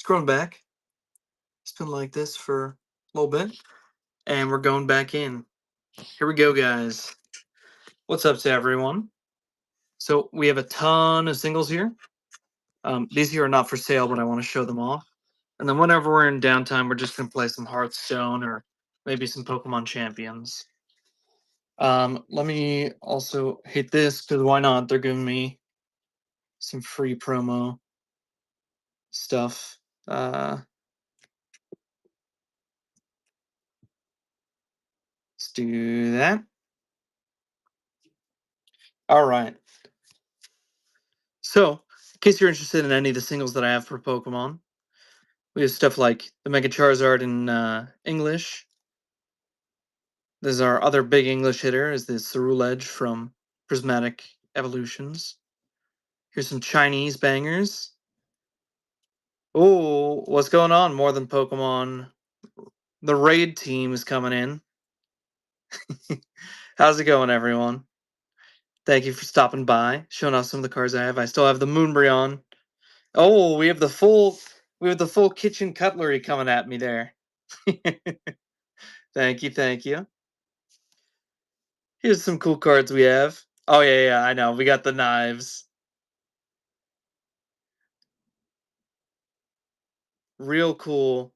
Scrolling back. It's been like this for a little bit. And we're going back in. Here we go, guys. What's up to everyone? So we have a ton of singles here. These here are not for sale, but I want to show them off. And then whenever we're in downtime, we're just going to play some Hearthstone or maybe some Pokemon Champions. Let me also hit this because why not? They're giving me some free promo stuff. Let's do that. All right. So, in case you're interested in any of the singles that I have for Pokemon, we have stuff like the Mega Charizard in English. There's our other big English hitter, is the Ceruledge from Prismatic Evolutions. Here's some Chinese bangers. Oh, what's going on? More than Pokemon. The raid team is coming in. How's it going, everyone? Thank you for stopping by, showing off some of the cards I have. I still have the Moonbreon. Oh, we have the full kitchen cutlery coming at me there. Thank you, thank you. Here's some cool cards we have. Oh yeah, I know. We got the knives. Real cool.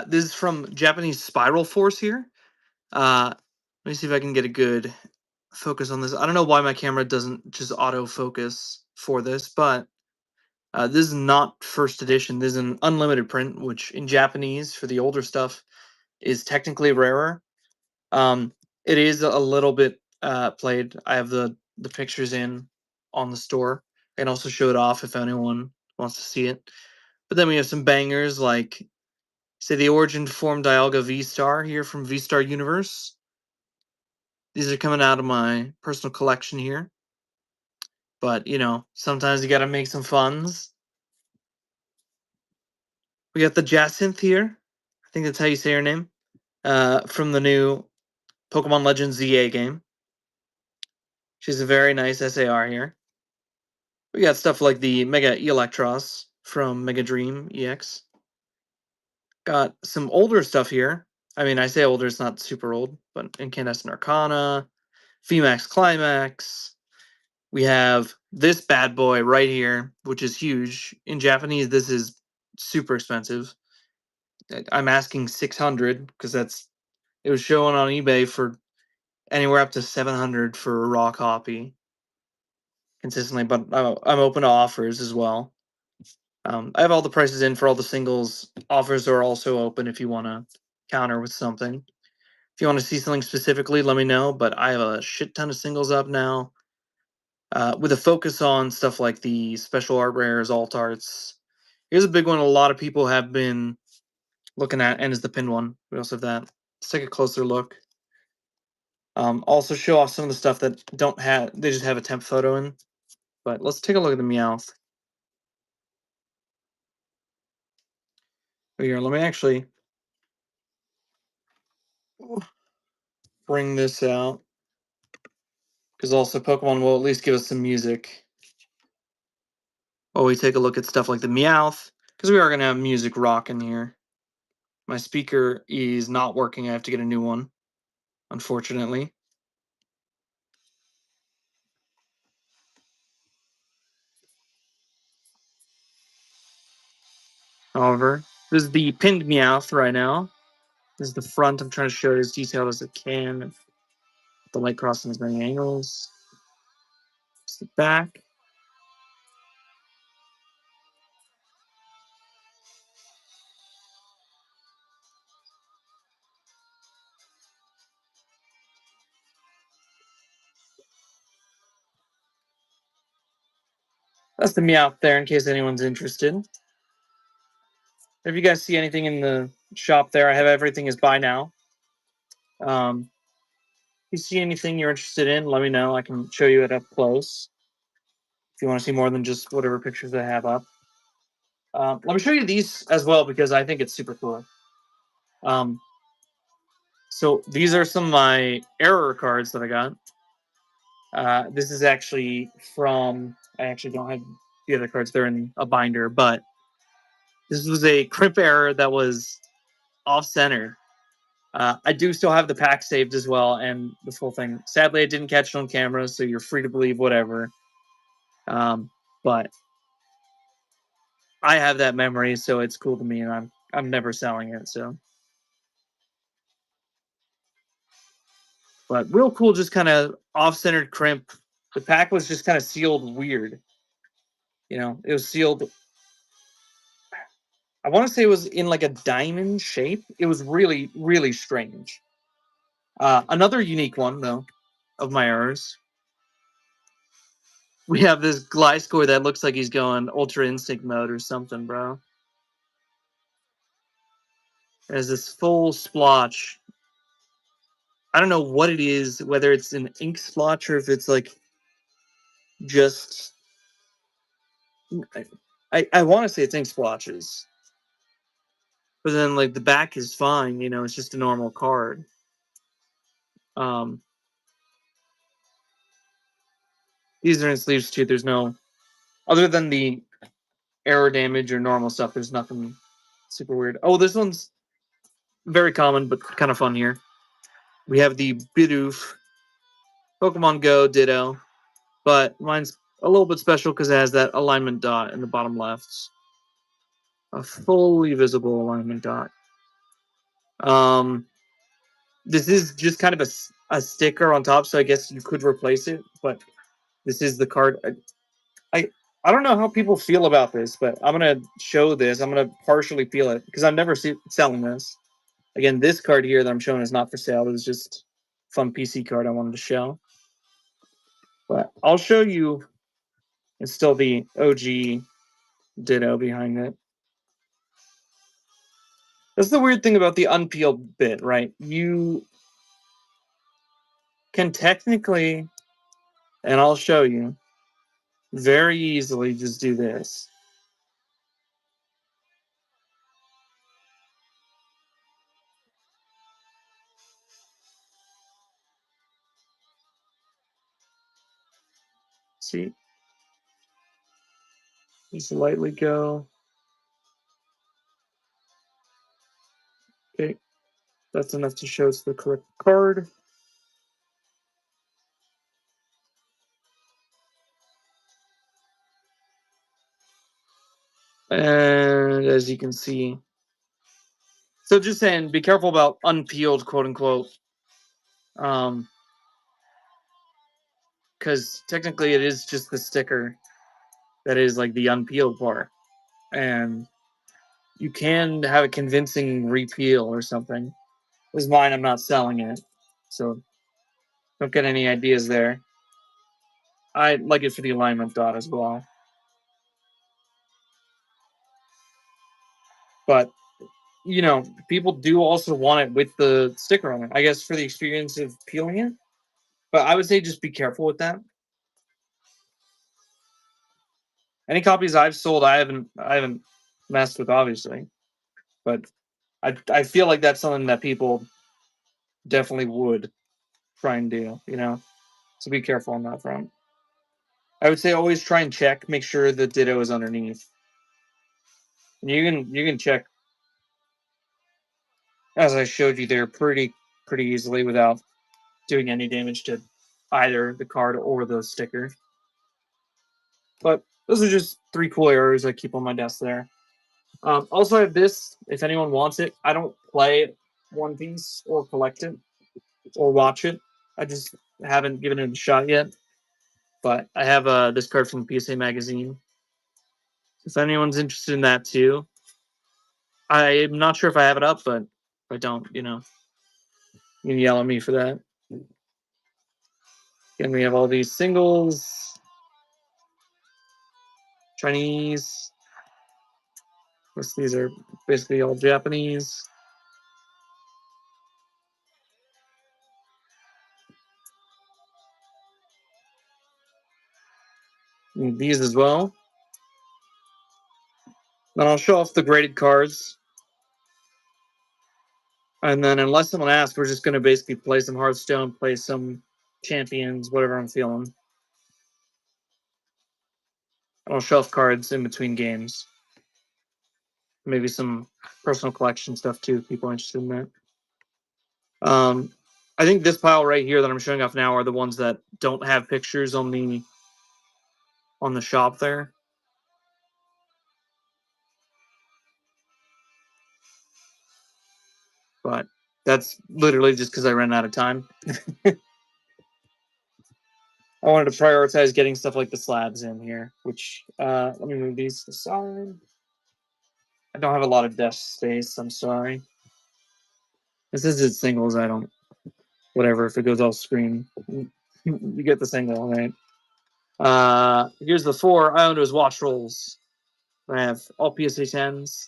This is from Japanese Spiral Force here. Let me see if I can get a good focus on this. I don't know why my camera doesn't just autofocus for this, but this is not first edition. This is an unlimited print, which in Japanese for the older stuff is technically rarer. It is a little bit played. I have the pictures in on the store. I can also show it off if anyone wants to see it. But then we have some bangers like, say, the Origin Form Dialga V-Star here from V-Star Universe. These are coming out of my personal collection here. But, you know, sometimes you gotta make some funds. We got the Jacynth here. I think that's how you say her name. From the new Pokemon Legends ZA game. She's a very nice SAR here. We got stuff like the Mega Electros from Mega Dream EX. Got some older stuff here. I mean, I say older, it's not super old, but Incandescent Arcana, VMAX Climax. We have this bad boy right here, which is huge. In Japanese, this is super expensive. I'm asking 600 because it was showing on eBay for anywhere up to 700 for a raw copy consistently, but I'm open to offers as well. I have all the prices in for all the singles. Offers are also open if you want to counter with something. If you want to see something specifically, let me know. But I have a shit ton of singles up now, with a focus on stuff like the special art rares, alt arts. Here's a big one a lot of people have been looking at, and is the pinned one. We also have that. Let's take a closer look. Also show off some of the stuff that they just have a temp photo in. But let's take a look at the Meowth. Here, let me actually bring this out, because also Pokemon will at least give us some music while we take a look at stuff like the Meowth, because we are going to have music rocking here. My speaker is not working. I have to get a new one, unfortunately. However, this is the pinned Meowth right now. This is the front. I'm trying to show it as detailed as it can. The light crossing as many angles. It's the back. That's the Meowth there, in case anyone's interested. If you guys see anything in the shop there, I have everything as buy now. If you see anything you're interested in, let me know. I can show you it up close. If you want to see more than just whatever pictures I have up. Let me show you these as well, because I think it's super cool. So these are some of my error cards that I got. This is actually from, I actually don't have the other cards. They're in a binder, but This was a crimp error that was off-center. I do still have the pack saved as well and the full thing. Sadly, I didn't catch it on camera, so you're free to believe whatever. But I have that memory, so it's cool to me, and I'm never selling it. So, but real cool, just kind of off-centered crimp. The pack was just kind of sealed weird. It was sealed. I want to say it was in like a diamond shape. It was really, really strange. Another unique one though of my errors. We have this Gliscor that looks like he's going Ultra Instinct mode or something, bro. There's this full splotch. I don't know what it is, whether it's an ink splotch or if it's like just. I want to say it's ink splotches, but then like the back is fine. It's just a normal card. These are in sleeves too. There's no, other than the error damage or normal stuff. There's nothing super weird. Oh, this one's very common but kind of fun here. We have the Bidoof Pokemon Go Ditto, but mine's a little bit special because it has that alignment dot in the bottom left. A fully visible alignment dot. This is just kind of a sticker on top, so I guess you could replace it, but this is the card. I don't know how people feel about this, but I'm going to show this. I'm going to partially feel it because I'm never selling this. Again, this card here that I'm showing is not for sale. It was just a fun PC card I wanted to show. But I'll show you. It's still the OG Ditto behind it. That's the weird thing about the unpeeled bit, right? You can technically, and I'll show you, very easily just do this. See? Just lightly go. Okay. That's enough to show it's the correct card. And as you can see, so just saying, be careful about unpeeled, quote unquote, because technically it is just the sticker that is like the unpeeled part, and you can have a convincing repeal or something. With mine, I'm not selling it, so don't get any ideas there. I like it for the alignment dot as well, but people do also want it with the sticker on it. I guess for the experience of peeling it, but I would say just be careful with that. Any copies I've sold, I haven't messed with, obviously, but I feel like that's something that people definitely would try and do. So be careful on that front. I would say always try and check, make sure the Ditto is underneath. And you can check, as I showed you there, pretty easily without doing any damage to either the card or the sticker. But those are just 3 cool errors I keep on my desk there. Also, I have this. If anyone wants it, I don't play One Piece or collect it or watch it. I just haven't given it a shot yet. But I have this card from PSA Magazine. If anyone's interested in that too, I'm not sure if I have it up, but if I don't, you can yell at me for that. And we have all these singles, Chinese. Most of these are basically all Japanese. And these as well. Then I'll show off the graded cards. And then unless someone asks, we're just going to basically play some Hearthstone, play some champions, whatever I'm feeling. I'll show off cards in between games. Maybe some personal collection stuff too. If people are interested in that. I think this pile right here that I'm showing off now are the ones that don't have pictures on the shop there. But that's literally just because I ran out of time. I wanted to prioritize getting stuff like the slabs in here, which let me move these aside. I don't have a lot of desk space. I'm sorry. This is its singles. I don't. Whatever. If it goes off screen, you get the single, right? Here's the 4 Islanders wash rolls. I have all PSA 10s,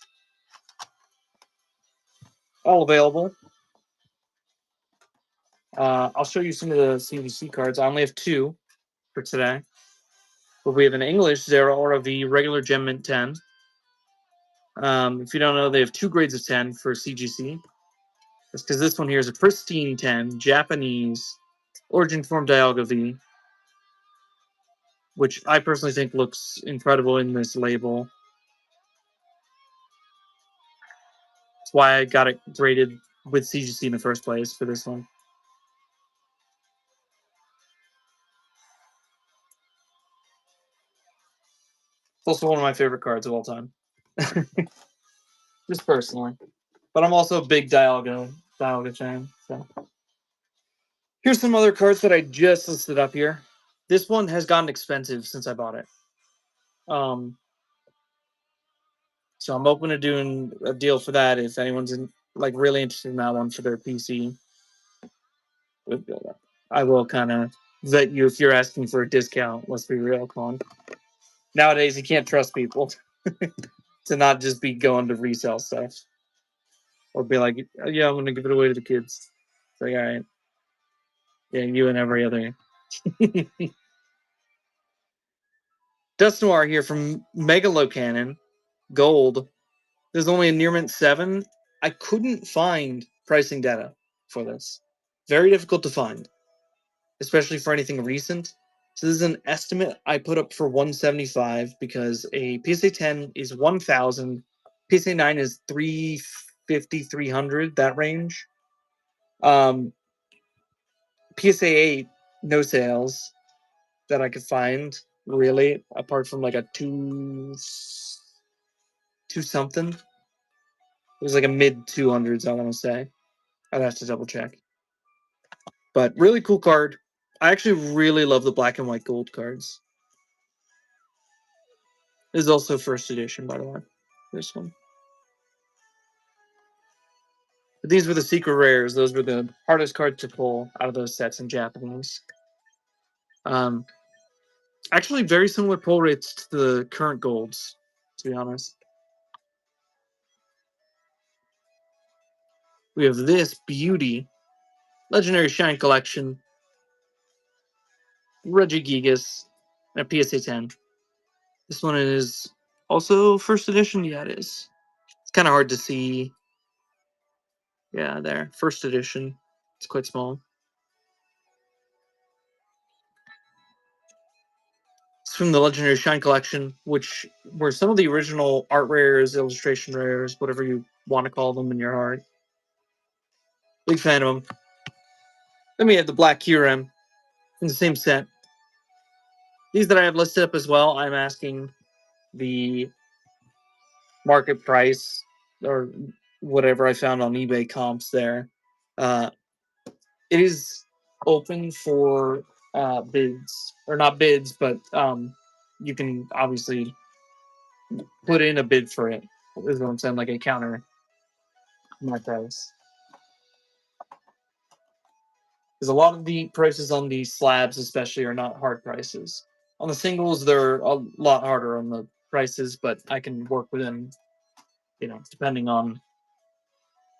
all available. I'll show you some of the CVC cards. I only have 2 for today. But we have an English Zero Aura V regular Gem Mint 10. If you don't know, they have 2 grades of 10 for CGC. That's because this one here is a pristine 10, Japanese, Origin Form Dialga V, which I personally think looks incredible in this label. That's why I got it graded with CGC in the first place for this one. It's also one of my favorite cards of all time. Just personally. But I'm also a big Dialga fan. So here's some other cards that I just listed up here. This one has gotten expensive since I bought it. So I'm open to doing a deal for that if anyone's really interested in that one for their PC. I will kind of vet you if you're asking for a discount. Let's be real, Con. Nowadays, you can't trust people to not just be going to resell stuff or be like, yeah, I'm going to give it away to the kids. It's like, all right. Yeah, you and every other. Dust Noir here from Megalocannon. Gold. There's only a near mint 7. I couldn't find pricing data for this. Very difficult to find, especially for anything recent. So this is an estimate I put up for 175 because a PSA 10 is 1,000, PSA 9 is 350, 300, that range. PSA 8, no sales that I could find really, apart from like a two something. It was like a mid 200s, I want to say. I'd have to double check. But really cool card. I actually really love the black and white gold cards. This is also first edition, by the way. This one. But these were the secret rares. Those were the hardest cards to pull out of those sets in Japanese. Actually, very similar pull rates to the current golds, to be honest. We have this beauty. Legendary Shine Collection. Regigigas. And a PSA 10. This one is also first edition. Yeah, it is. It's kind of hard to see. Yeah, there. First edition. It's quite small. It's from the Legendary Shine Collection, which were some of the original art rares, illustration rares, whatever you want to call them in your heart. Big fan of them. Then we have the Black Kyurem in the same set. These that I have listed up as well, I'm asking the market price or whatever I found on eBay comps there. It is open for bids, or not bids, but you can obviously put in a bid for it. Is what I'm saying, like a counter my price. Because a lot of the prices on the slabs, especially, are not hard prices. On the singles, they're a lot harder on the prices, but I can work within, depending on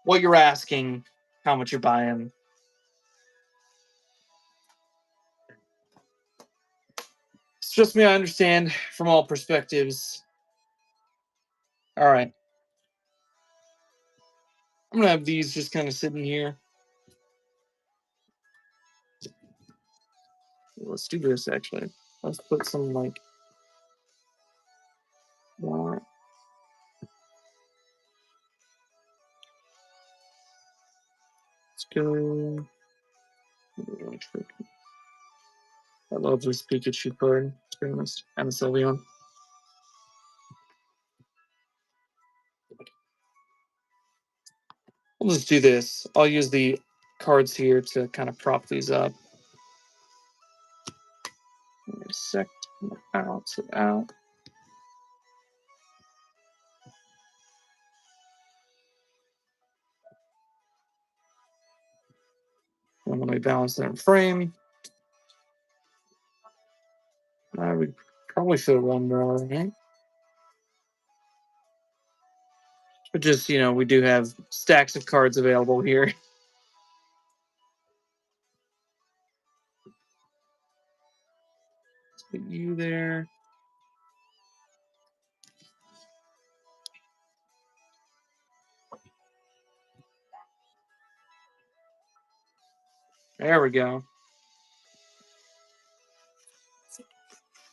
what you're asking, how much you're buying. It's just me, I understand from all perspectives. All right. I'm going to have these just kind of sitting here. Let's do this, actually. Let's put some, more. go. I love this Pikachu card, to be honest. And Sylveon. We'll just do this. I'll use the cards here to kind of prop these up. Sect out. And let me balance that in frame. We probably should have won more, right? But just, we do have stacks of cards available here. Let's put you there. There we go.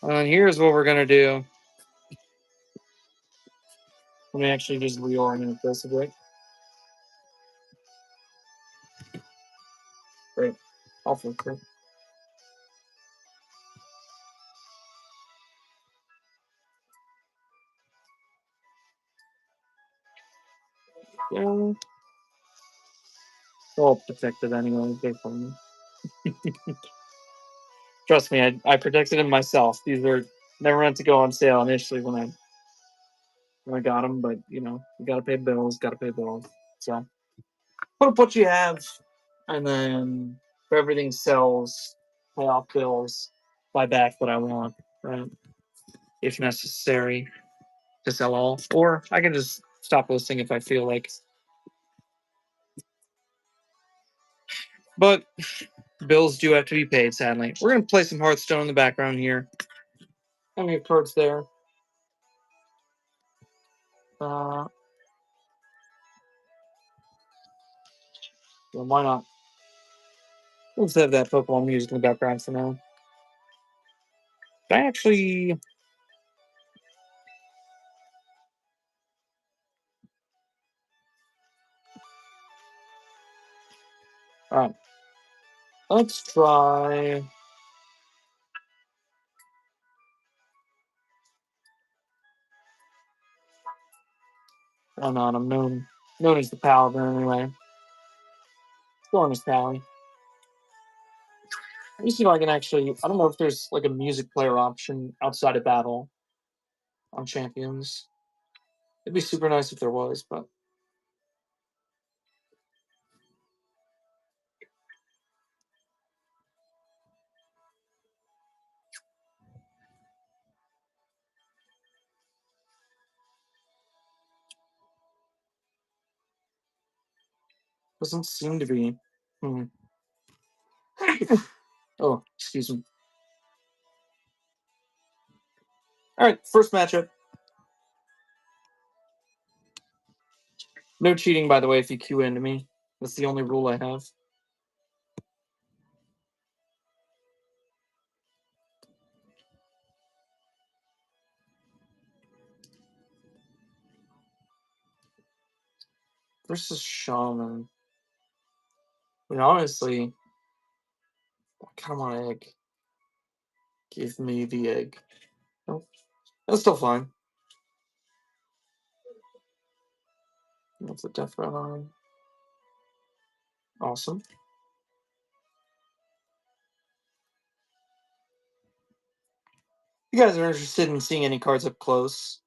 And here's what we're going to do. Let me actually just reorient this a bit. Great. Awful quick. Yeah. All protected anyway. Good for me. Trust me, I protected them myself. These were never meant to go on sale initially when I got them, but you gotta pay bills, So put up what you have, and then if everything sells, pay off bills, buy back what I want, right? If necessary, to sell all, or I can just stop listing if I feel like. But bills do have to be paid, sadly. We're gonna play some Hearthstone in the background here. How many cards there? Well, why not? Let's have that Pokemon music in the background for now. I actually. Alright. Let's try. Oh no, I'm known as the Paladin anyway. Going as Pally. Let me see if I can actually. I don't know if there's like a music player option outside of battle on champions. It'd be super nice if there was, but doesn't seem to be. Oh, excuse me. All right, first matchup. No cheating, by the way, if you queue into me. That's the only rule I have. Versus Shaman. Honestly, I kind of want egg. Give me the egg. Oh, that's still fine. That's a death line. Awesome. If you guys are interested in seeing any cards up close,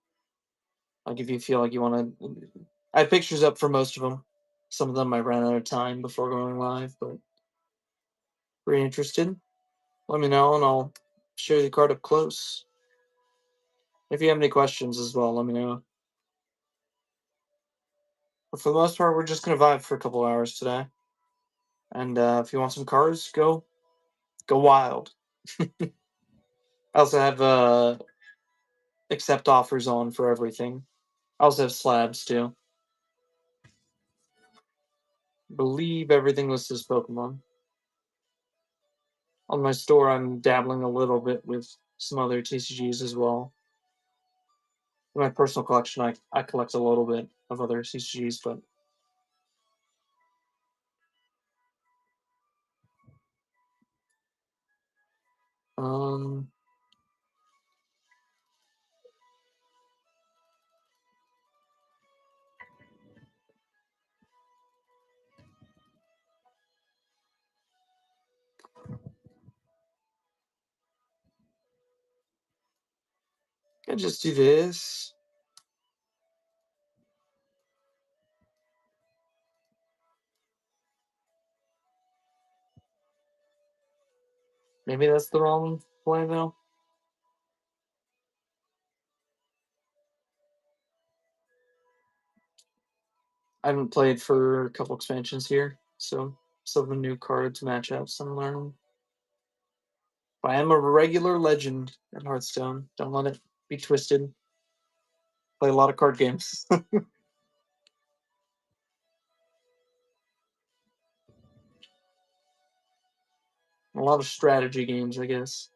I'll give you a feel like you want to. I have pictures up for most of them. Some of them I ran out of time before going live, but if you're interested, let me know and I'll show you the card up close. If you have any questions as well, let me know. But for the most part, we're just going to vibe for a couple hours today. And if you want some cards, go wild. I also have accept offers on for everything. I also have slabs too. Believe everything lists as Pokemon. On my store, I'm dabbling a little bit with some other TCGs as well. In my personal collection, I collect a little bit of other TCGs, but Um, I just do this. Maybe that's the wrong play though. I haven't played for a couple expansions here, so some of the new cards, matchups I'm learning. But I am a regular legend at Hearthstone. Don't let it be twisted. Play a lot of card games. A lot of strategy games, I guess.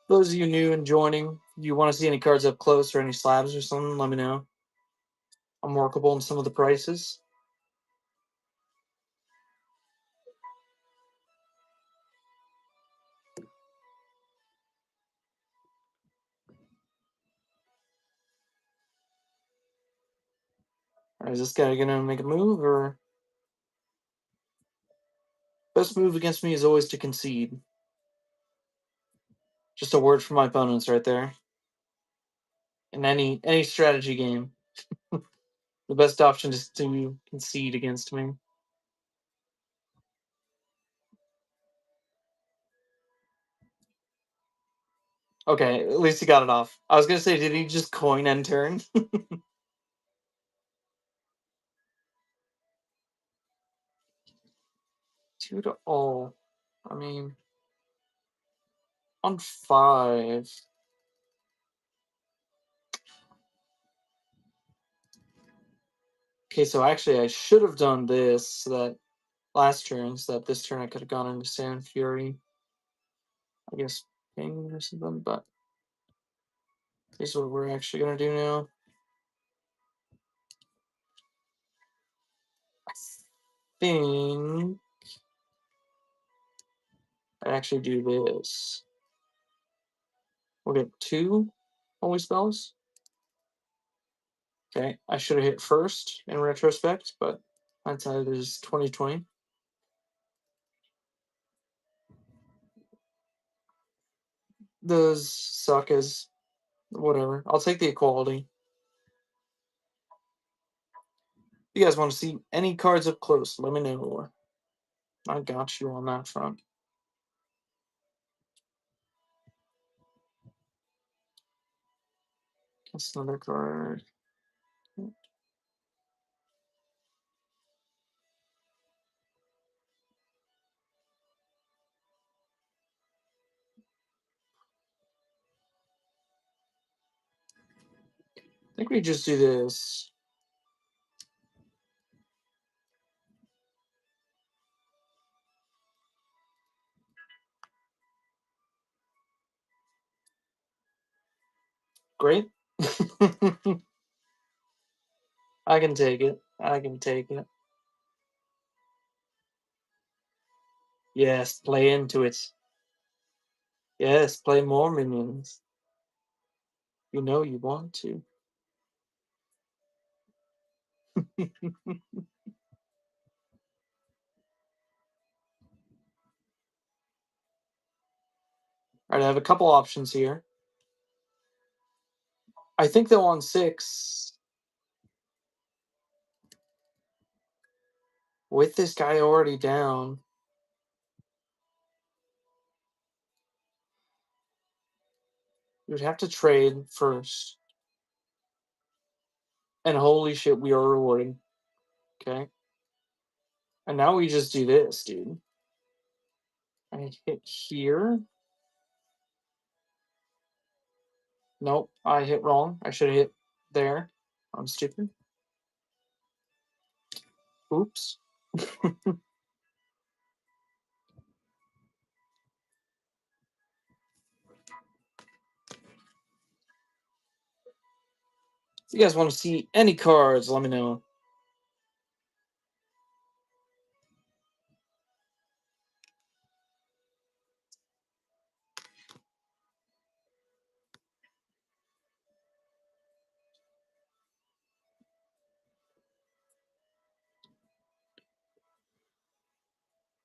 Those of you new and joining, you want to see any cards up close or any slabs or something, let me know. I'm workable in some of the prices. Alright, is this guy gonna make a move or? Best move against me is always to concede. Just a word from my opponents right there. In any strategy game, the best option is to concede against me. Okay, at least he got it off. I was gonna say, did he just coin end turn? 2 to all. I mean, on 5. Okay, so actually I should have done this so that last turn, so that this turn I could have gone into Sand Fury. I guess ping or something, but here's what we're actually gonna do now. I think I actually do this. We'll get 2 holy spells. Okay, I should have hit first in retrospect, but hindsight is 2020. Those suck as whatever. I'll take the equality. If you guys want to see any cards up close, let me know. I got you on that front. That's another card. I think we just do this. Great. I can take it. I can take it. Yes, play into it. Yes, play more minions. You know you want to. Alright, I have a couple options here. I think they'll on 6. With this guy already down. You'd have to trade first. And holy shit, we are rewarding. Okay. And now we just do this, dude. I hit here. Nope, I hit wrong. I should have hit there. I'm stupid. Oops. If you guys want to see any cards, let me know.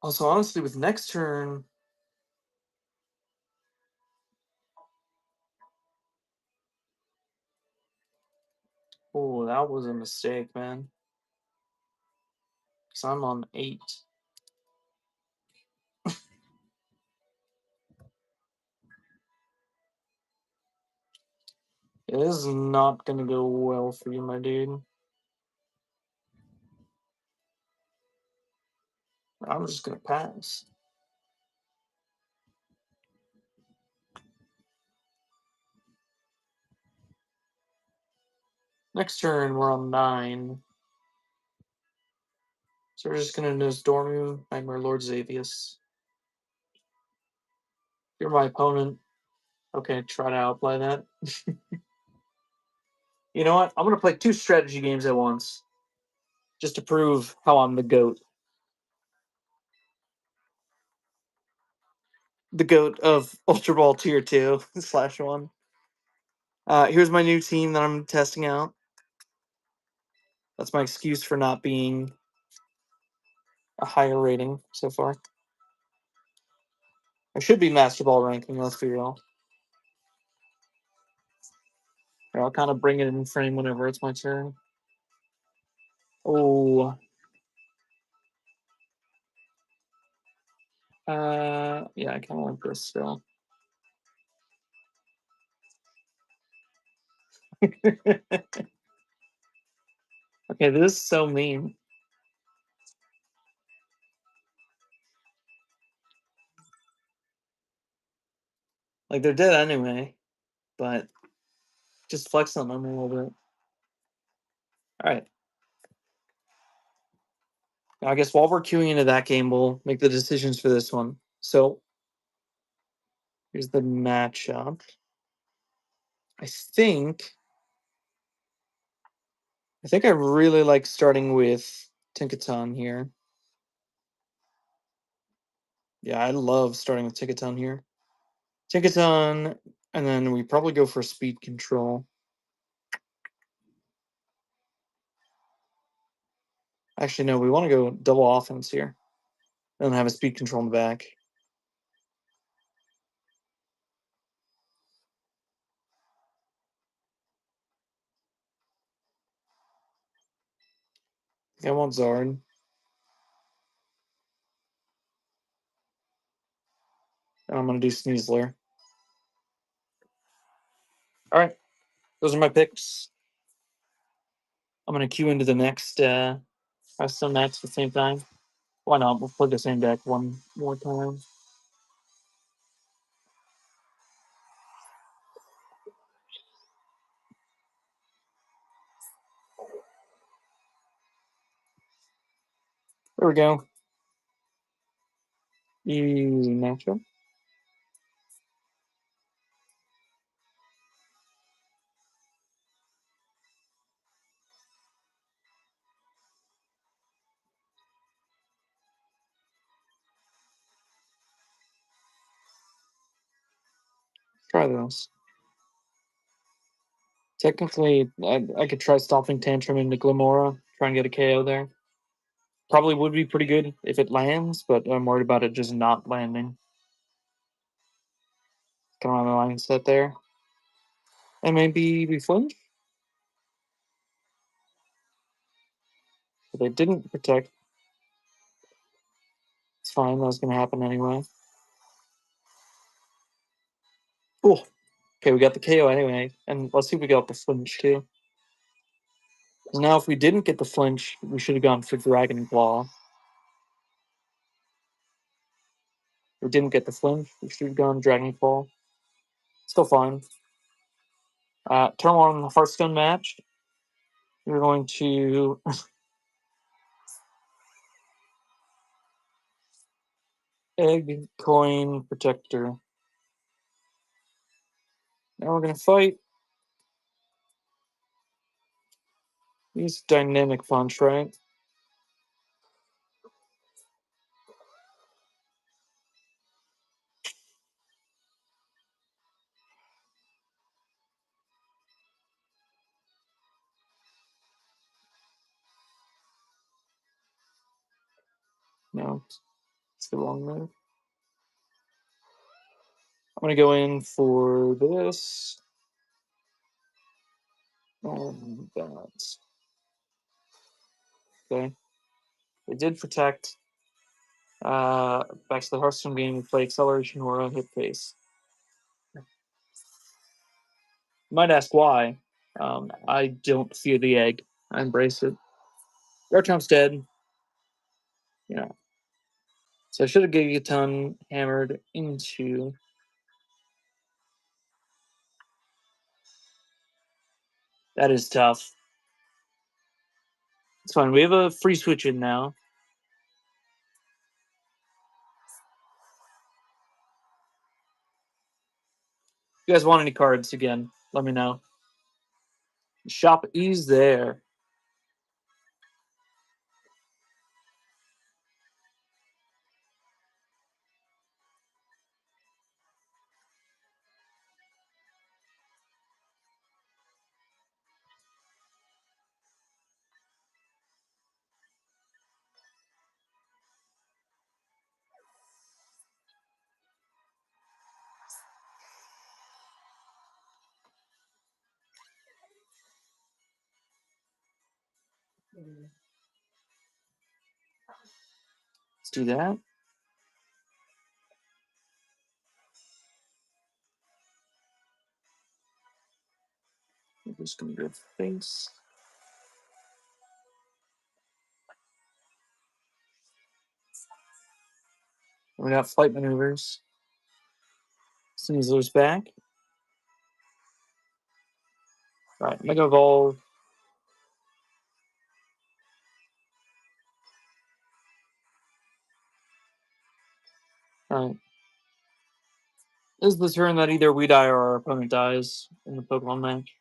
Also, honestly, with next turn, oh, that was a mistake, man. Because I'm on 8. It is not going to go well for you, my dude. I'm just going to pass. Next turn, we're on 9. So we're just going to just Dormu, Nightmare Lord Xavius. You're my opponent. Okay, try to outplay that. You know what? I'm going to play 2 strategy games at once. Just to prove how I'm the GOAT. The GOAT of Ultra Ball Tier 2 /1. Here's my new team that I'm testing out. That's my excuse for not being a higher rating so far. I should be Master Ball ranking, let's be real. I'll kind of bring it in frame whenever it's my turn. Oh. Yeah, I kind of like this still. Okay, this is so mean. Like, they're dead anyway, but just flex on them a little bit. Alright. I guess while we're queuing into that game, we'll make the decisions for this one. So, here's the matchup. I think I really like starting with Tinkaton here. Yeah, I love starting with Tinkaton here. Tinkaton, and then we probably go for speed control. Actually, no, we want to go double offense here. And have a speed control in the back. I want Zard. And I'm going to do Sneasler. All right. Those are my picks. I'm going to queue into the next Hearthstone match at the same time. Why not? We'll play the same deck one more time. There we go. Easy matchup. Try those. Technically, I could try stopping Tantrum into Glamora, try and get a KO there. Probably would be pretty good if it lands, but I'm worried about it just not landing. Kind of my mindset there. And maybe we flinch? But they didn't protect. It's fine, that was going to happen anyway. Oh, okay, we got the KO anyway. And let's see if we got the flinch too. Now, if we didn't get the flinch, we should have gone for Dragon Claw. We didn't get the flinch, we should have gone Dragon Claw. Still fine. Turn 1 Hearthstone match. We're going to Egg, Coin, Protector. Now we're going to fight. Use Dynamic Punch, right? No. It's the wrong move. I'm going to go in for this. And that. Okay. They did protect. Back to the Hearthstone game, we play Acceleration Aura, hit face. You might ask why. I don't fear the egg. I embrace it. Garchomp's dead. Yeah. So I should have Gigaton hammered into. That is tough. It's fine. We have a free switch in now. If you guys want any cards again, let me know. Shop is there. Let's do that. I'm just going to go face. We got flight maneuvers. Sneasler's back. All right, Mega Evolve. All right. This is the turn that either we die or our opponent dies in the Pokemon match.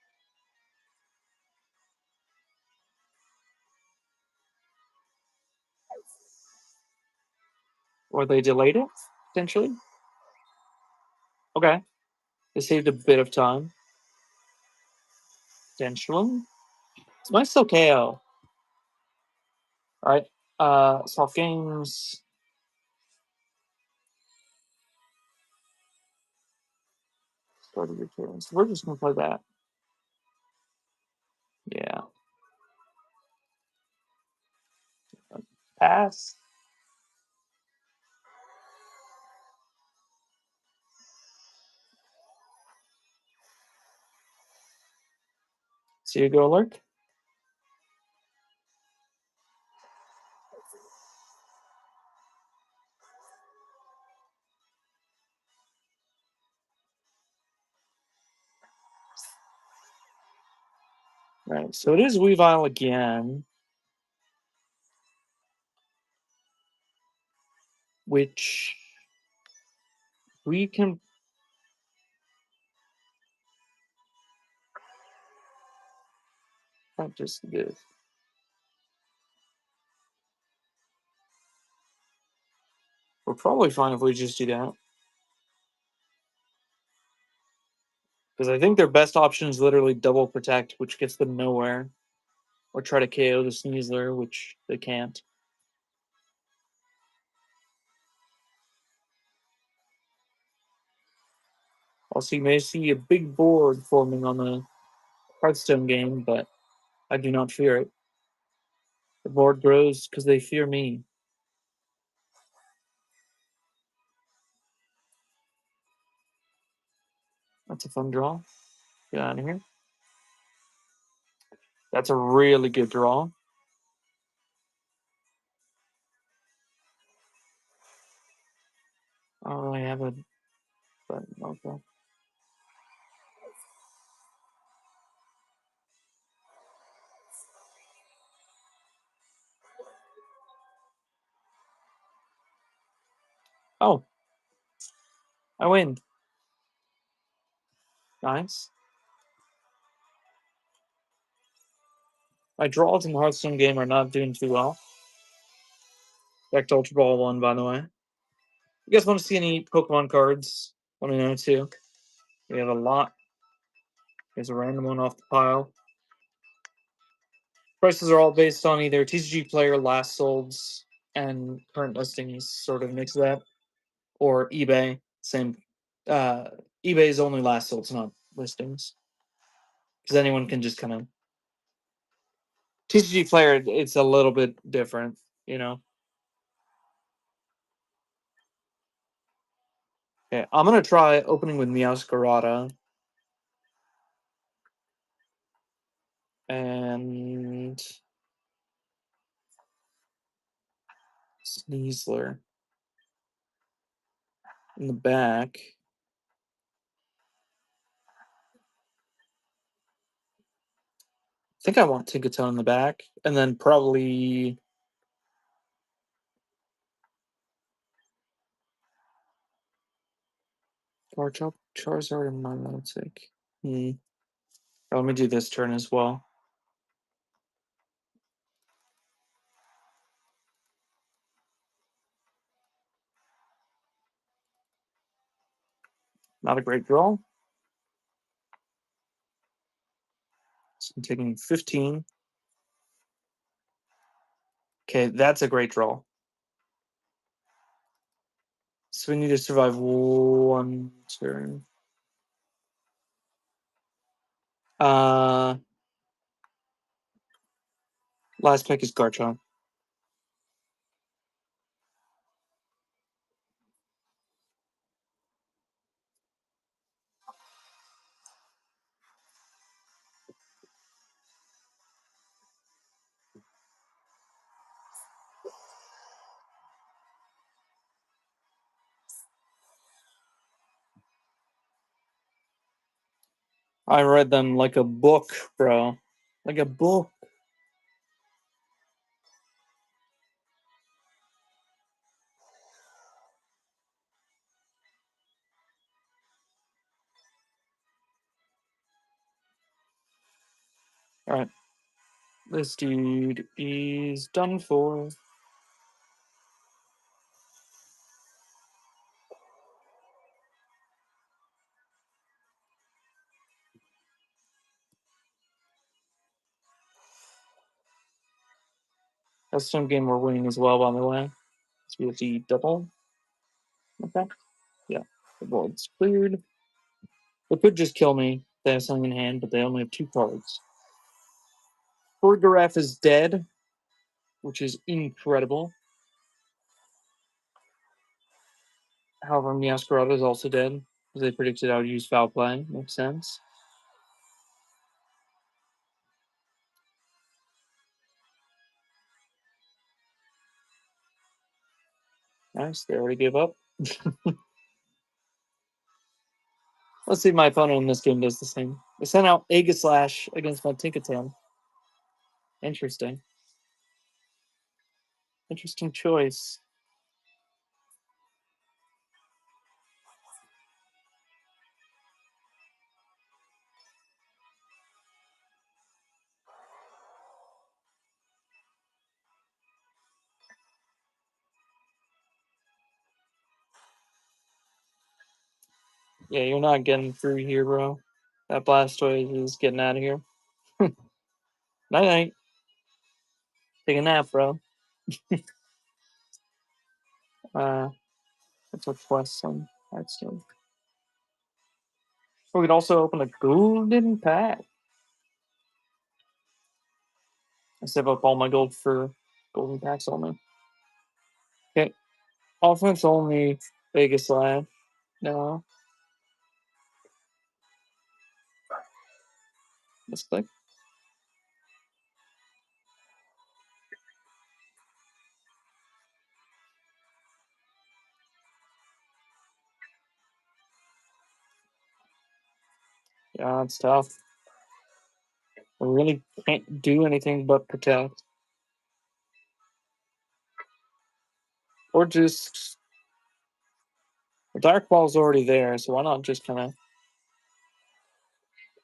Or they delayed it, potentially. Okay. They saved a bit of time. Potentially. This might still KO. All right. Soft games. Start of your turn. So we're just going to play that. Yeah. Pass. See you go, Lurk. Right. So it is Weavile again. Which we can. Not just this. We're probably fine if we just do that. Because I think their best option is literally double protect, which gets them nowhere. Or try to KO the Sneasler, which they can't. Also, you may see a big board forming on the Hearthstone game, but I do not fear it. The board grows because they fear me. That's a fun draw. Get out of here. That's a really good draw. I don't really have a button. Okay. Oh. I win. Nice. My draws in the Hearthstone game are not doing too well. Back to Ultra Ball 1, by the way. You guys want to see any Pokemon cards? Let me know, too. We have a lot. There's a random one off the pile. Prices are all based on either TCG Player last solds and current listings sort of mix that. Or eBay, same. eBay is only last sold, it's not listings. Because anyone can just kind of TCG Player. It's a little bit different, you know. Okay, I'm gonna try opening with Meowscarada and Sneasler in the back. I think I want Tinkaton in the back, and then probably Garchomp, Charizard, and Milotic. Let me do this turn as well. Not a great draw. So I'm taking 15. Okay, that's a great draw. So we need to survive one turn. Last pick is Garchomp. I read them like a book, bro. Like a book. Alright. This dude is done for. Hearthstone game we're winning as well, by the way. So we have the double. Okay. Yeah. The board's cleared. They could just kill me. They have something in hand, but they only have 2 cards. Farigiraf is dead, which is incredible. However, Meowscarada is also dead, because they predicted I would use Foul Play. Makes sense. Nice, they already gave up. Let's see if my opponent in this game does the same. They sent out Aegislash against my Tinkaton. Interesting. Interesting choice. Yeah, you're not getting through here, bro. That Blastoise is getting out of here. Night night. Take a nap, bro. That's a quest on Hearthstone. We could also open a golden pack. I save up all my gold for golden packs only. Okay. Offense only Vegas Lab. No. Let's click. Yeah, it's tough. We really can't do anything but protect. Or just the Dark Ball's already there, so why not just kind of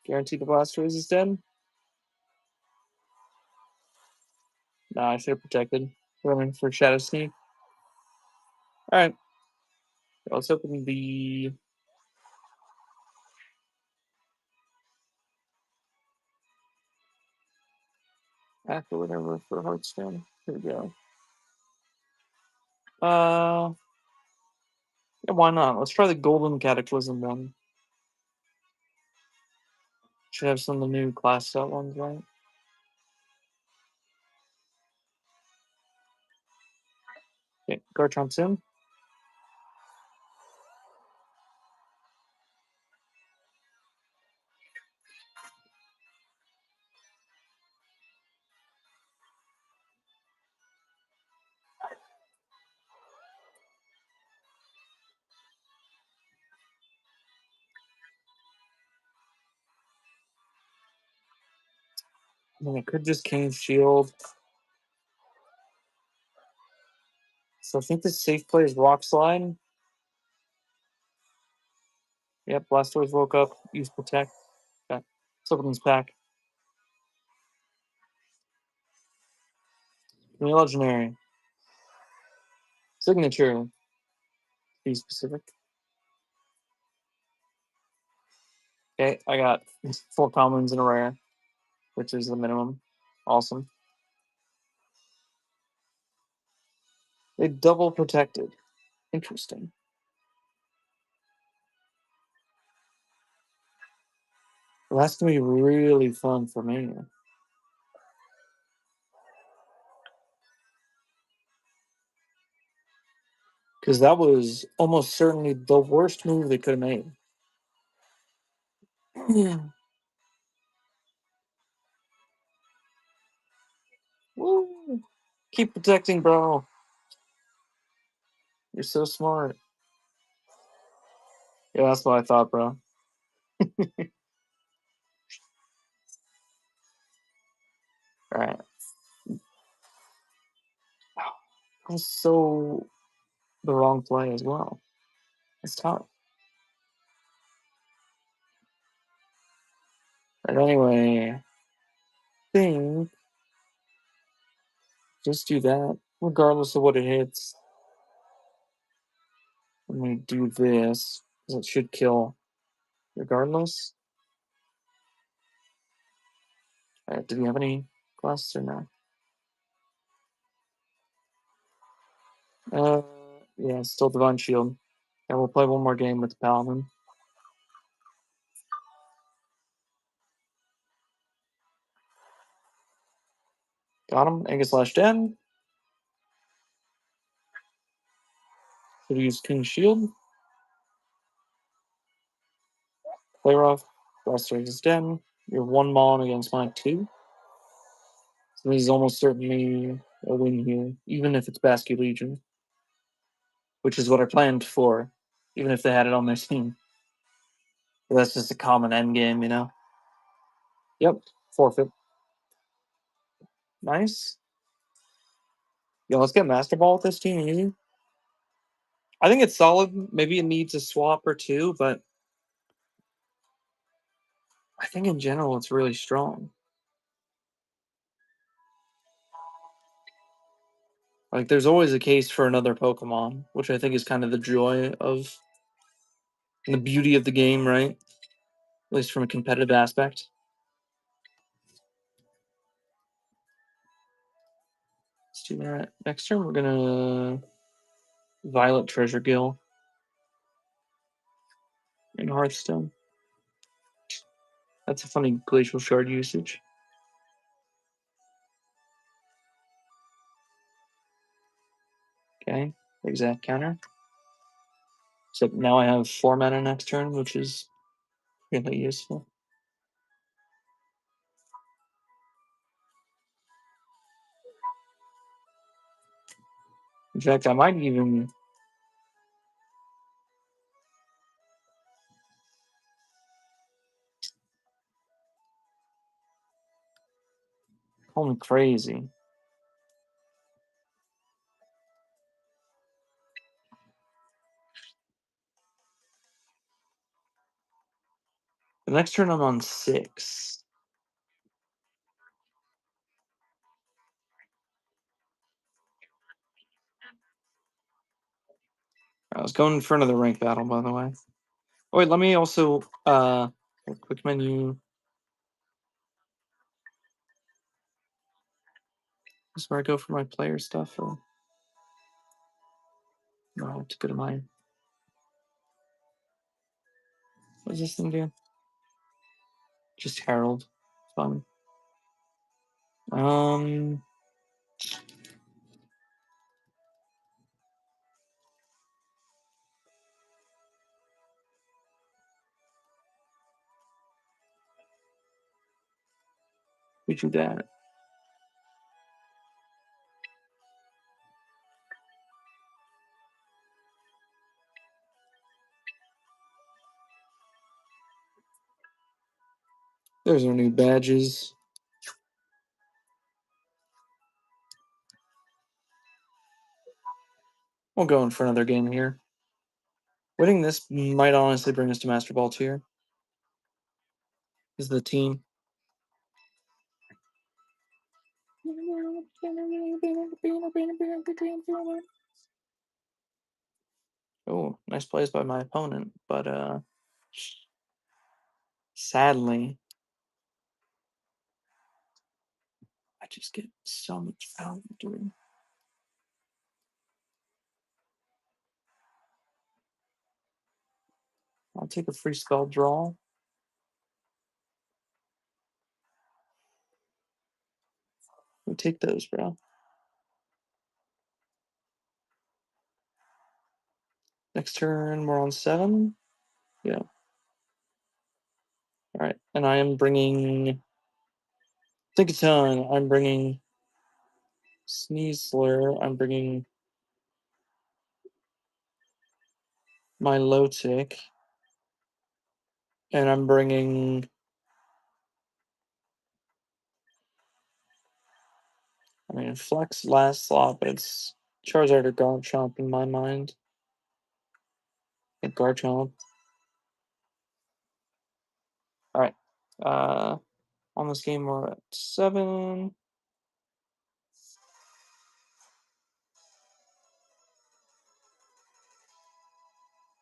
guarantee the Blastoise is dead? Nah, I should have protected. Running for Shadow Sneak. Alright. Let's open the pack or whatever for Hearthstone. Here we go. Yeah, why not? Let's try the Golden Cataclysm one. Should have some of the new class set ones, right? Okay, Garchomp's in. I mean, I could just King's Shield. So I think the safe play is Rock Slide. Yep, Blastoise woke up. Use Protect. Okay. Something's back. New Legendary. Signature. Be specific. Okay, I got 4 commons and a rare, which is the minimum. Awesome. They double protected. Interesting. Well, that's gonna be really fun for me. Because that was almost certainly the worst move they could have made. Woo! Keep protecting, bro. You're so smart. Yeah, that's what I thought, bro. All right. That was so the wrong play as well. It's tough. But anyway, I think just do that, regardless of what it hits. Let me do this, because it should kill regardless. All right, do we have any quests or no? Yeah, still Divine Shield. Yeah, we'll play one more game with the Paladin. Got him. Aegis Den. Should use King's Shield. Play rough. Aegis Den. You're 1 mon against my 2. So this is almost certainly a win here, even if it's Basque Legion, which is what I planned for, even if they had it on their team. But that's just a common end game, you know? Yep. Forfeit. Nice. Yo, let's get Master Ball with this team. Easy. I think it's solid. Maybe it needs a swap or two, but I think in general it's really strong. Like, there's always a case for another Pokemon, which I think is kind of the joy of and the beauty of the game, right? At least from a competitive aspect. Let's do that. Next turn, we're gonna Violet Treasure Gill in Hearthstone. That's a funny Glacial Shard usage. Okay, exact counter. Except now I have 4 mana next turn, which is really useful. In fact, I might even call me crazy. The next turn I'm on 6. I was going for another rank battle, by the way. Oh, wait, let me also quick menu. This is where I go for my player stuff. Or... No, it's good of mine. What does this thing do? Just Herald. Fun. We do that. There's our new badges. We'll go in for another game here. Winning this might honestly bring us to Master Ball tier. Is the team. Oh, nice plays by my opponent, but sadly, I just get so much value doing. I'll take a free skull draw. We take those, bro. Next turn, we're on 7. Yeah. All right, and I am bringing Think a Ton. I'm bringing Sneasler. I'm bringing my low tick, and I'm bringing. I mean, Flex last slot, but it's Charizard or Garchomp in my mind. I think Garchomp. All right. On this game, we're at 7.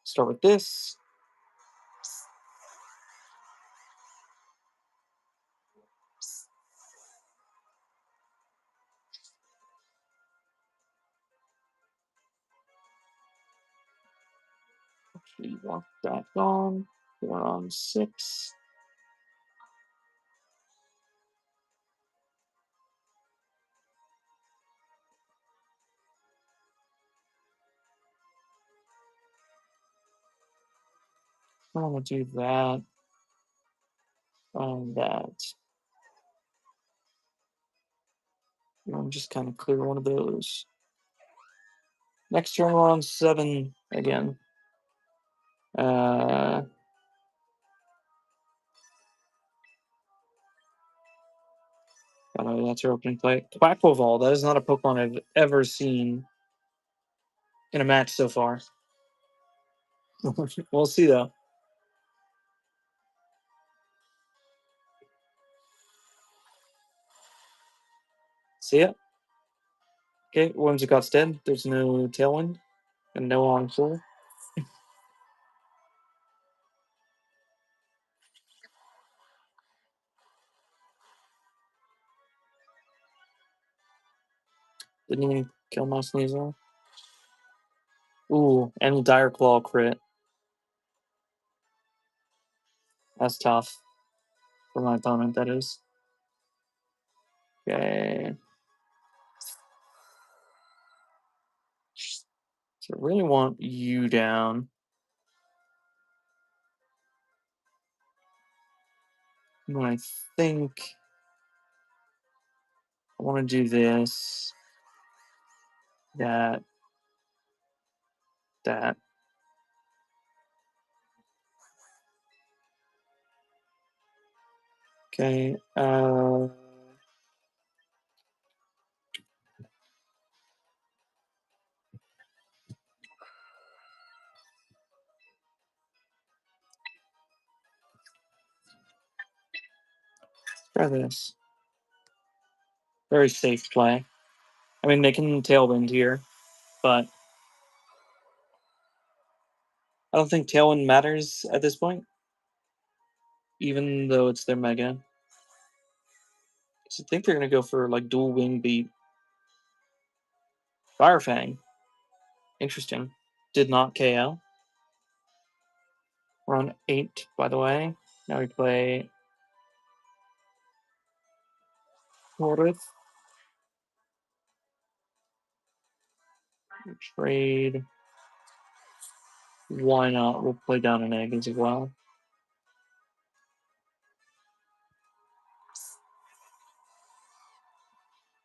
Start with this. Actually, walk that on. We're on 6. I'm gonna do that. That. I'm just kind of clear one of those. Next turn, we're on 7 again. That's our opening play. Quackleval, that is not a Pokemon I've ever seen in a match so far. We'll see, though. See ya. Okay, Whimsicott's dead. There's no Tailwind and no on full. Didn't even kill my Sneasel. Ooh, and Dire Claw crit. That's tough. For my opponent, that is. Okay. So I really want you down. And I think I want to do this. That. Okay. Try this. Very safe play. I mean, they can Tailwind here, but I don't think Tailwind matters at this point, even though it's their Mega. So I think they're going to go for, like, dual Wing Beat. Fire Fang. Interesting. Did not KO. We're on 8, by the way. Now we play Horus. Trade. Why not? We'll play down an egg as well.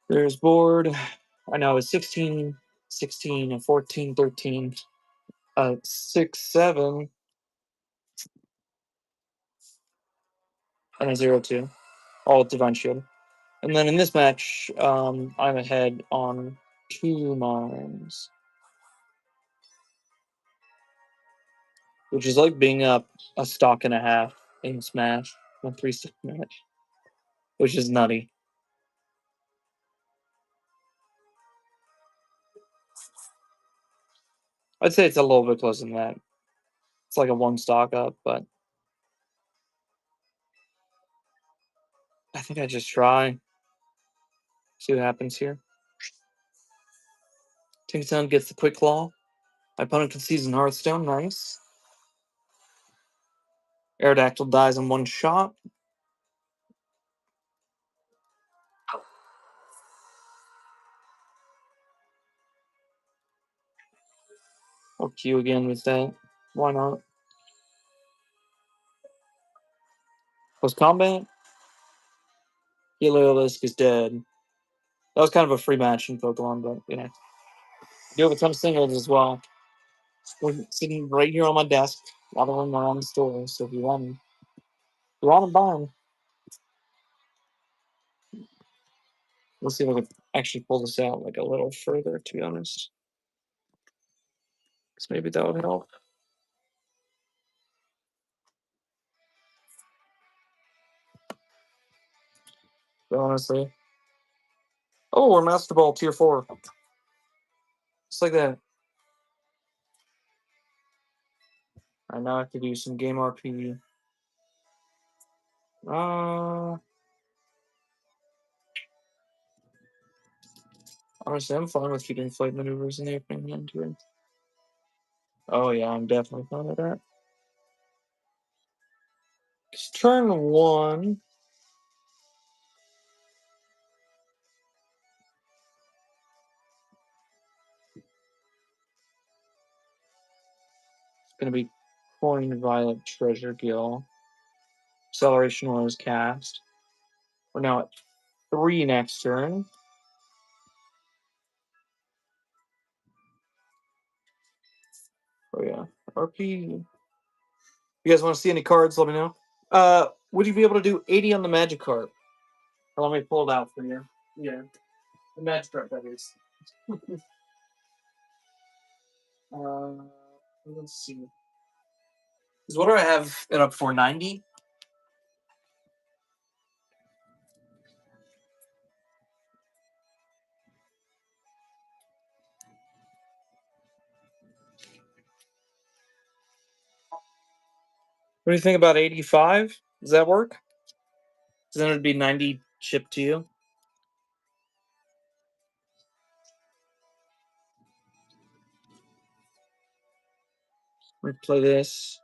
There's board. I know it's 16, 16, and 14, 13, 6, 7, and a 0, 2. All with Divine Shield. And then in this match, I'm ahead on 2 mines. Which is like being up a stock and a half in Smash, a 3-stock match. Which is nutty. I'd say it's a little bit closer than that. It's like a 1 stock up, but I think I just try. See what happens here. Town gets the quick claw. My opponent concedes in Hearthstone. Nice. Aerodactyl dies in 1 shot. I'll Q again with that. Why not? Post combat. Heliolisk is dead. That was kind of a free match in Pokemon, but you know. You have some singles as well. We're sitting right here on my desk while they're around the store. So if you want them, buy them. Let's see if I can actually pull this out like a little further, to be honest. Because maybe that would help. But honestly. Oh, we're Master Ball tier 4. Just like that. I now have to do some game RP. Honestly, I'm fine with keeping flight maneuvers in the opening hand turn. Oh yeah, I'm definitely fine with that. It's turn 1. It's gonna be Coin Violet Treasure Gill. Acceleration was cast. We're now at 3 next turn. Oh yeah, RP. You guys want to see any cards? Let me know. Would you be able to do 80 on the Magic card? Let me pull it out for you. Yeah, the Magic card, that is. Let's see. Because what do I have it up for? 90? What do you think about 85? Does that work? Then it'd be 90 shipped to you. Let me play this.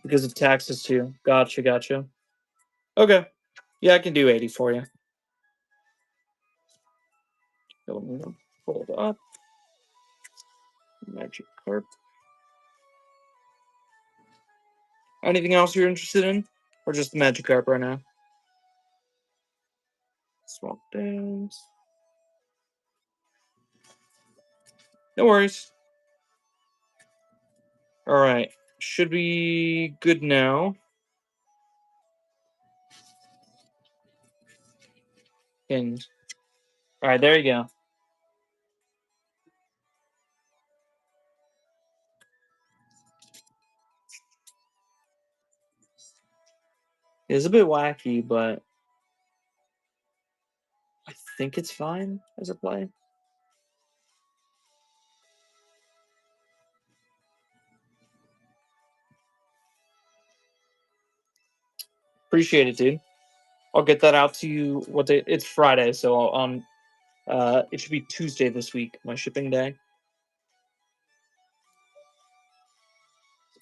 Because of taxes too. Gotcha. Okay. Yeah, I can do 80 for you. Hold up. Magic card. Anything else you're interested in? Or just the Magic Carp right now? Swamp Dance. No worries. Alright. Should be good now. And alright, there you go. It's a bit wacky, but I think it's fine as a play. Appreciate it, dude. I'll get that out to you. What day? It's Friday, so it should be Tuesday this week, my shipping day.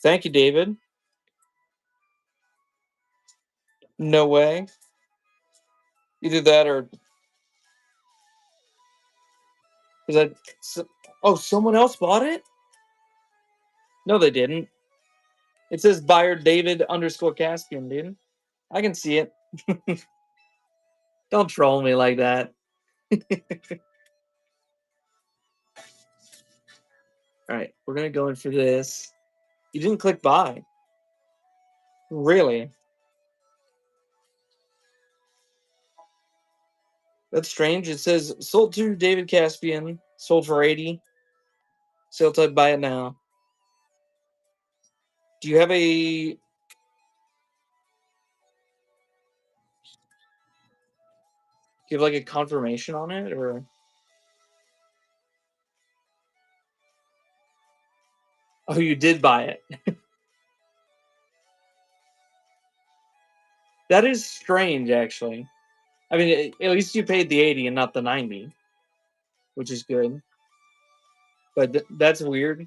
Thank you, David. No way. Either that or is that? Oh, someone else bought it? No, they didn't. It says buyer David underscore Caspian, dude. I can see it. Don't troll me like that. All right, we're gonna go in for this. You didn't click buy. Really? That's strange. It says sold to David Caspian, sold for 80. Sale type buy it now. Do you have a like a confirmation on it, or oh, you did buy it? That is strange, actually. I mean, at least you paid the 80 and not the 90, which is good. But that's weird.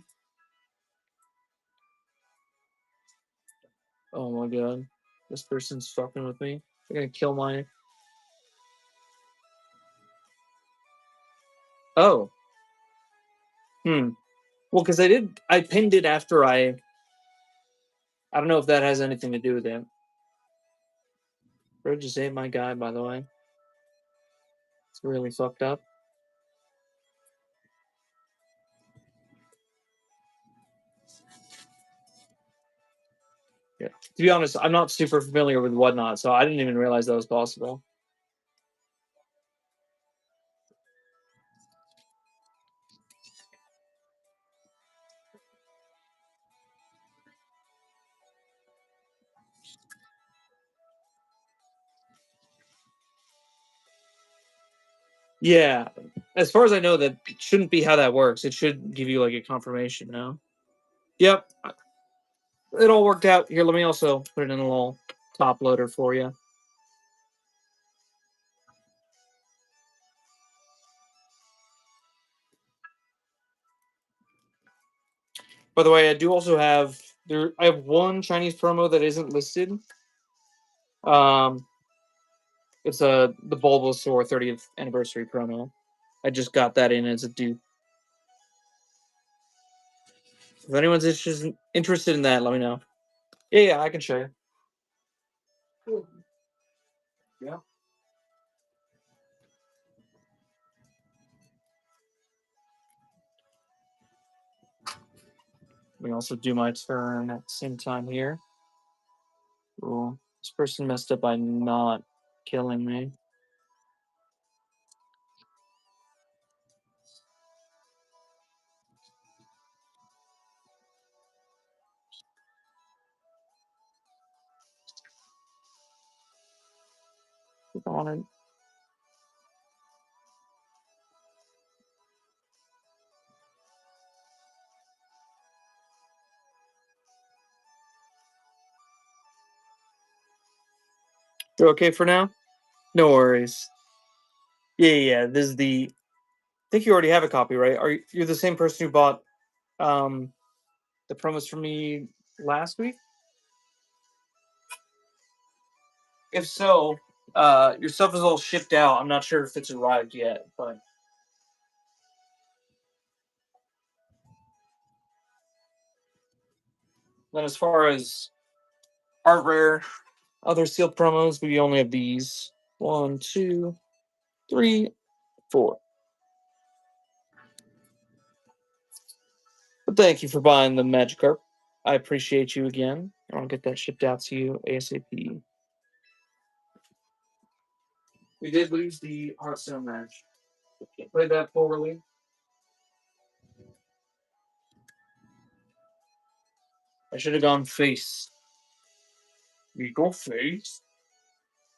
Oh my god, this person's fucking with me. They're gonna kill my. Oh. Hmm. Well, because I pinned it after I don't know if that has anything to do with it. Bro just ate my guy, by the way. It's really fucked up. Yeah. To be honest, I'm not super familiar with Whatnot, so I didn't even realize that was possible. Yeah. As far as I know, that shouldn't be how that works. It should give you like a confirmation, no? Yep. It all worked out. Here, let me also put it in a little top loader for you. By the way, I do also have I have one Chinese promo that isn't listed. It's the Bulbasaur 30th anniversary promo. I just got that in as a dupe. If anyone's interested in that, let me know. Yeah, I can show you. Yeah. Let me also do my turn at the same time here. Cool. This person messed up by not killing me. Keep on it. You okay for now? No worries. Yeah. This is the. I think you already have a copy, right? You're the same person who bought the promos from me last week? If so, your stuff is all shipped out. I'm not sure if it's arrived yet, but then as far as art rare, other sealed promos, we only have these. 1, 2, 3, 4. But thank you for buying the Magikarp. I appreciate you again. I'll get that shipped out to you ASAP. We did lose the Hearthstone match. Played that poorly. I should have gone face. You go face?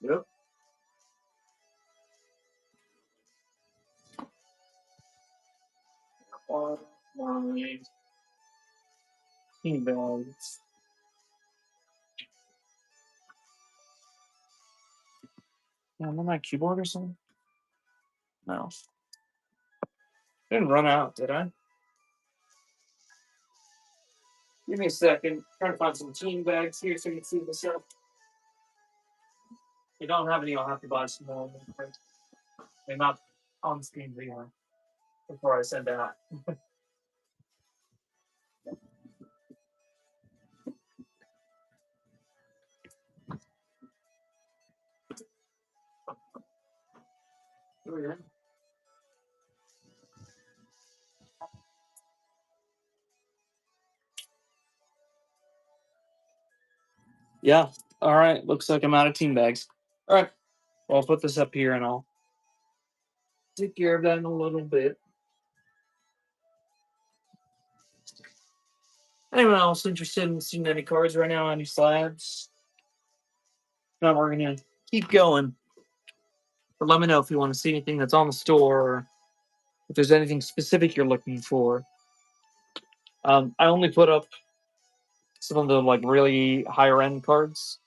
Yep. are my team bags? Am I on my keyboard or something? No. Didn't run out, did I? Give me a second. Trying to find some team bags here so you can see this up. If you don't have any, I'll have to buy some more. They're not on screen anymore before I send out. Yeah. All right. Looks like I'm out of team bags. All right. Well, I'll put this up here and I'll take care of that in a little bit. Anyone else interested in seeing any cards right now? Any slabs? No, we're gonna keep going. But let me know if you want to see anything that's on the store or if there's anything specific you're looking for. I only put up some of the like really higher end cards.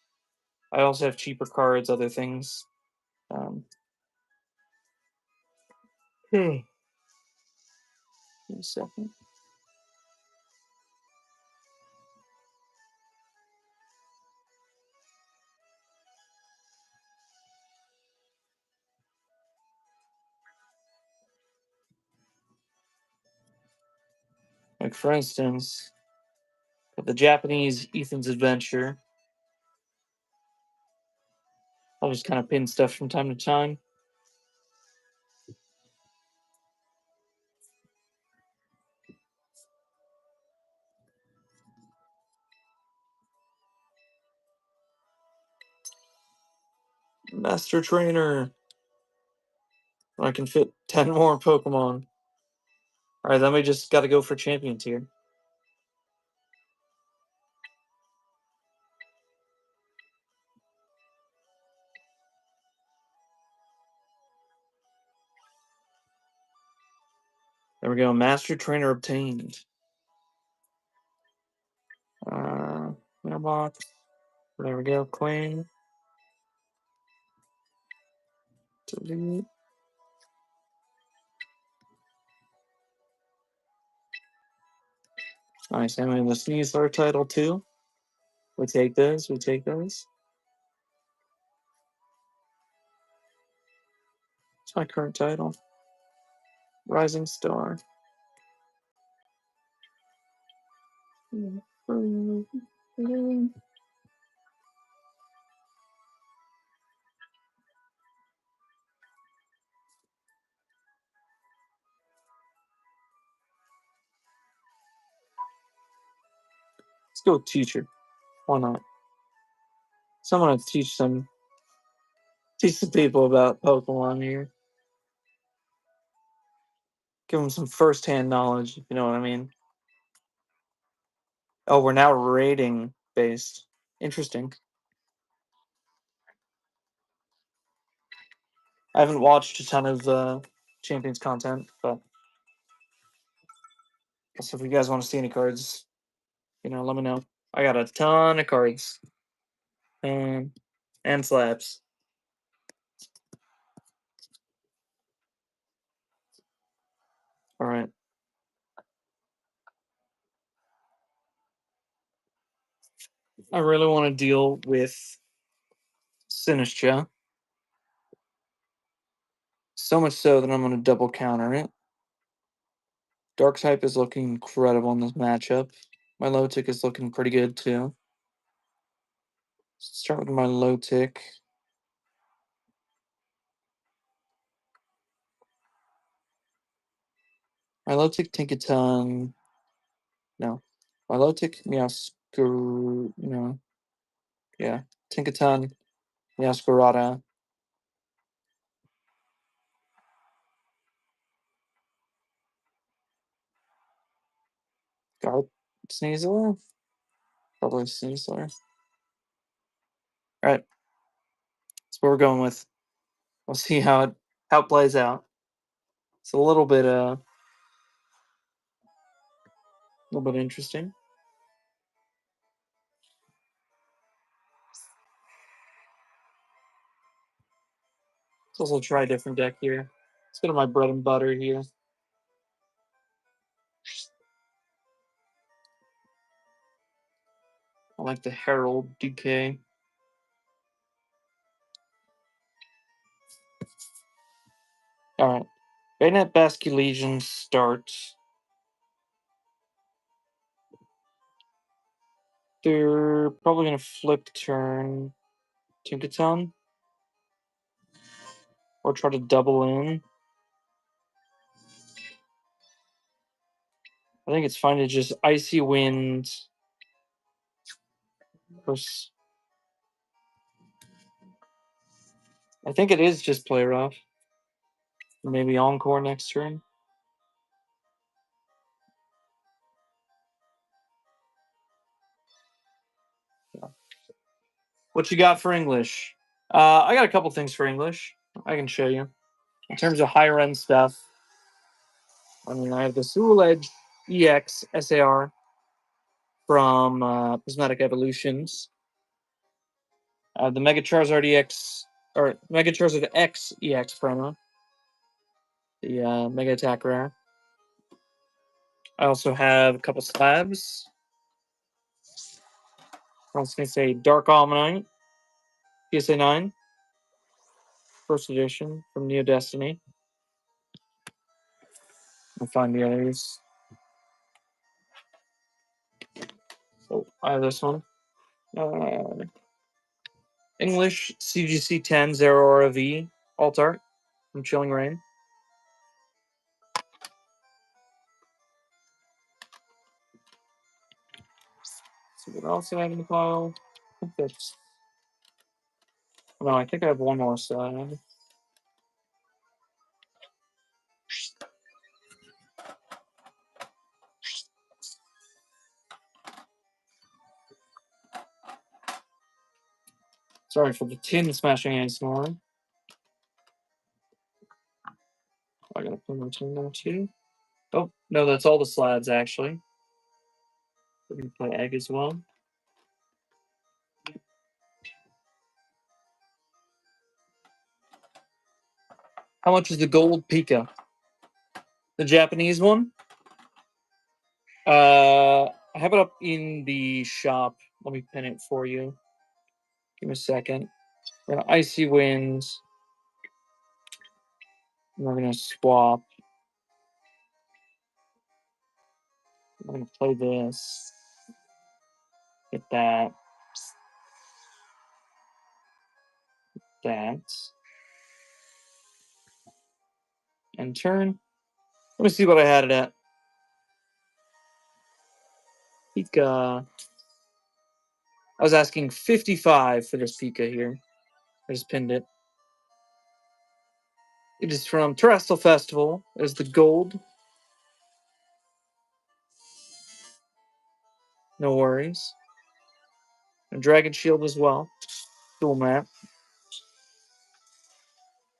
I also have cheaper cards, other things. Give me a second. Like for instance, the Japanese Ethan's Adventure. I'll just kind of pin stuff from time to time. Master Trainer. I can fit 10 more Pokemon. Alright, then we just gotta go for champion tier. There we go. Master Trainer obtained. Mailbox. There we go. Claim. Delete. Nice. And we have the Sneasler title too. We take those. We take those. It's my current title. Rising Star. Let's go with teacher. Why not? Someone to teach some people about Pokemon here. Give them some first-hand knowledge, if you know what I mean. Oh, we're now rating based. Interesting. I haven't watched a ton of Champions content, but so if you guys want to see any cards, let me know. I got a ton of cards. And slabs. All right. I really want to deal with Sinistcha. So much so that I'm going to double counter it. Dark type is looking incredible in this matchup. My low tick is looking pretty good too. Let's start with my low tick. My low tick Tinkaton. No. My low tick Meowscar. No. Yeah. Tinkaton, Meowscarada. Garp Sneasler? Probably Sneasler. Alright. That's what we're going with. We'll see how it plays out. It's a little bit little bit interesting. Let's also try a different deck here. Let's go to my bread and butter here. I like the Herald DK. Alright. Bayonet Basque Legion starts. They're probably going to flip turn Tinkaton. Or try to double in. I think it's fine to just Icy Wind. I think it is just play rough. Maybe Encore next turn. Yeah. What you got for English? I got a couple things for English. I can show you. In terms of higher end stuff, I mean, I have the Soul Edge EX SAR from Prismatic Evolutions. The Mega Charizard EX, or Mega Charizard X EX promo. The Mega Attack Rare. I also have a couple slabs. I was going to say Dark Almanite, PSA 9, first edition from Neo Destiny. I'll find the others. Oh, I have this one. English CGC 10 Zeraora V Alt Art from Chilling Reign. See what else I have in the pile. I think that's. No, I think I have one more side. Sorry for the tin smashing ASMR. I gotta put my tin there too. Oh, no, that's all the slabs actually. We're gonna play egg as well. How much is the gold Pika? The Japanese one? I have it up in the shop. Let me pin it for you. Give me a second. We're gonna Icy Winds. And we're gonna swap. I'm gonna play this. Get that. That. And turn. Let me see what I had it at. Pika. I was asking 55 for this Pika here. I just pinned it. It is from Terrestrial Festival. There's the gold. No worries. And Dragon Shield as well. Dual map.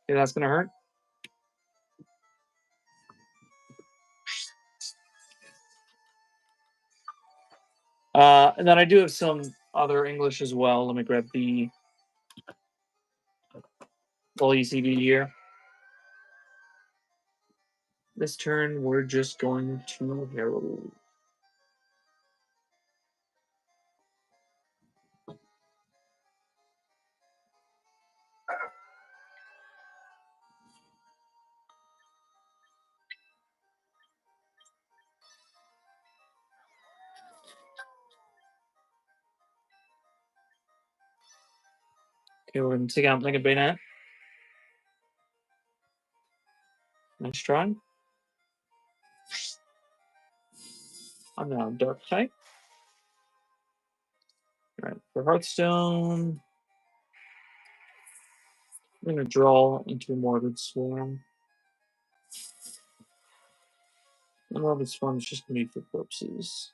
Okay, that's gonna hurt. And then I do have some other English as well. Let me grab the little ECB here. This turn, we're just going to Herald. Okay, we're going to take out Mega Bayonet. Nice try. I'm now Dark type. All right, for Hearthstone, I'm going to draw into a Morbid Swarm. The Morbid Swarm is just going to be for corpses.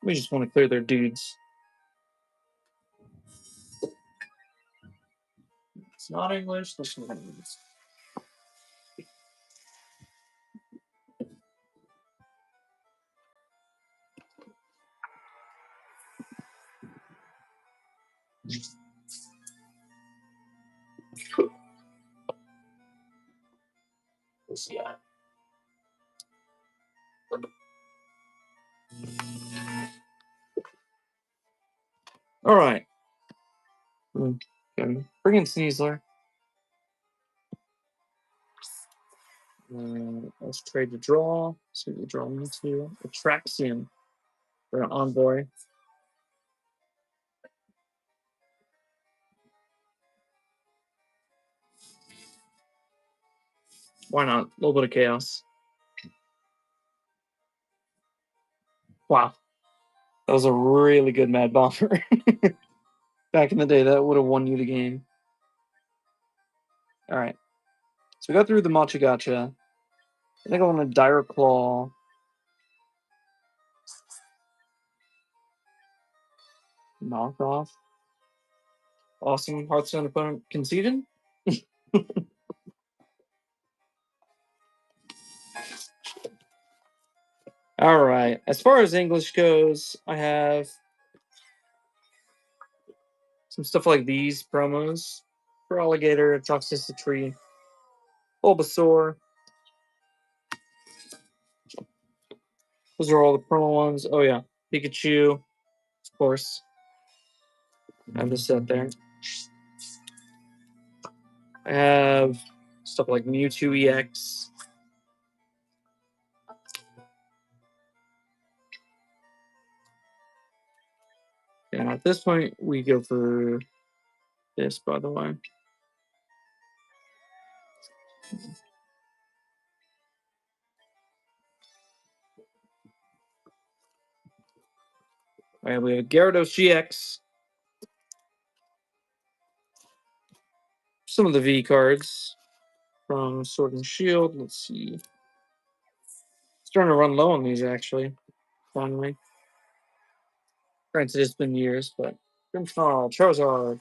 We just want to clear their dudes. not English. That's not English. Let's see. All right. Bring in Sneasler. Let's trade the draw. See what the draw means to. Atraxium for an Envoy. Why not? A little bit of chaos. Wow. That was a really good Mad Bomber. Back in the day, that would have won you the game. All right. So we got through the Machigacha. I think I want a Dire Claw. Knockoff. Awesome. Hearthstone opponent conceded. All right. As far as English goes, I have some stuff like these promos for Alligator, Toxicity, Bulbasaur. Those are all the promo ones. Oh, yeah. Pikachu, of course. I have this set there. I have stuff like Mewtwo EX. And at this point, we go for this, by the way. All right, we have Gyarados GX. Some of the V cards from Sword and Shield. Let's see. Starting to run low on these, actually. Finally. Granted, it's been years, but Grimmsnarl, Charizard,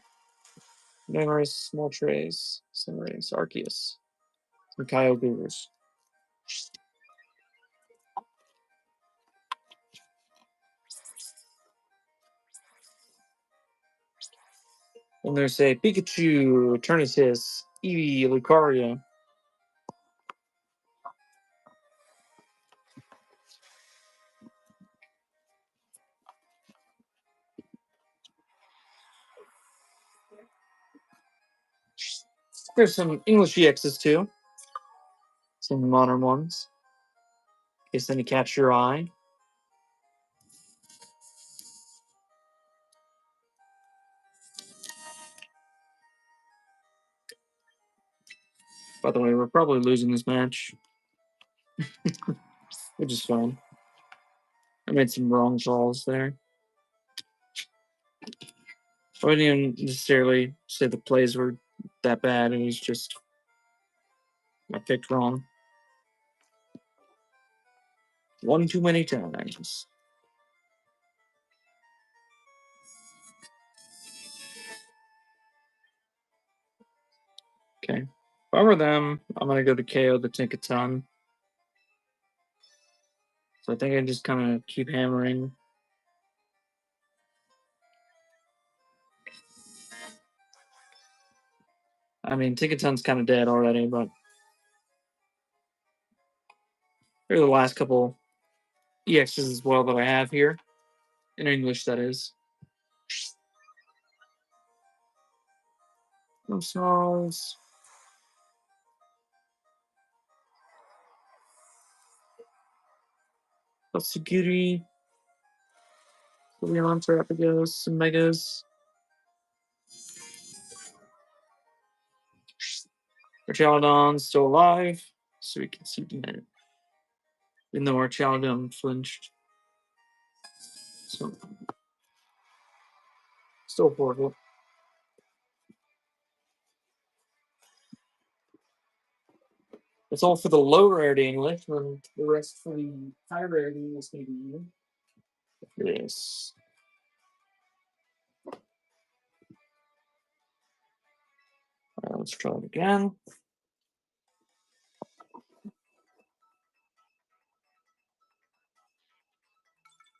Namorous, Moltres, Cinderace, Arceus, and Kyogre. And there's a Pikachu, Eternatus, Eevee, Lucario. There's some English EXs too. Some modern ones. In case any catch your eye. By the way, we're probably losing this match. Which is fine. I made some wrong calls there. I wouldn't even necessarily say the plays were that bad. It was just I picked wrong. One too many times. Okay. If I were them, I'm going to go to KO the Tinkaton. So I think I just kind of keep hammering. I mean, Tinkaton's kind of dead already, but here are the last couple EXs as well that I have here. In English, that is. Snarls. Tatsugiri. Leon Terrapagos. Some Megas. Archaladon's still alive, so we can see the minute. Even though Archaladon flinched. So, still horrible. It's all for the low rarity English, and the rest for the high rarity is going to be this. Let's try it again.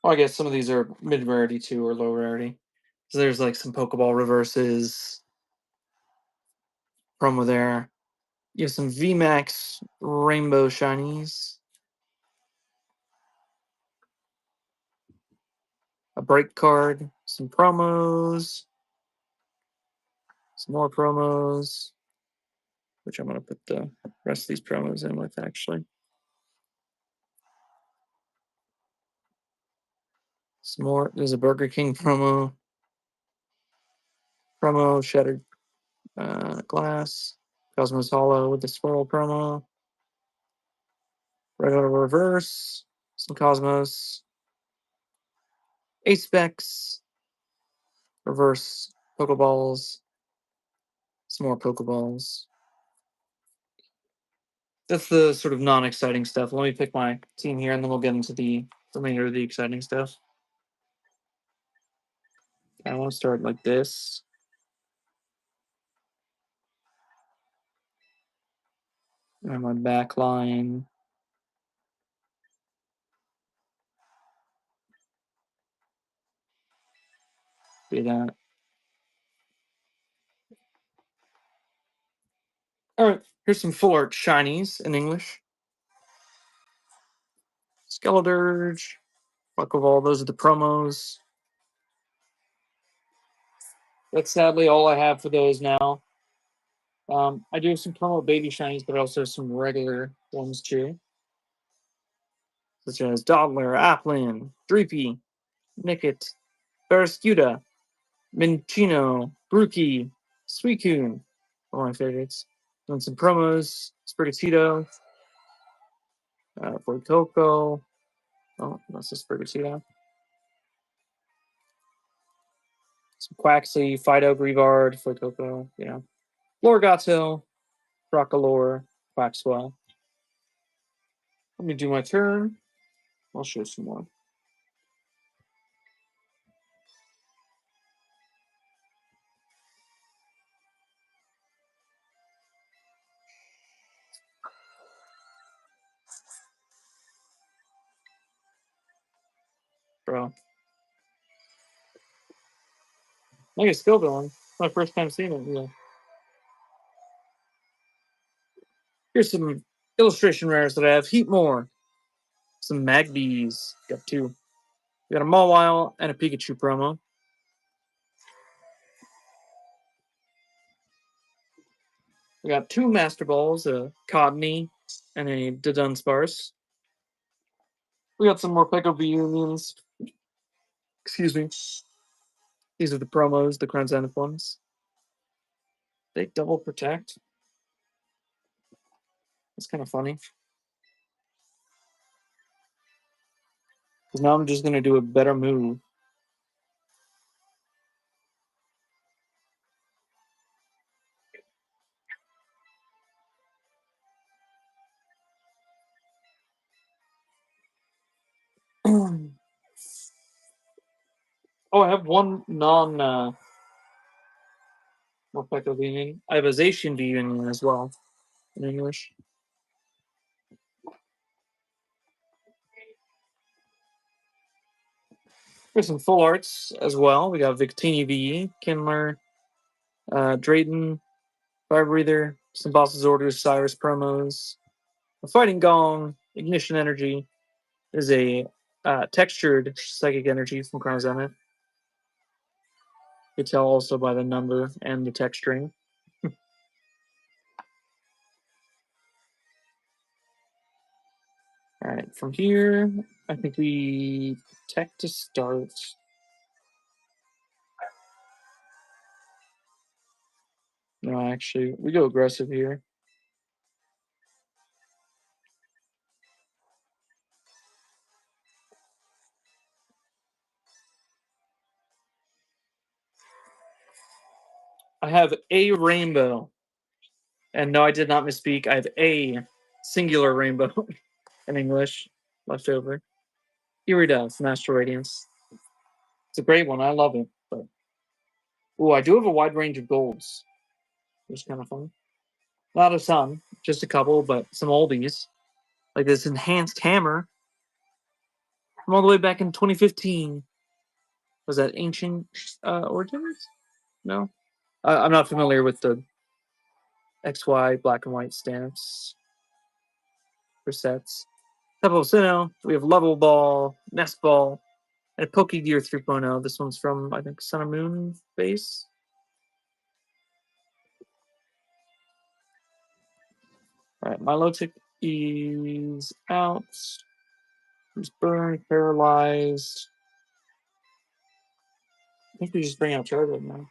Oh, I guess some of these are mid rarity too, or low rarity. So there's like some Pokeball reverses promo there. You have some VMAX Rainbow Shinies. A break card, some promos, some more promos, which I'm going to put the rest of these promos in with actually. Some more. There's a Burger King promo. Shattered Glass. Cosmos Hollow with the Swirl promo. Regular Reverse. Some Cosmos. Ace Specs. Reverse Pokeballs. Some more Pokeballs. That's the sort of non-exciting stuff. Let me pick my team here, and then we'll get into the remainder of the exciting stuff. I want to start like this. And my back line. Do that. All right, here's some full art shinies in English. Skeledirge, Buckleval, those are the promos. That's sadly all I have for those now. I do have some promo baby shinies, but also some regular ones too. Such as Dodler, Applin, Dreepy, Nickit, Barraskewda, Minccino, Brookie, Suicune, all my favorites. And some promos, Sprigatito, Coco. Oh, that's just Sprigatito. Some Quaxley, Fido, Grievard, Coco, Florgato, Rockalore, Quaxwell. Let me do my turn. I'll show some more. Bro. I think it's still villain. My first time seeing it. Yeah. Here's some illustration rares that I have. Heatmore. Some Magbees. Got two. We got a Mawile and a Pikachu promo. We got two Master Balls, a Codney and a Dunsparce. We got some more Peko Unions. Excuse me. These are the promos, the Crown Zenith ones. They double protect. That's kind of funny. Because now I'm just going to do a better move. Oh, I have one non Peko Union. I have a Zacian Union as well in English. There's some full arts as well. We got Victini VE, Kindler, Drayton, Fire Breather, some Boss's Orders, Cyrus promos, a Fighting Gong, Ignition Energy. Is a textured Psychic Energy from Crown Zenith. You can tell also by the number and the texturing. All right, from here, I think we protect to start. No, actually, we go aggressive here. I have a rainbow. And no, I did not misspeak. I have a singular rainbow in English left over. Iridas, Master Radiance. It's a great one. I love it. But I do have a wide range of golds. which is kind of fun. Not a ton, just a couple, but some oldies. Like this enhanced hammer from all the way back in 2015. Was that Ancient Origins? No? I'm not familiar with the XY black and white stamps for sets. Temple of Sinnoh, we have Level Ball, Nest Ball, and Pokegear 3.0. This one's from, I think, Sun and Moon base. Alright, Milotic is out. He's burned, paralyzed. I think we just bring out Charizard now.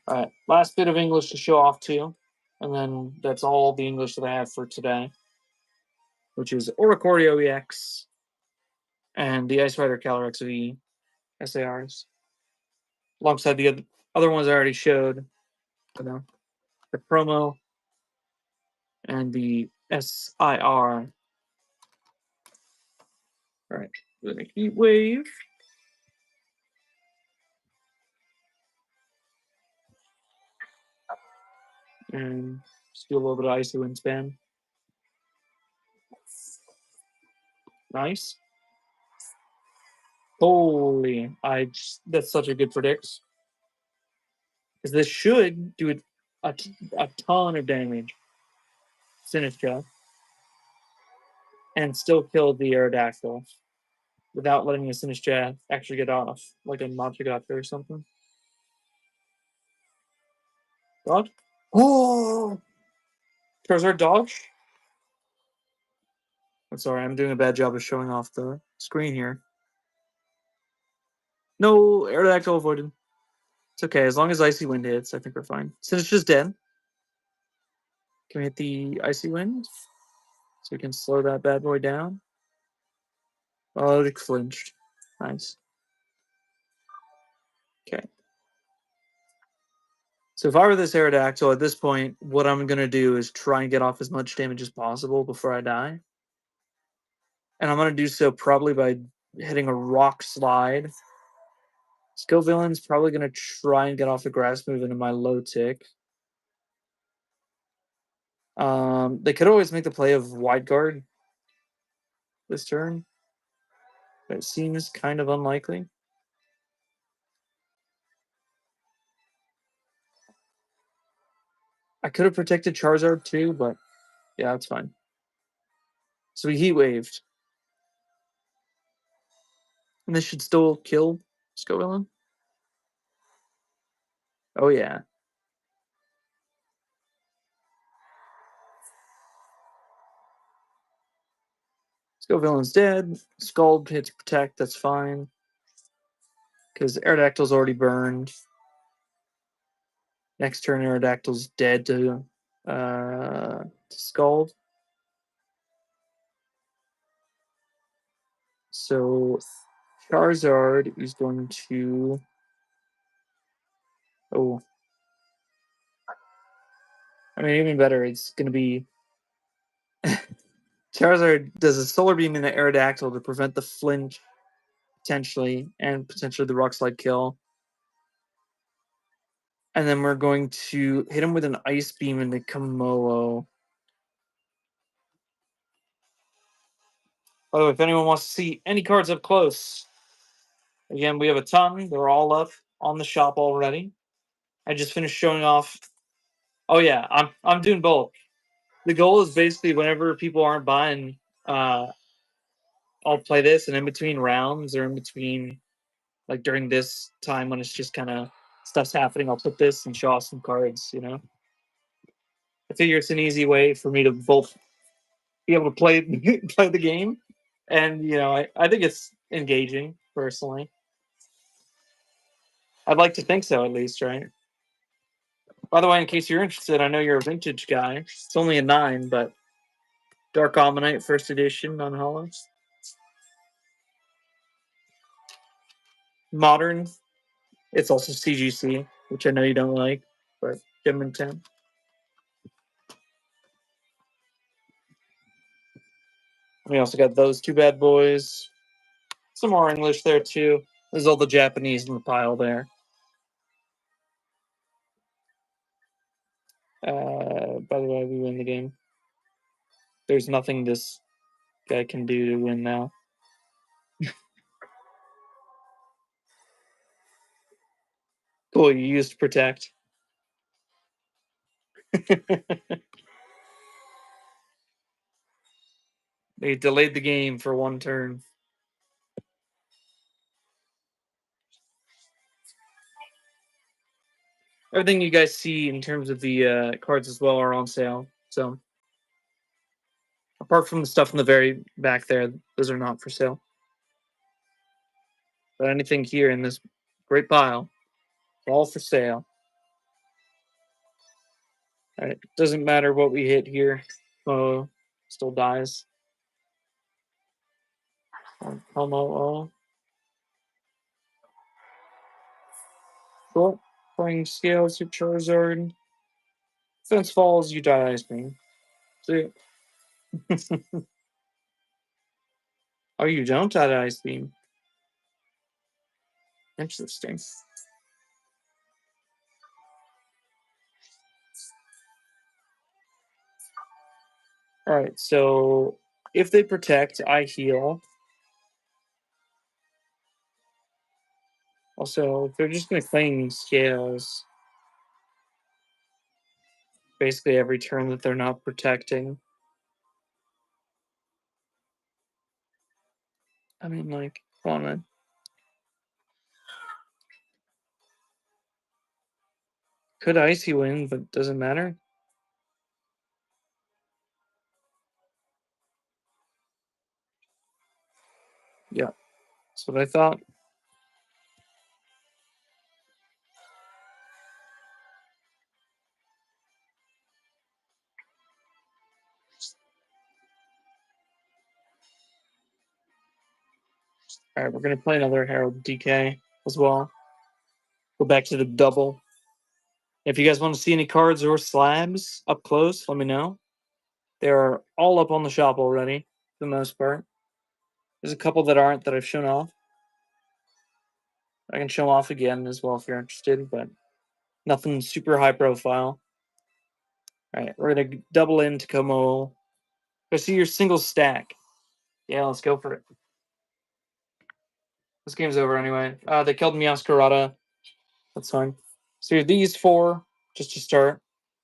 Alright, last bit of English to show off to you. And then that's all the English that I have for today, which is Oricorio EX and the Ice Rider Calyrex V SARs. Alongside the other ones I already showed, you know, the promo and the SIR. All right, with a Heat Wave. And just do a little bit of Icy Wind Span. Nice. Holy, that's such a good predict. Because this should do a ton of damage. Sinistcha. And still kill the Aerodactyl without letting the Sinistcha actually get off, like a Machigata or something. Dodge? Oh! Charizard dodge? I'm sorry, I'm doing a bad job of showing off the screen here. No, Aerodactyl avoided. It's okay, as long as Icy Wind hits, I think we're fine. Sinistra's dead. Can we hit the Icy Wind? So we can slow that bad boy down. Oh, it flinched. Nice. Okay. So if I were this Aerodactyl at this point, what I'm going to do is try and get off as much damage as possible before I die. And I'm going to do so probably by hitting a Rock Slide. Villain's probably going to try and get off the grass move into my low tick. They could always make the play of Wide Guard this turn, but it seems kind of unlikely. I could have protected Charizard too, but yeah, that's fine. So we Heat Waved. And this should still kill Villain. Oh yeah. Villain's dead. Scald hits Protect, that's fine. Because Aerodactyl's already burned. Next turn, Aerodactyl's dead to Scald. So Charizard is going to... Oh. I mean, even better, it's going to be... Charizard does a Solar Beam into Aerodactyl to prevent the flinch, potentially, and potentially the Rock Slide kill. And then we're going to hit him with an Ice Beam into Komodo. By the way, if anyone wants to see any cards up close, again, we have a ton. They're all up on the shop already. I just finished showing off. Oh yeah, I'm doing both. The goal is basically whenever people aren't buying, I'll play this, and in between rounds or in between, like during this time when it's just kind of stuff's happening, I'll put this and show off some cards. You know, I figure it's an easy way for me to both be able to play play the game, and you know, I think it's engaging personally. I'd like to think so, at least, right? By the way, in case you're interested, I know you're a vintage guy. It's only a 9, but Dark Omnite first edition on Hollows. Modern, it's also CGC, which I know you don't like, but Gem and 10. We also got those two bad boys. Some more English there, too. There's all the Japanese in the pile there. By the way, we win the game. There's nothing this guy can do to win now. Cool, you used protect. They delayed the game for one turn. Everything you guys see in terms of the cards as well are on sale. So apart from the stuff in the very back there, those are not for sale. But anything here in this great pile, all for sale. All right, doesn't matter what we hit here. Oh, still dies. Oh. Short playing scales to Charizard. Fence falls, you die ice beam. See? Oh, you don't die ice beam. Interesting. All right, so if they protect, I heal. Also, if they're just going to claim scales basically every turn that they're not protecting. I mean, like, come on, man. Could Icy win, but doesn't matter. Yeah, that's what I thought. All right, we're going to play another Herald DK as well. Go back to the double. If you guys want to see any cards or slabs up close, let me know. They're all up on the shop already, for the most part. There's a couple that aren't that I've shown off. I can show off again as well if you're interested, but nothing super high profile. All right, we're going to double into Como. Go see your single stack. Yeah, let's go for it. This game's over anyway. They killed Miascarada. That's fine. So these four, just to start,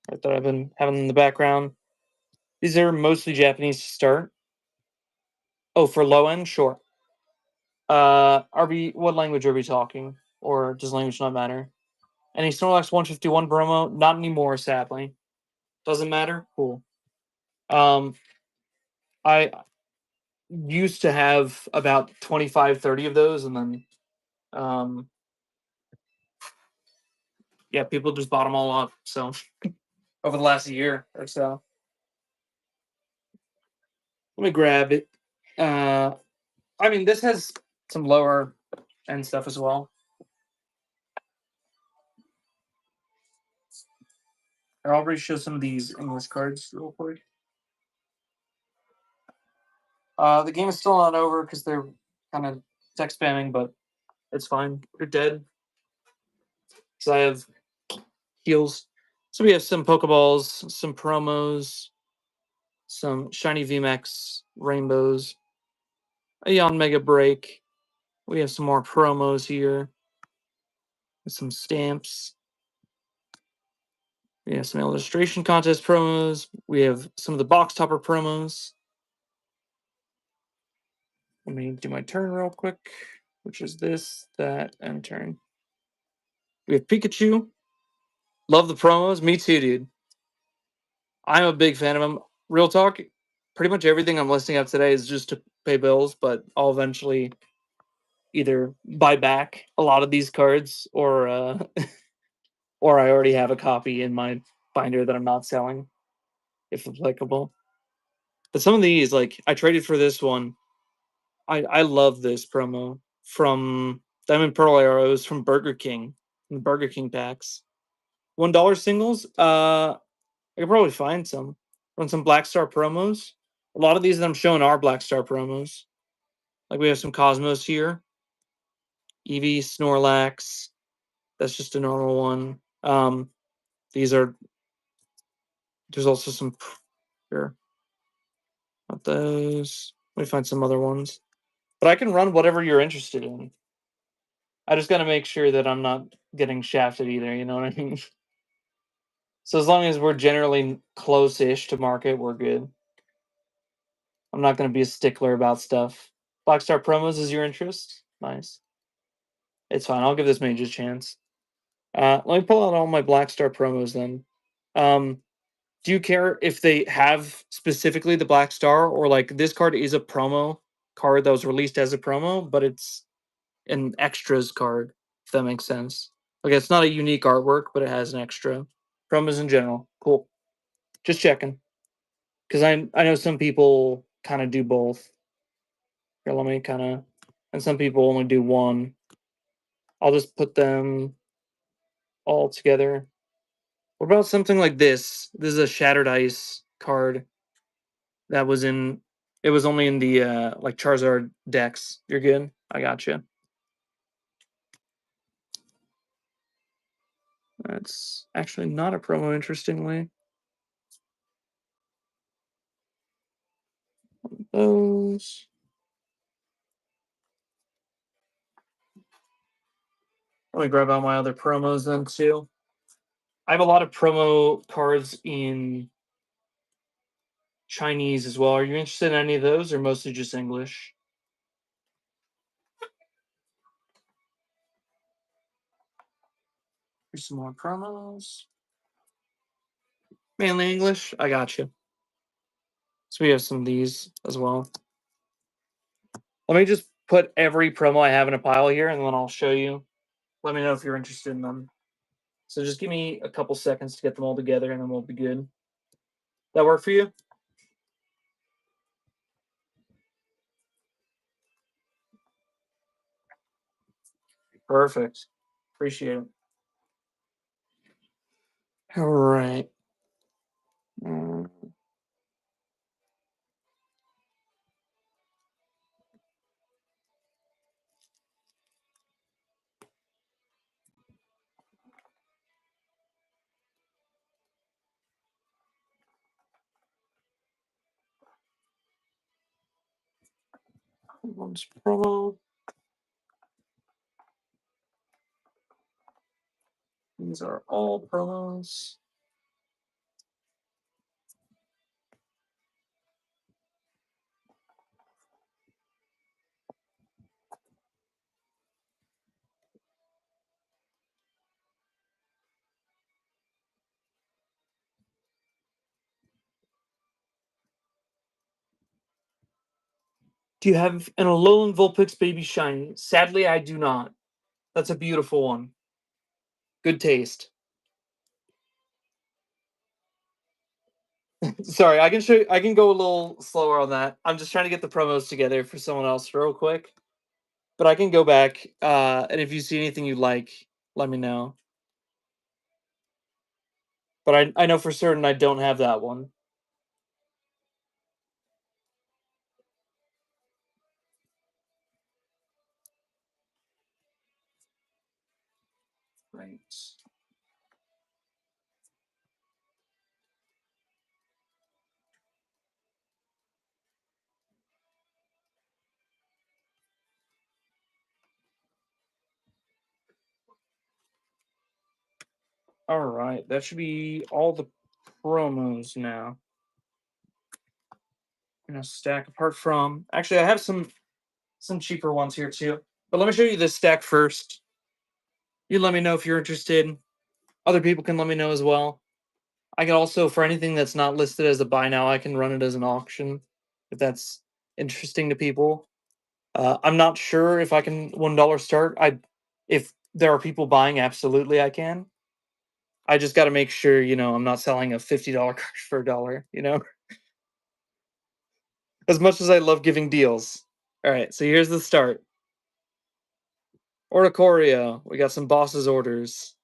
that I've been having in the background. These are mostly Japanese to start. Oh, for low end, sure. What language are we talking? Or does language not matter? Any Snorlax 151 promo? Not anymore, sadly. Doesn't matter? Cool. I used to have about 25, 30 of those, and then yeah, people just bought them all up. So over the last year or so. Let me grab it. I mean, this has some lower end stuff as well. I'll already show some of these English cards real quick. The game is still not over because they're kind of text spamming, but it's fine. You're dead. Because I have heals. So we have some Pokeballs, some promos, some shiny VMAX rainbows, a Yon Mega Break. We have some more promos here. With some stamps. We have some illustration contest promos. We have some of the box topper promos. Let me do my turn real quick, which is this, that, and turn. We have Pikachu. Love the promos. Me too, dude. I'm a big fan of them. Real talk, pretty much everything I'm listing out today is just to pay bills, but I'll eventually either buy back a lot of these cards or or I already have a copy in my binder that I'm not selling, if applicable. But some of these, like I traded for this one. I love this promo from Diamond Pearl Arrows from Burger King, from the Burger King packs. $1 singles. I could probably find some. Run some Black Star promos. A lot of these that I'm showing are Black Star promos. Like we have some Cosmos here. Eevee, Snorlax. That's just a normal one. These are There's also some here. Not those. Let me find some other ones. But I can run whatever you're interested in. I just got to make sure that I'm not getting shafted either. You know what I mean? So as long as we're generally close-ish to market, we're good. I'm not going to be a stickler about stuff. Black Star promos is your interest? Nice. It's fine. I'll give this mage a chance. Let me pull out all my Black Star promos then. Do you care if they have specifically the Black Star, or like this card is a promo card that was released as a promo, but it's an extras card, if that makes sense. Okay, it's not a unique artwork, but it has an extra. Promos in general. Cool. Just checking. Because I know some people kind of do both. Here, let me kind of, and some people only do one. I'll just put them all together. What about something like this? This is a Shattered Ice card that was in. It was only in the like Charizard decks. You're good. I gotcha. That's actually not a promo. Interestingly, those. Let me grab out my other promos then too. I have a lot of promo cards in Chinese as well. Are you interested in any of those, or mostly just English? Here's some more promos. Mainly English. I got you. So we have some of these as well. Let me just put every promo I have in a pile here, and then I'll show you. Let me know if you're interested in them. So just give me a couple seconds to get them all together, and then we'll be good. That work for you? Perfect. Appreciate it. All right. One's promo. These are all promos. Do you have an Alolan Vulpix Baby Shiny? Sadly, I do not. That's a beautiful one. Good taste. Sorry, I can show you, I can go a little slower on that. I'm just trying to get the promos together for someone else real quick. But I can go back, and if you see anything you like, let me know. But I know for certain I don't have that one. Right. All right, that should be all the promos now. I'm gonna stack apart from. Actually, I have some cheaper ones here too. But let me show you this stack first. You let me know if you're interested. Other people can let me know as well. I can also, for anything that's not listed as a buy now, I can run it as an auction if that's interesting to people. I'm not sure if I can $1 start. If there are people buying, absolutely I can. I just got to make sure, I'm not selling a $50 card for $1. As much as I love giving deals. All right, so here's the start. Oricorio. We got some boss's orders.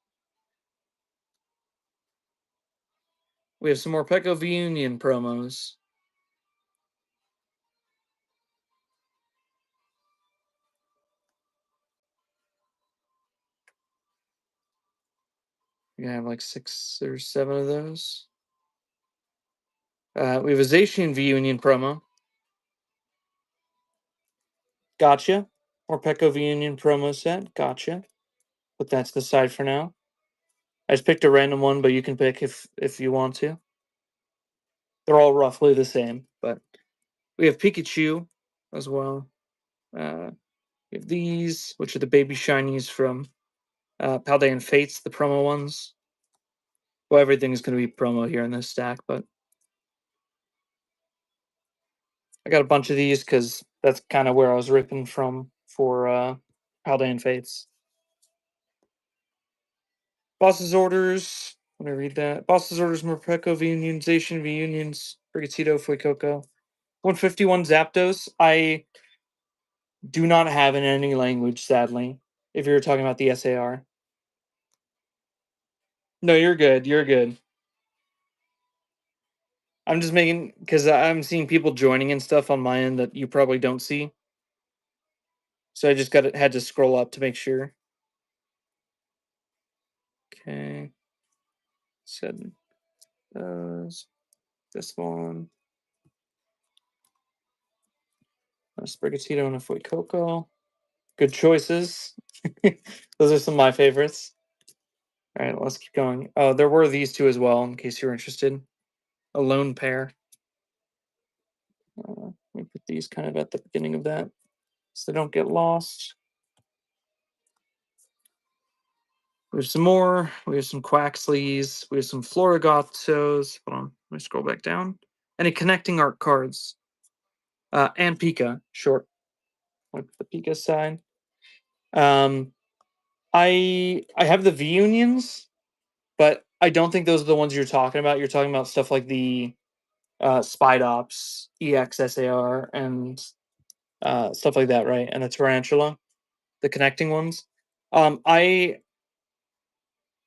We have some more Pecco V Union promos. We have like 6 or 7 of those. We have a Zacian V Union promo. Gotcha. Or Pekko V Union promo set. Gotcha. Put that to the side for now. I just picked a random one, but you can pick if you want to. They're all roughly the same, but we have Pikachu as well. We have these, which are the baby shinies from Paldean Fates, the promo ones. Well, everything is going to be promo here in this stack, but I got a bunch of these because that's kind of where I was ripping from for Paldean Fates. Boss's orders. Let me read that. Boss's orders, Morpeko V Unionization, V Unions, Brigatito, Fuecoco. 151 Zapdos. I do not have in any language, sadly, if you're talking about the SAR. No, you're good. You're good. I'm just making, because I'm seeing people joining and stuff on my end that you probably don't see. So I just had to scroll up to make sure. Okay. Said this one. A Sprigatito and a Fuecoco. Good choices. Those are some of my favorites. All right, let's keep going. Oh, there were these two as well, in case you're interested. A lone pair. Let me put these kind of at the beginning of that so they don't get lost. We have some more. We have some Quaxleys. We have some Florigatos. Hold on. Let me scroll back down. Any connecting art cards. And Pika, short. Like the Pika side. I have the V Unions, but I don't think those are the ones you're talking about. You're talking about stuff like the Spidops, EXSAR, and stuff like that, right? And the Tarantula, the connecting ones. I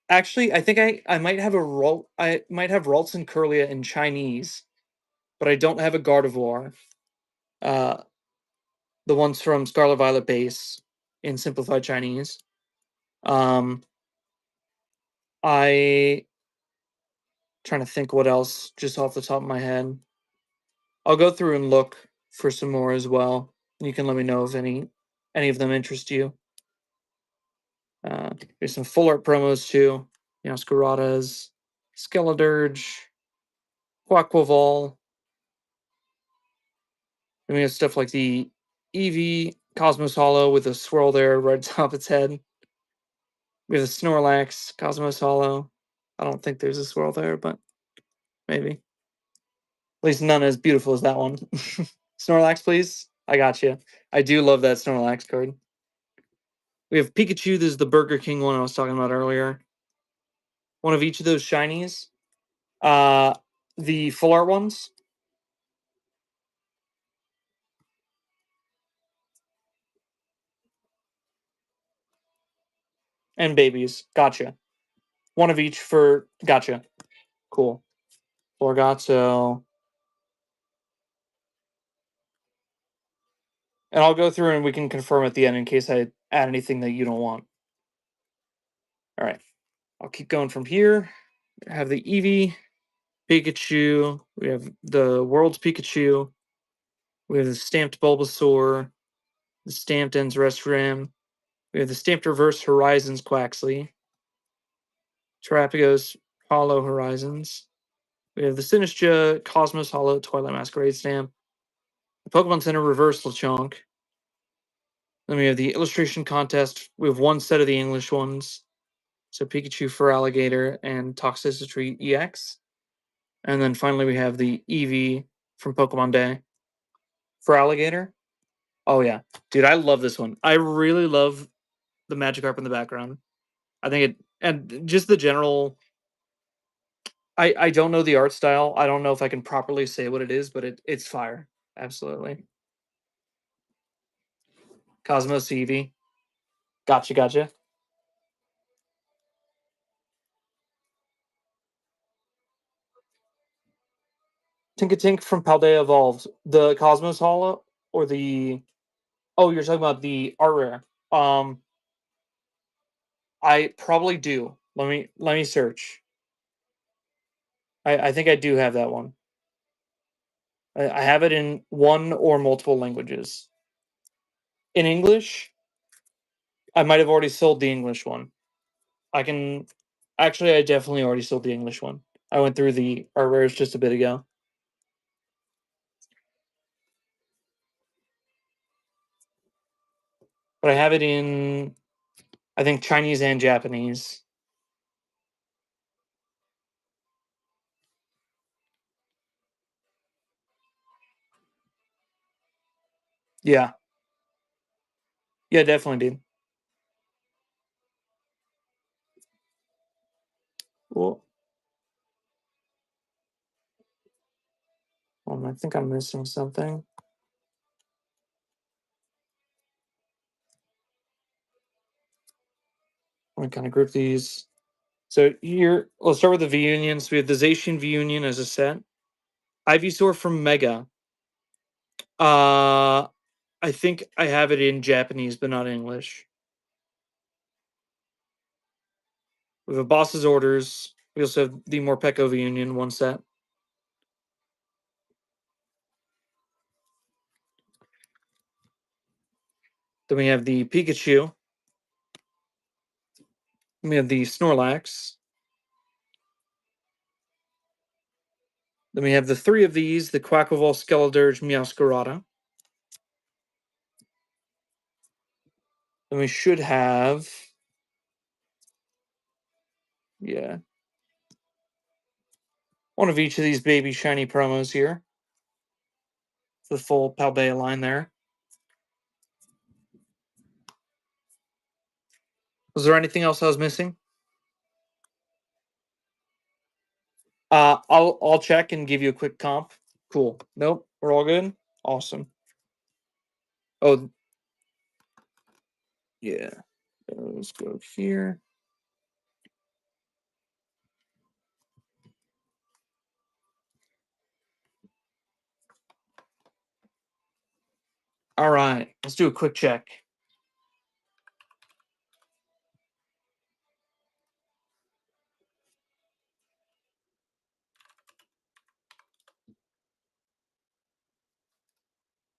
actually I think I might have I might have Ralts and Curlia in Chinese, but I don't have a Gardevoir. Uh, the ones from Scarlet Violet base in simplified Chinese. I trying to think what else just off the top of my head. I'll go through and look for some more as well. You can let me know if any of them interest you. There's some full art promos too. You know, Scaratas, Skeledirge, Quaquaval. And we have stuff like the Eevee Cosmos Hollow with a swirl there right atop its head. We have the Snorlax Cosmos Hollow. I don't think there's a swirl there, but maybe. At least none as beautiful as that one. Snorlax, please. I got you. I do love that Snorlax card. We have Pikachu. This is the Burger King one I was talking about earlier. One of each of those shinies. The full art ones. And babies. Gotcha. One of each for... Gotcha. Cool. Florgato. And I'll go through and we can confirm at the end in case I add anything that you don't want. All right. I'll keep going from here. I have the Eevee, Pikachu. We have the World's Pikachu. We have the stamped Bulbasaur, the stamped Ends Reshiram. We have the stamped Reverse Horizons Quaxley, Terrapagos Hollow Horizons. We have the Sinistcha Cosmos Hollow Twilight Masquerade stamp, the Pokemon Center Reverse Lechonk. Then we have the illustration contest. We have one set of the English ones. So Pikachu for Alligator and Toxicity EX. And then finally we have the Eevee from Pokemon Day for Alligator. Oh yeah. Dude, I love this one. I really love the Magikarp in the background. I think it and just the general I don't know the art style. I don't know if I can properly say what it is, but it's fire. Absolutely. Cosmos Eevee. Gotcha, gotcha. Tinkatink from Paldea Evolved. The Cosmos Hollow or the oh, you're talking about the art rare. I probably do. Let me search. I think I do have that one. I have it in one or multiple languages. In English, I might have already sold the English one. I can actually, I definitely already sold the English one. I went through the art rares just a bit ago. But I have it in, I think, Chinese and Japanese. Yeah. Yeah, definitely, dude. Cool. I think I'm missing something. I'm gonna kind of group these. So here, let's start with the V Unions. We have the Zacian V Union as a set. Ivysaur from Mega. I think I have it in Japanese, but not English. We have a Boss's Orders. We also have the Morpeko V Union, one set. Then we have the Pikachu. Then we have the Snorlax. Then we have the three of these, the Quackleval, Skeledirge, Meowscarada. Then we should have, yeah, one of each of these baby shiny promos here. The full Paldea line there. Was there anything else I was missing? I'll check and give you a quick comp. Cool. Nope, we're all good. Awesome. Oh, yeah. Let's go here. All right, let's do a quick check.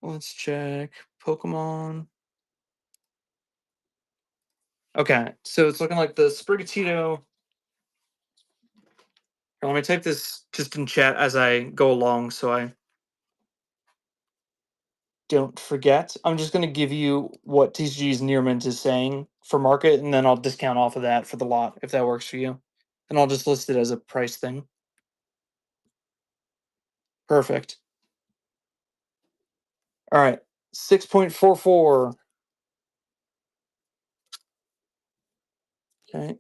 Let's check Pokemon. Okay, so it's looking like the Sprigatito. Let me type this just in chat as I go along so I don't forget. I'm just going to give you what TCG's Nearmint is saying for market, and then I'll discount off of that for the lot if that works for you. And I'll just list it as a price thing. Perfect. All right, 6.44. Okay.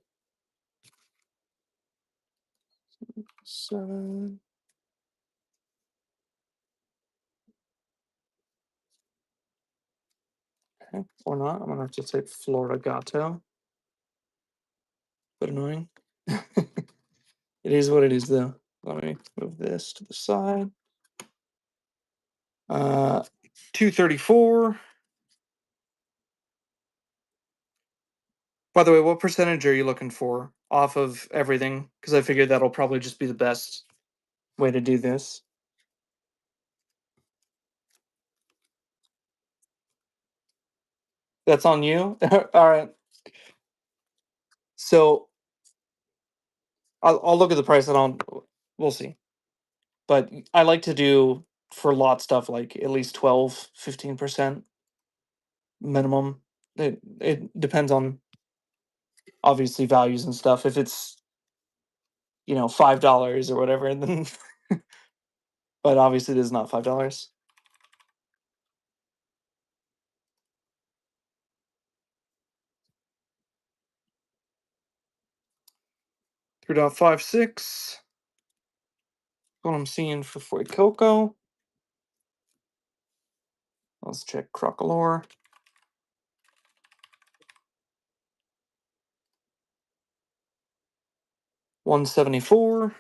7. Okay, or not. I'm gonna have to type Florida Gato. But annoying. It is what it is, though. Let me move this to the side. 234. By the way, what percentage are you looking for off of everything? Because I figured that'll probably just be the best way to do this. That's on you. All right. So I'll look at the price and we'll see. But I like to do for lot stuff like at least 12-15% minimum. It depends on obviously values and stuff. If it's $5 or whatever, then but obviously it is not $5. 3.56. What I'm seeing for Foy Coco. Let's check Crocolore. 174.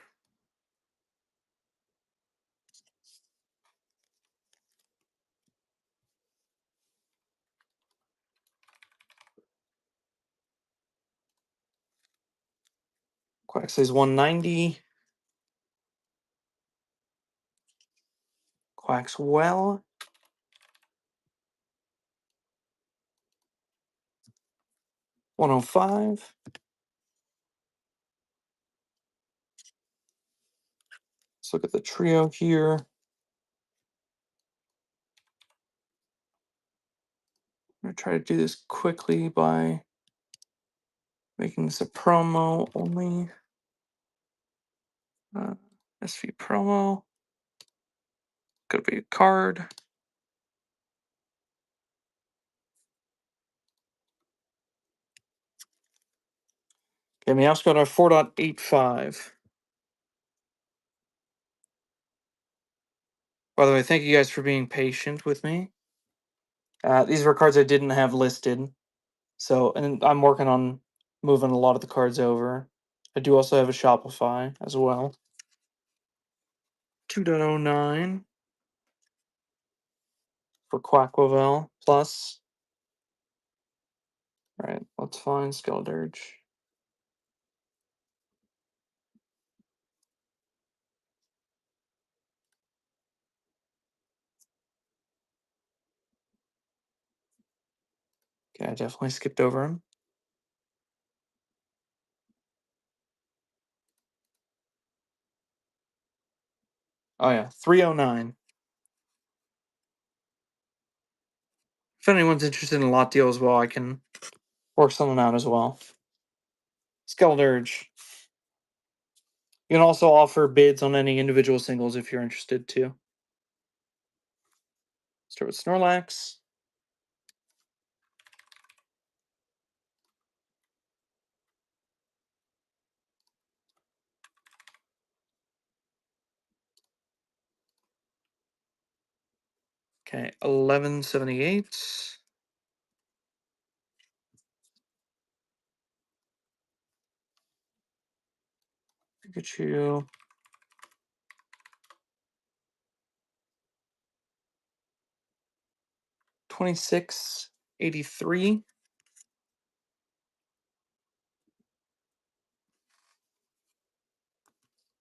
Quaxly's 190. Quacks well. $105. Let's look at the trio here. I'm going to try to do this quickly by making this a promo only. SV promo. Could be a card. Okay, Meow's got our 4.85. By the way, thank you guys for being patient with me. These were cards I didn't have listed. So, and I'm working on moving a lot of the cards over. I do also have a Shopify as well. 2.09 for Quackwavel plus. All right, let's find Skeledirge. Okay, I definitely skipped over him. Oh yeah, 309. If anyone's interested in a lot deal as well, I can work something out as well. Skeledirge. You can also offer bids on any individual singles if you're interested too. Start with Snorlax. Okay, 1178. Pikachu. $26.83.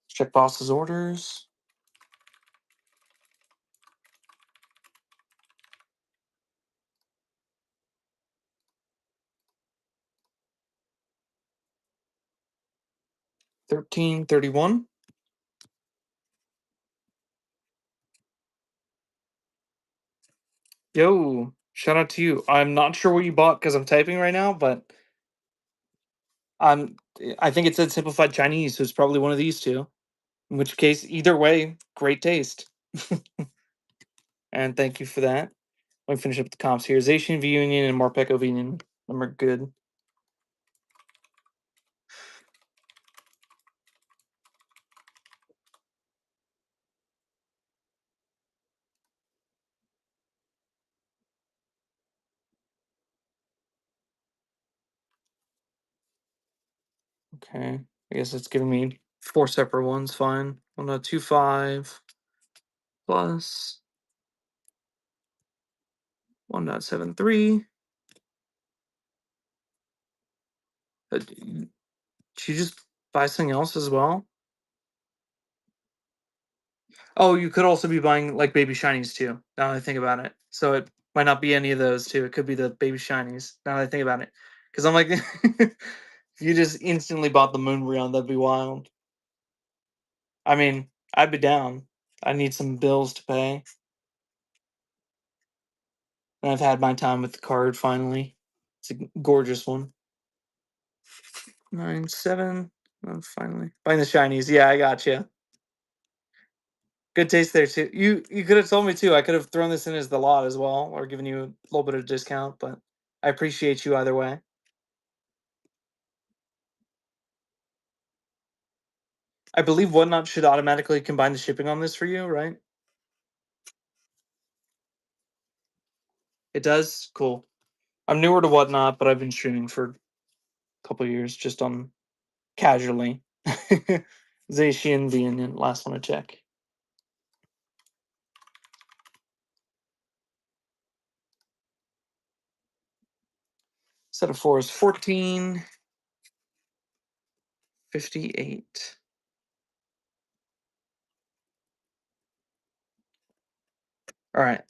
Check boss's orders. $13.31. Yo, shout out to you. I'm not sure what you bought because I'm typing right now, but I think it said simplified Chinese, so it's probably one of these two. In which case, either way, great taste. And thank you for that. Let me finish up the comps here. Zacian V Union and Morpeko V Union. Them are good. Okay. I guess it's giving me 4 separate ones. Fine. 1.25 plus 1.73. Should you just buy something else as well? Oh, you could also be buying like baby shinies too. Now that I think about it, so it might not be any of those too. It could be the baby shinies. Now that I think about it, because I'm like, if you just instantly bought the Moonbreon, that'd be wild. I mean, I'd be down. I need some bills to pay, and I've had my time with the card finally. It's a gorgeous one. 9.7. Oh, finally buying the shinies. Yeah, I got you. Good taste there too. You could have told me too. I could have thrown this in as the lot as well, or given you a little bit of discount. But I appreciate you either way. I believe Whatnot should automatically combine the shipping on this for you, right? It does. Cool. I'm newer to Whatnot, but I've been streaming for a couple of years, just on casually. Zacian being the last one to check. Set of 4 is 14.58. All right.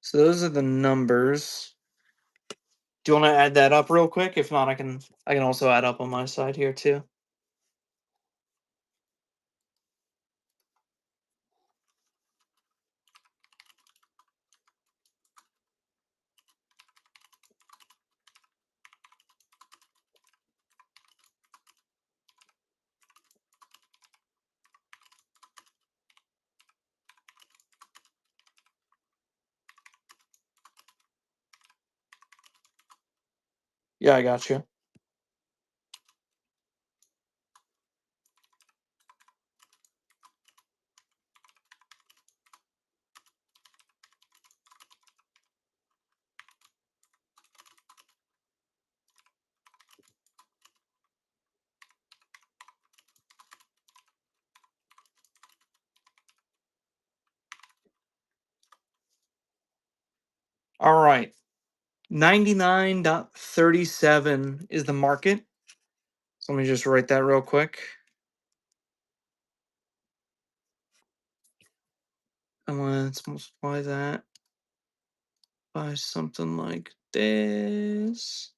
So those are the numbers. Do you want to add that up real quick? If not, I can also add up on my side here too. Yeah, I got you. All right. 99.37 is the market. So let me just write that real quick. And let's multiply that by something like this.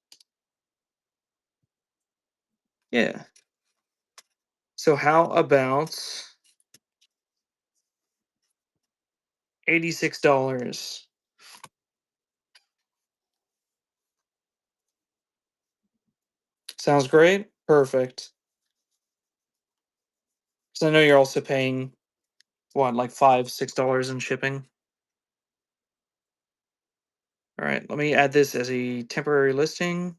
Yeah. So how about $86? Sounds great. Perfect. Because I know you're also paying what, like $5-6 in shipping. All right, let me add this as a temporary listing.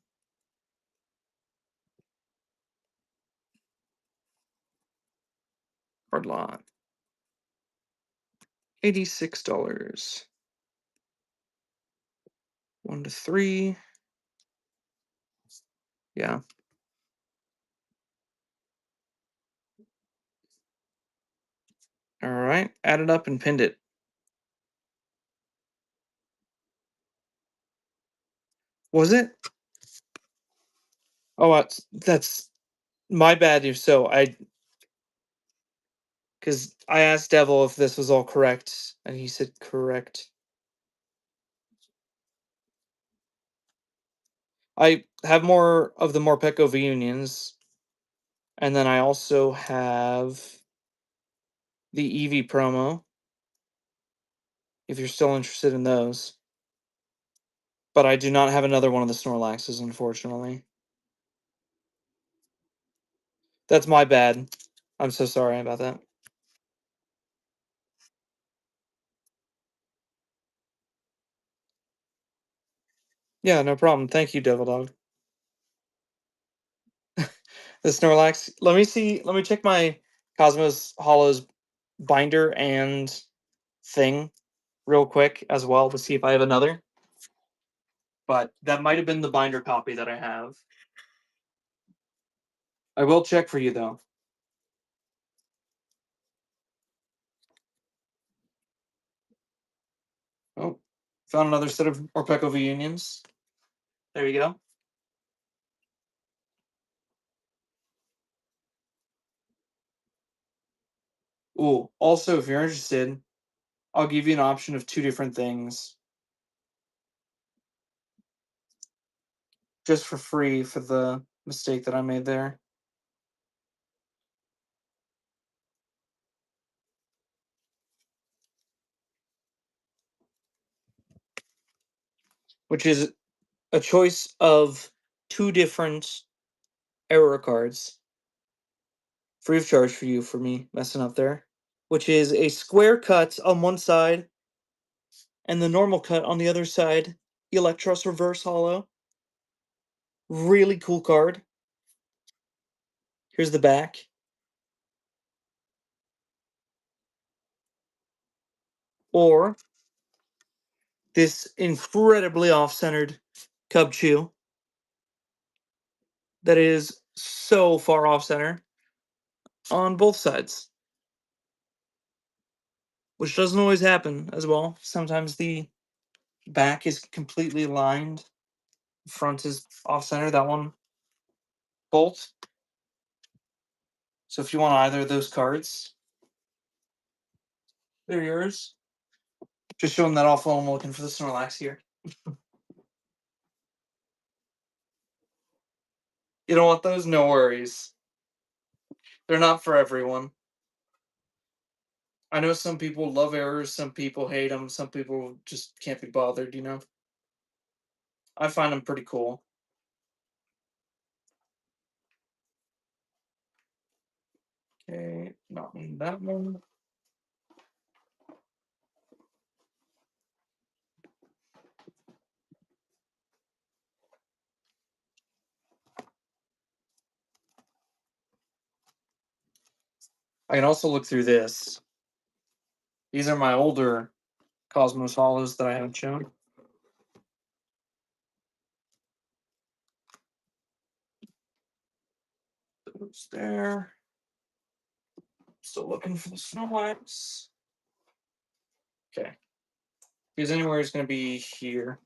Card lot. $86. 1 to 3. Yeah. All right. Added up and pinned it. Was it? Oh, that's my bad. If so, because I asked Devil if this was all correct, and he said correct. I have more of the Morpeko V unions, and then I also have the Eevee promo. If you're still interested in those, but I do not have another one of the Snorlaxes, unfortunately. That's my bad. I'm so sorry about that. Yeah, no problem. Thank you, Devil Dog. The Snorlax. Let me see. Let me check my Cosmos Hollows binder and thing real quick as well to see if I have another. But that might have been the binder copy that I have. I will check for you though. Oh, found another set of Orpeko V unions. There you go. Ooh, also, if you're interested, I'll give you an option of 2 different things just for free for the mistake that I made there. Which is a choice of 2 different error cards. Free of charge for you for me messing up there. Which is a square cut on one side and the normal cut on the other side. Electros Reverse Hollow. Really cool card. Here's the back. Or this incredibly off-centered Cubchoo that is so far off-center on both sides. Which doesn't always happen as well. Sometimes the back is completely aligned. Front is off-center. That one, bolt. So if you want either of those cards, they're yours. Just showing that off while I'm looking for the Snorlax here. You don't want those? No worries. They're not for everyone. I know some people love errors, some people hate them, some people just can't be bothered, you know? I find them pretty cool. Okay, not in that one. I can also look through this. These are my older Cosmos Hollows that I haven't shown. Those there. Still looking for the Snorlax. Okay. If there's anywhere, it's going to be here.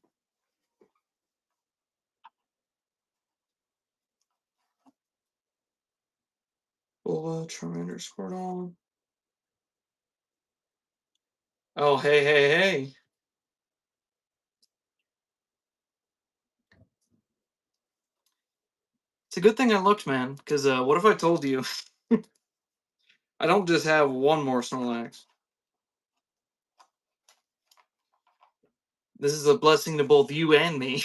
Charmander, Squirtle. Oh, hey, hey, hey. It's a good thing I looked, man, because what if I told you I don't just have one more Snorlax? This is a blessing to both you and me.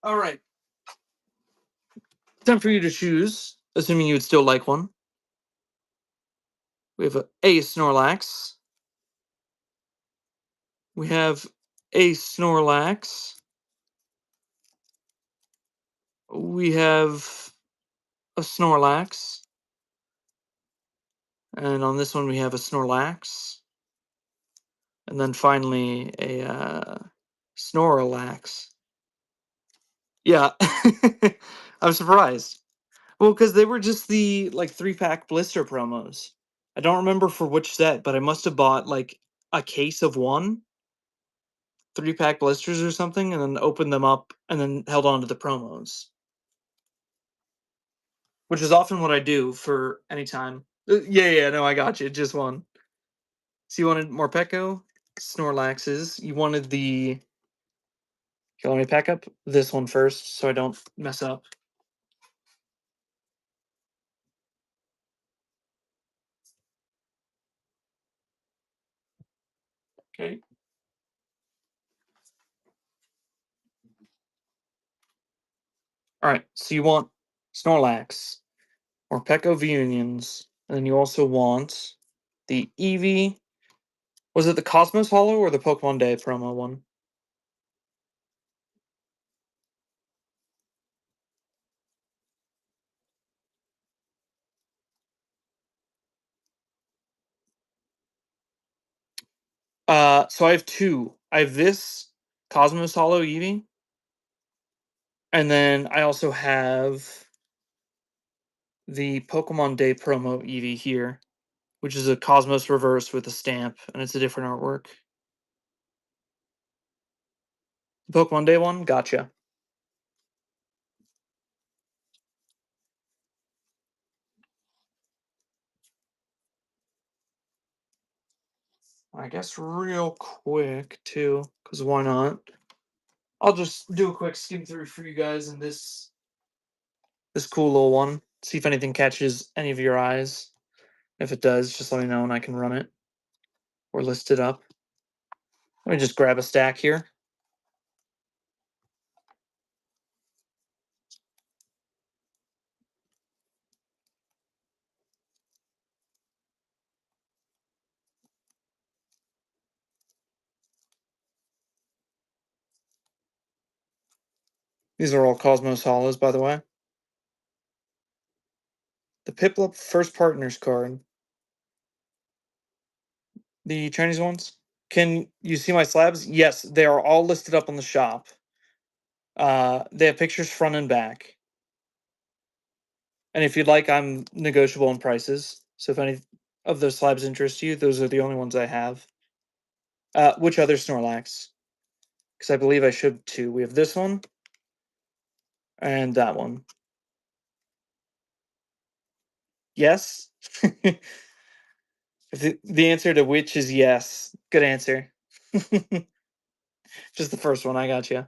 All right. Time for you to choose, assuming you would still like one. We have a Snorlax. We have a Snorlax. We have a Snorlax. And on this one, we have a Snorlax. And then finally, a Snorlax. Yeah. I'm surprised. Well, because they were just the, like, 3-pack blister promos. I don't remember for which set, but I must have bought, like, a case of one, 3-pack blisters or something, and then opened them up and then held on to the promos. Which is often what I do for any time. Yeah, no, I got you. Just one. So you wanted more Pecco? Snorlaxes. You wanted the... Okay, let me pack up this one first so I don't mess up. Okay. Alright, so you want Snorlax or Pecco V-Unions, and then you also want the Eevee. Was it the Cosmos Hollow or the Pokemon Day promo one? So I have two. I have this Cosmos Hollow Eevee, and then I also have the Pokemon Day promo Eevee here, which is a Cosmos reverse with a stamp, and it's a different artwork. The Pokemon Day one? Gotcha. I guess real quick, too, because why not? I'll just do a quick skim through for you guys in this cool little one. See if anything catches any of your eyes. If it does, just let me know and I can run it or list it up. Let me just grab a stack here. These are all Cosmos Hollows, by the way. The Piplup First Partners card. The Chinese ones. Can you see my slabs? Yes, they are all listed up on the shop. They have pictures front and back. And if you'd like, I'm negotiable in prices. So if any of those slabs interest you, those are the only ones I have. Which other Snorlax? Because I believe I should too. We have this one and that one. Yes. If the answer to which is yes. Good answer. Just the first one. I got you.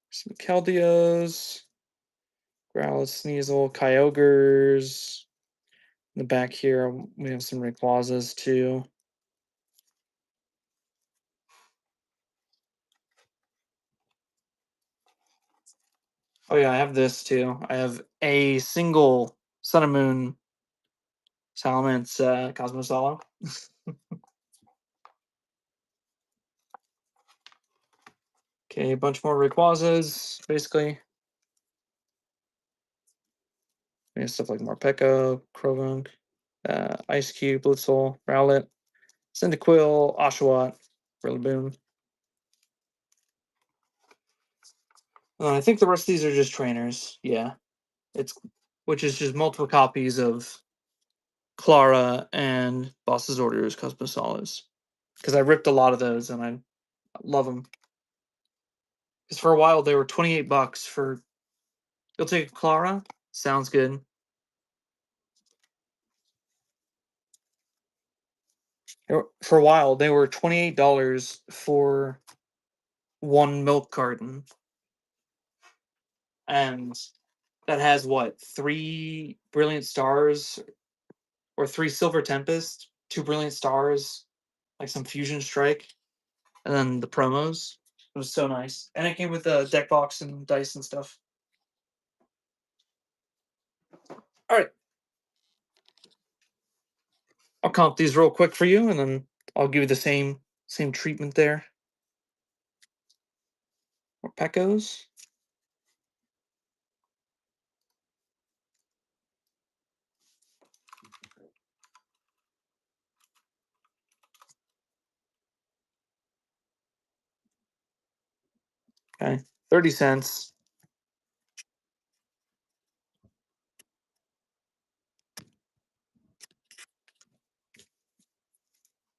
Some Keldios, Growlithe, Sneasel, Kyogres. In the back here, we have some Rayquazas too. Oh yeah, I have this too. I have a single Sun and Moon Salamence Cosmos Hollow. Okay, a bunch more Rayquazas, basically. We have stuff like Morpeko, Croagunk, Ice Cube, Blitzle, Rowlet, Cyndaquil, Oshawott, Rillaboom. I think the rest of these are just trainers. Yeah, it's which is just multiple copies of Clara and Boss's Orders Cosmosolas. Because I ripped a lot of those and I love them. Because for a while they were $28 for. You'll take a Clara? Sounds good. For a while they were $28 for one milk carton. And that has what, 3 Brilliant Stars or 3 Silver Tempest, 2 Brilliant Stars, like some Fusion Strike, and then the promos. It was so nice. And it came with a deck box and dice and stuff. Alright. I'll comp these real quick for you, and then I'll give you the same treatment there. More Pekos. Okay. 30 cents.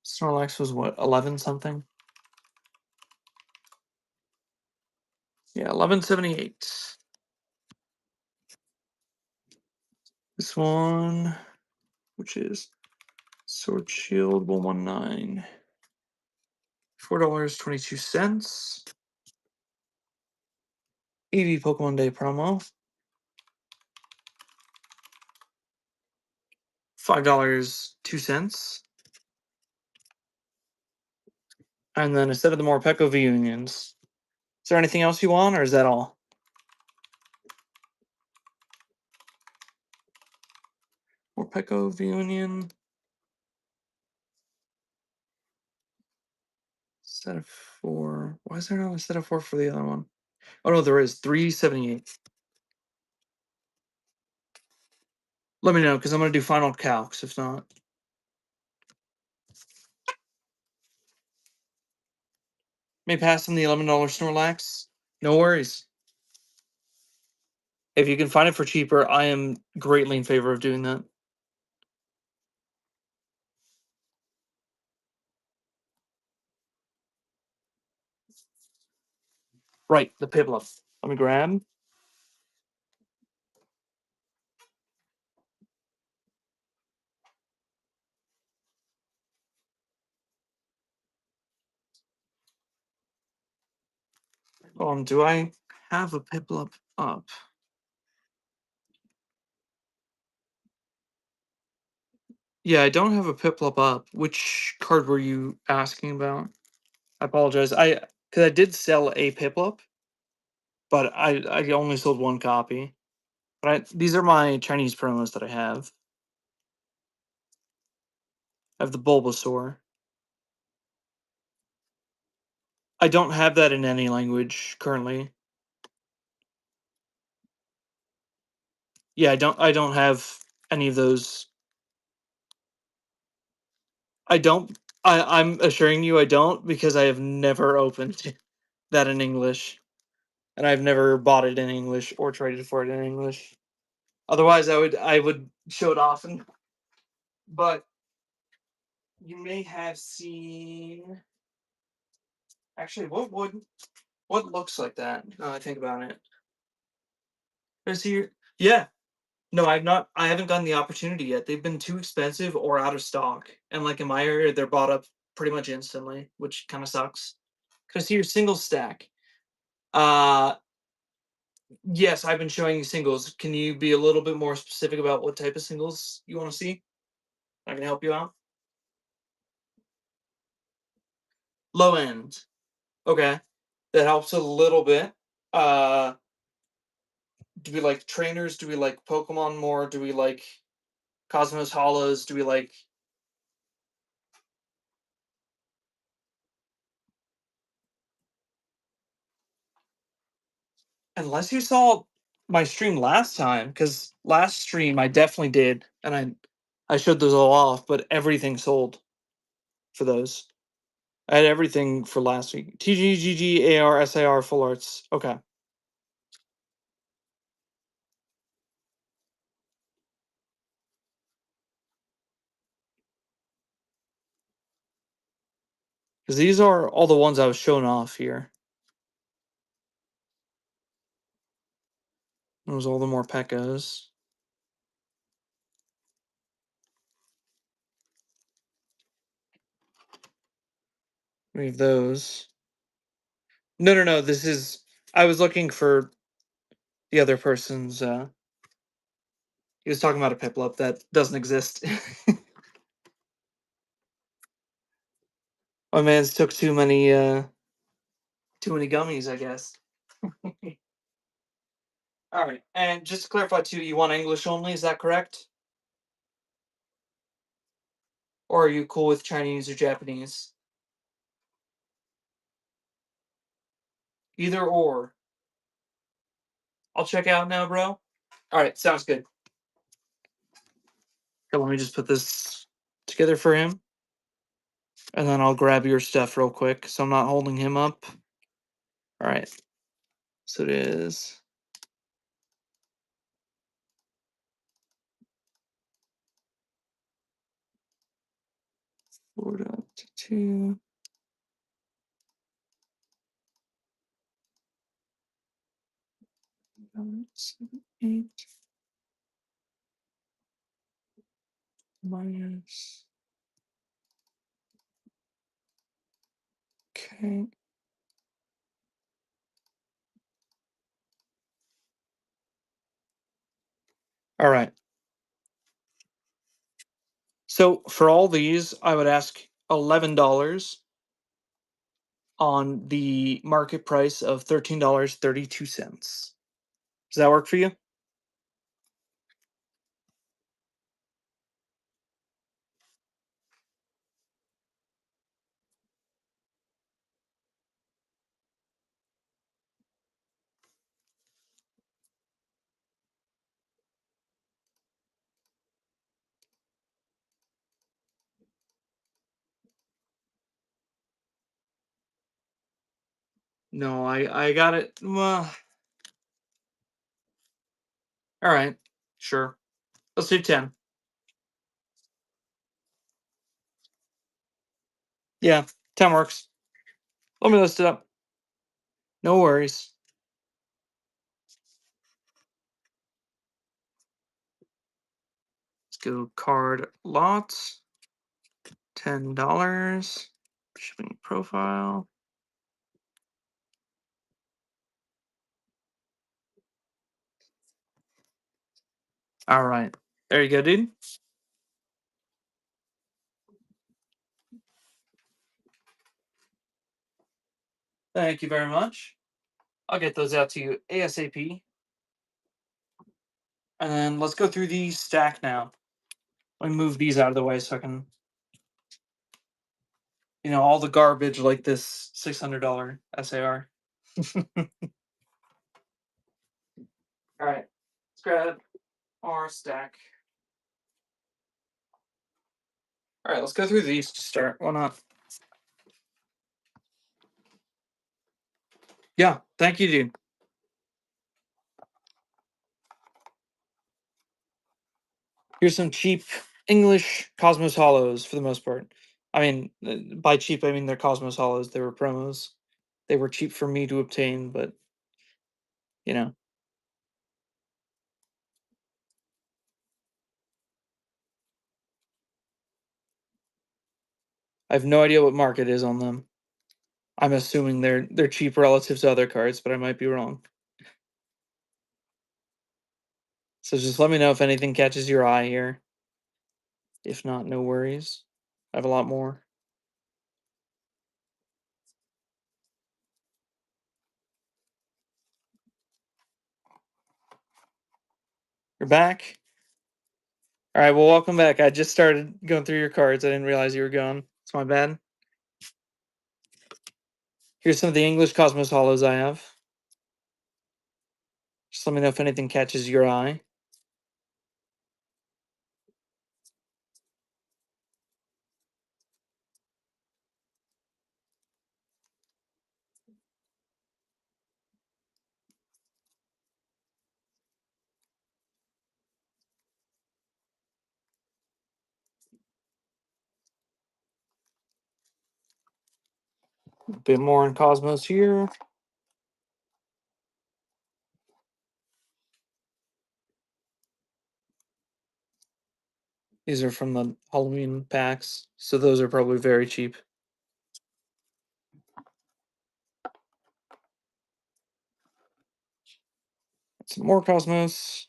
Snorlax was what, 11 something? Yeah, 11.78. This one, which is Sword Shield 119. $4.22. EV Pokemon Day promo. $5.02. And then instead of the more Peko V Unions. Is there anything else you want, or is that all? More Peko V Union. Set of 4. Why is there not a set of 4 for the other one? Oh no, there is. 378. Let me know, because I'm going to do final calcs, if not. May pass on the $11 Snorlax. No worries. If you can find it for cheaper, I am greatly in favor of doing that. Right, the Piplup. Let me grab. Do I have a Piplup up? Yeah, I don't have a Piplup up. Which card were you asking about? I apologize. Because I did sell a Piplup, but I only sold 1 copy. But these are my Chinese promos that I have. I have the Bulbasaur. I don't have that in any language currently. Yeah, I don't have any of those. I'm assuring you I don't, because I have never opened that in English. And I've never bought it in English or traded for it in English. Otherwise I would show it off. But you may have seen Actually, what looks like that? Now I think about it. Is here? Yeah. No, I haven't gotten the opportunity yet. They've been too expensive or out of stock. And like in my area, they're bought up pretty much instantly, which kind of sucks. Because here, single stack. Uh yes, I've been showing you singles. Can you be a little bit more specific about what type of singles you want to see? I can help you out. Low end. Okay. That helps a little bit. Uh do we like trainers? Do we like Pokemon more? Do we like Cosmos Hollows? Do we like unless you saw my stream last time, because last stream I definitely did, and I showed those all off, but everything sold for those. I had everything for last week. TGGG, SAR, full arts. Okay. Because these are all the ones I was showing off here. Those all the more Pekkas. We have those. No, no, no. This is. I was looking for the other person's. He was talking about a Piplup that doesn't exist. My man's took too many gummies, I guess. All right, and just to clarify too, you want English only? Is that correct? Or are you cool with Chinese or Japanese? Either or. I'll check out now, bro. All right, sounds good. Okay, let me just put this together for him, and then I'll grab your stuff real quick, so I'm not holding him up. All right, so it is. Four to two. Seven, 8 minus. Okay. All right. So for all these, I would ask $11 on the market price of $13.32. Does that work for you? No, I got it. Well, all right, sure. Let's do 10. Yeah, 10 works. Let me list it up. No worries. Let's go card lots. $10. Shipping profile. All right. There you go, dude. Thank you very much. I'll get those out to you ASAP. And then let's go through the stack now. Let me move these out of the way so I can, all the garbage like this $600 SAR. All right, let's grab our stack. All right, let's go through these to start. Why not? Yeah, thank you, dude. Here's some cheap English Cosmos Hollows for the most part. I mean, by cheap, I mean they're Cosmos Hollows. They were promos. They were cheap for me to obtain, but you know, I have no idea what market is on them. I'm assuming they're cheap relative to other cards, but I might be wrong. So just let me know if anything catches your eye here. If not, no worries. I have a lot more. You're back? Alright, well welcome back. I just started going through your cards. I didn't realize you were gone. It's my bad. Here's some of the English Cosmos Hollows I have. Just let me know if anything catches your eye. A bit more on Cosmos here. These are from the Halloween packs, so those are probably very cheap. Some more Cosmos.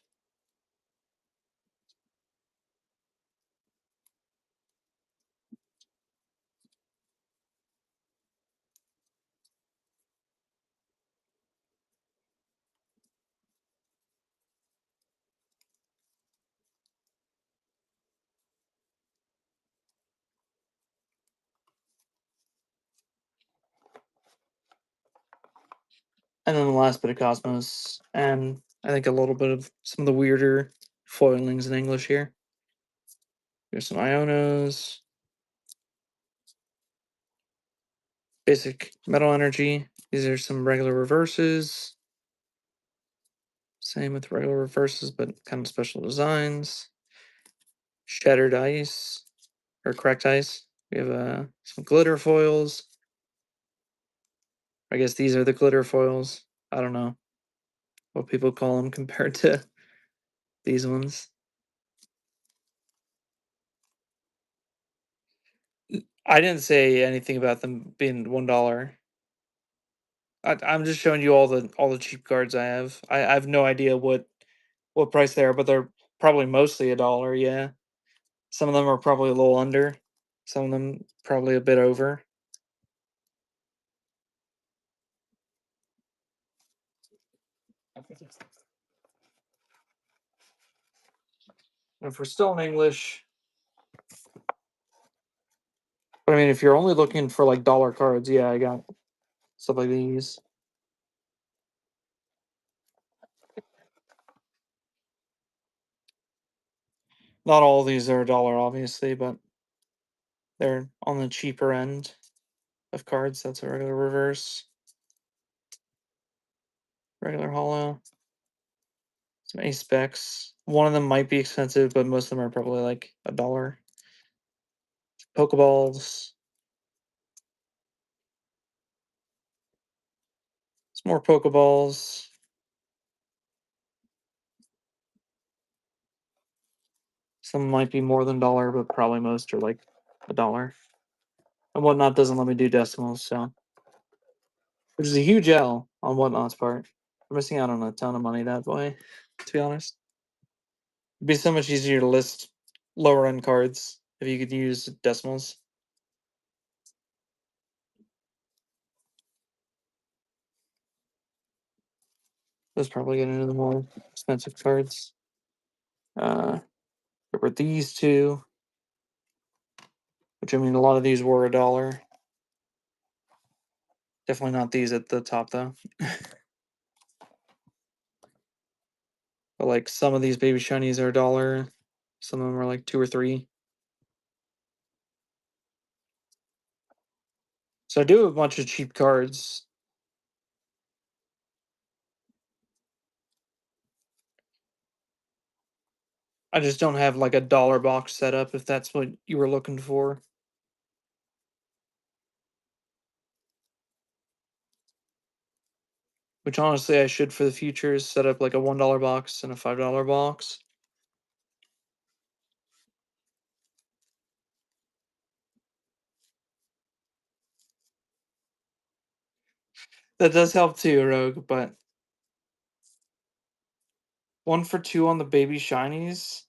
And then the last bit of Cosmos. And I think a little bit of some of the weirder foilings in English here. Here's some Ionos. Basic Metal Energy. These are some regular reverses. Same with regular reverses, but kind of special designs. Shattered Ice. Or Cracked Ice. We have some glitter foils. I guess these are the glitter foils. I don't know what people call them compared to these ones. I didn't say anything about them being $1. I'm just showing you all the cheap cards I have. I have no idea what price they are, but they're probably mostly $1. Yeah, some of them are probably a little under. Some of them probably a bit over. And if we're still in English, but I mean, if you're only looking for like dollar cards, yeah, I got stuff like these. Not all of these are $1, obviously, but they're on the cheaper end of cards. That's a regular reverse, regular hollow, some ace specs. One of them might be expensive, but most of them are probably like $1. Pokeballs. Some more Pokeballs. Some might be more than $1, but probably most are like $1. And Whatnot doesn't let me do decimals, so which is a huge L on Whatnot's part. We're missing out on a ton of money that way, to be honest. It'd be so much easier to list lower end cards if you could use decimals. Let's probably get into the more expensive cards. There were these two, which I mean, a lot of these were $1. Definitely not these at the top though. But like some of these baby shinies are $1. Some of them are like 2 or 3. So I do have a bunch of cheap cards. I just don't have like a dollar box set up if that's what you were looking for. which honestly I should for the future, is set up like a $1 box and a $5 box. That does help too, Rogue, but 1 for 2 on the baby shinies.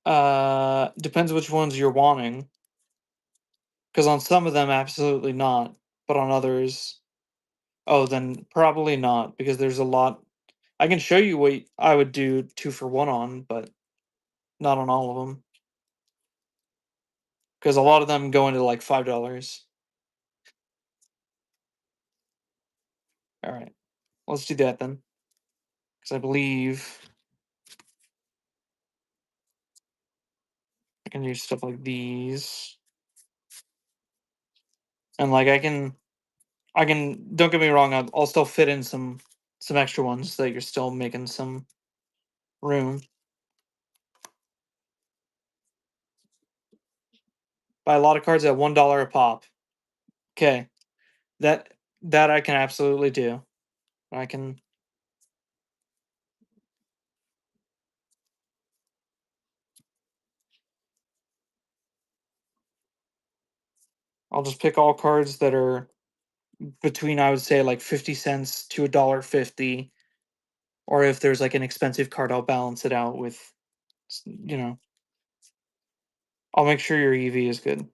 Depends which ones you're wanting. Because on some of them, absolutely not. But on others, oh, then probably not. Because there's a lot. I can show you what I would do 2 for 1 on, but not on all of them. Because a lot of them go into like $5. All right, let's do that then. Because I believe I can do stuff like these, and like I can. Don't get me wrong. I'll still fit in some extra ones so that you're still making some room. Buy a lot of cards at $1 a pop. Okay, that that I can absolutely do. I can. I'll just pick all cards that are between, I would say, like 50 cents to $1.50. Or if there's like an expensive card, I'll balance it out with, I'll make sure your EV is good.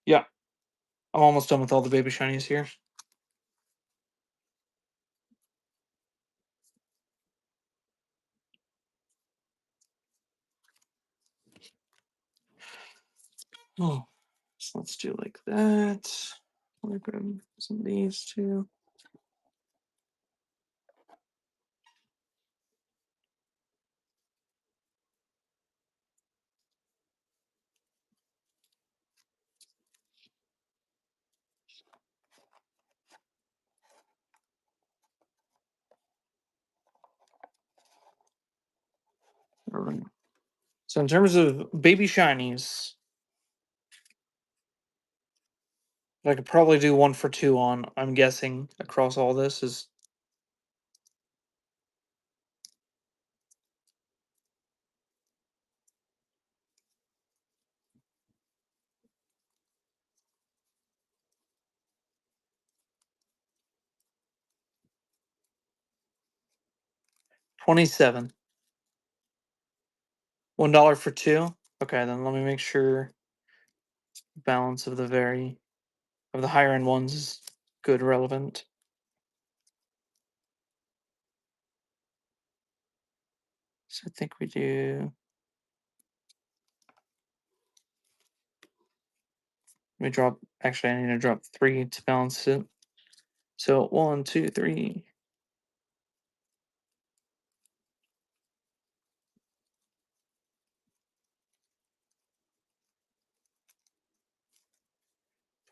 Yeah, I'm almost done with all the baby shinies here. Oh, so let's do like that. I'm gonna grab some of these too. All right. So in terms of baby shinies, I could probably do 1 for 2 on. I'm guessing across all this is 27. $1 for 2. Okay, then let me make sure balance of the higher end ones is good, relevant. So I think we do. Let me drop. Actually, I need to drop 3 to balance it. So 1, 2, 3.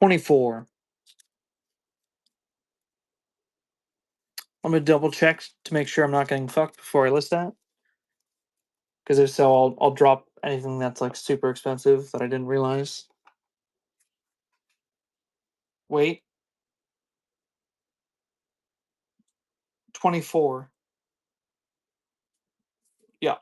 24. I'm gonna double check to make sure I'm not getting fucked before I list that. Because if so, I'll drop anything that's like super expensive that I didn't realize. Wait. 24. Yeah.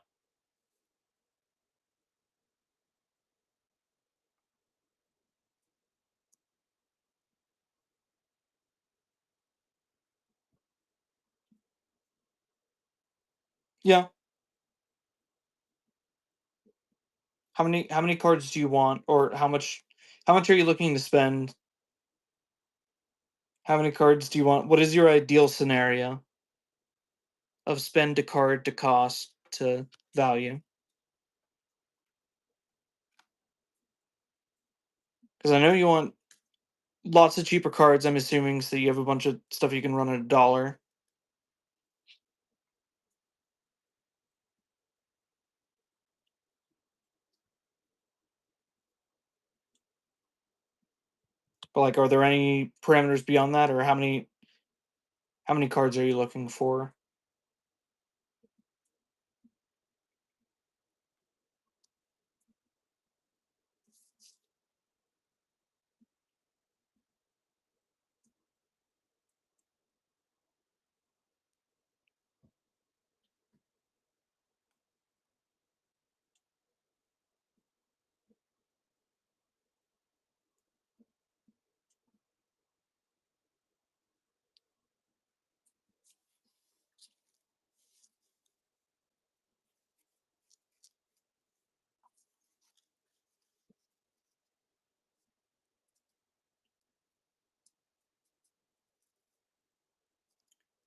Yeah. How many cards do you want, or how much are you looking to spend? How many cards do you want? What is your ideal scenario of spend to card to cost to value? Because I know you want lots of cheaper cards, I'm assuming, so you have a bunch of stuff you can run at $1. But like, are there any parameters beyond that, or how many cards are you looking for?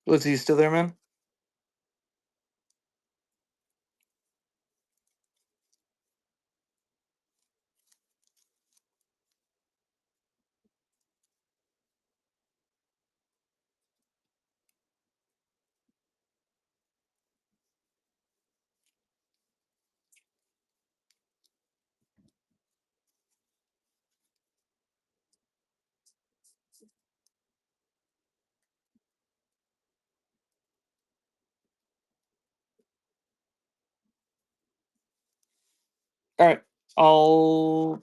Was he still there, man? All right, I'll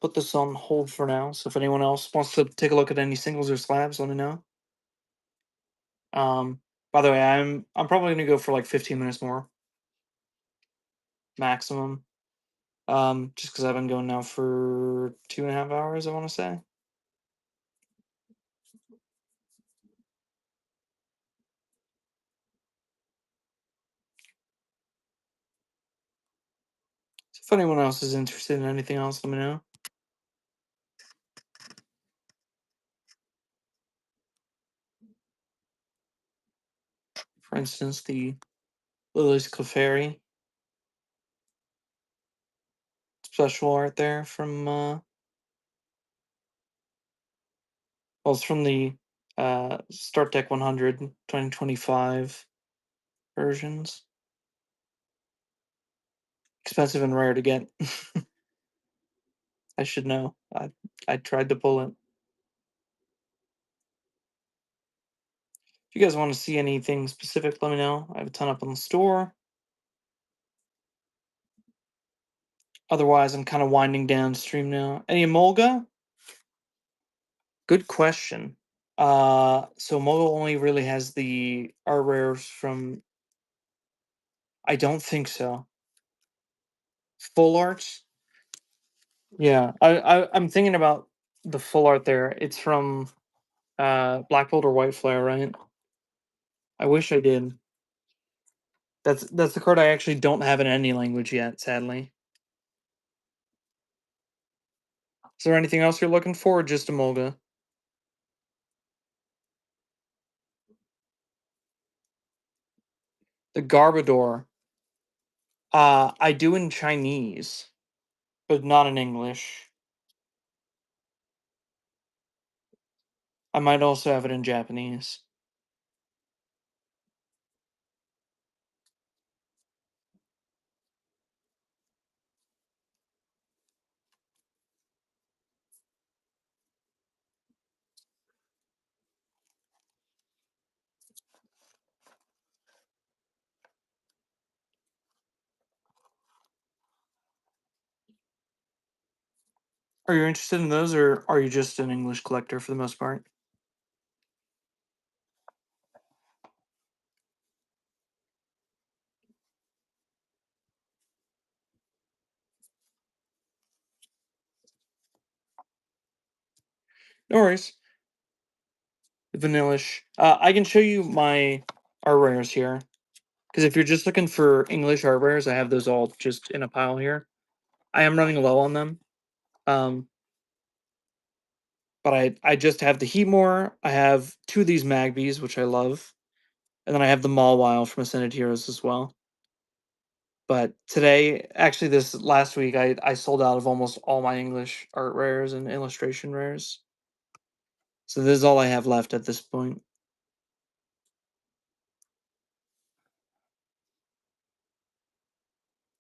put this on hold for now. So if anyone else wants to take a look at any singles or slabs, let me know. By the way, I'm probably gonna go for like 15 minutes more maximum. Just because I've been going now for 2.5 hours, I want to say. So if anyone else is interested in anything else, let me know. For instance, the Lily's Clefairy special art there from well, it's from the Start Deck 100 2025 versions. Expensive and rare to get. I should know. I tried to pull it. If you guys want to see anything specific, let me know. I have a ton up on the store. Otherwise, I'm kind of winding down stream now. Any Emolga? Good question. So Emolga only really has the art rares from. I don't think so. Full arts? Yeah, I'm thinking about the full art there. It's from Black Bolt or White Flare, right? I wish I did. That's the card I actually don't have in any language yet, sadly. Is there anything else you're looking for, or just Emolga? The Garbodor. I do in Chinese, but not in English. I might also have it in Japanese. Are you interested in those, or are you just an English collector for the most part? No worries. Vanillish. I can show you my art rares here. Because if you're just looking for English art rares, I have those all just in a pile here. I am running low on them. Um, but I just have the Heatmore. I have two of these Magbies, which I love. And then I have the Mawile from Ascended Heroes as well. But today, actually this last week, I sold out of almost all my English art rares and illustration rares. So this is all I have left at this point.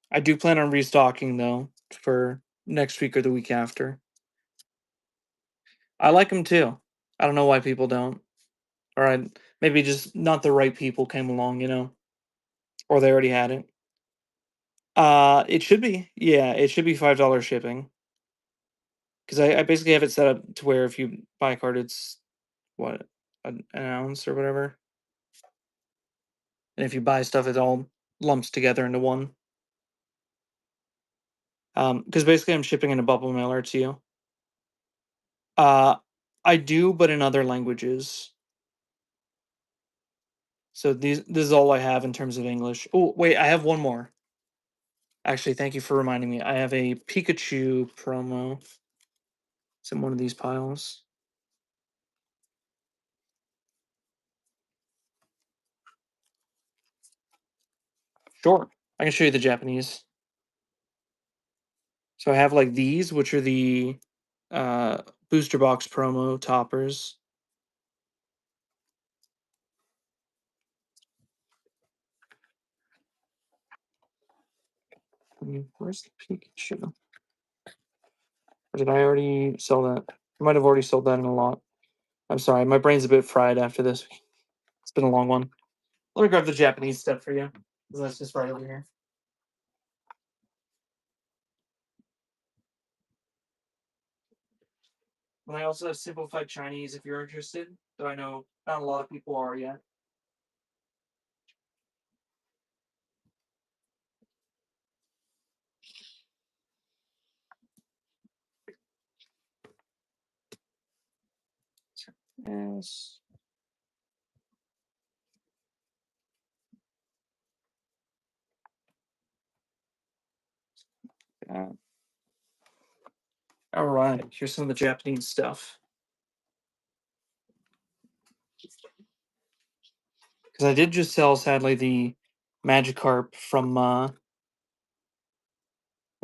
I do plan on restocking though for next week or the week after. I like them too. I don't know why people don't. Or maybe just not the right people came along, or they already had it. It should be. Yeah, it should be $5 shipping. Because I basically have it set up to where if you buy a card, it's what, an ounce or whatever. And if you buy stuff, it all lumps together into one. Because basically I'm shipping in a bubble mailer to you. Uh, I do, but in other languages. So this is all I have in terms of English. Oh, wait, I have one more. Actually, thank you for reminding me. I have a Pikachu promo. It's in one of these piles. Sure. I can show you the Japanese. So I have like these, which are the uh, booster box promo toppers. Where's the Pikachu? Or did I already sell that? I might have already sold that in a lot. I'm sorry, my brain's a bit fried after this. It's been a long one. Let me grab the Japanese stuff for you. 'Cause that's just right over here. And I also have simplified Chinese if you're interested, though I know not a lot of people are yet. Yes. Uh, all right, here's some of the Japanese stuff. Because I did just sell, sadly, the Magikarp from, well,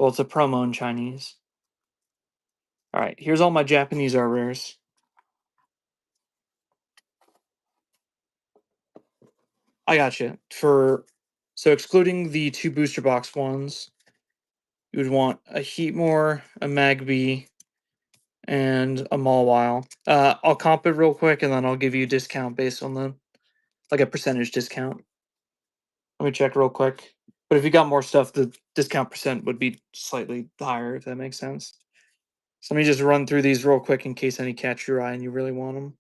it's a promo in Chinese. All right, here's all my Japanese R rares. I got you. So excluding the two booster box ones, you would want a Heatmore, a Magby, and a Mawile. I'll comp it real quick, and then I'll give you a discount based on like a percentage discount. Let me check real quick. But if you got more stuff, the discount percent would be slightly higher, if that makes sense. So let me just run through these real quick in case any catch your eye and you really want them.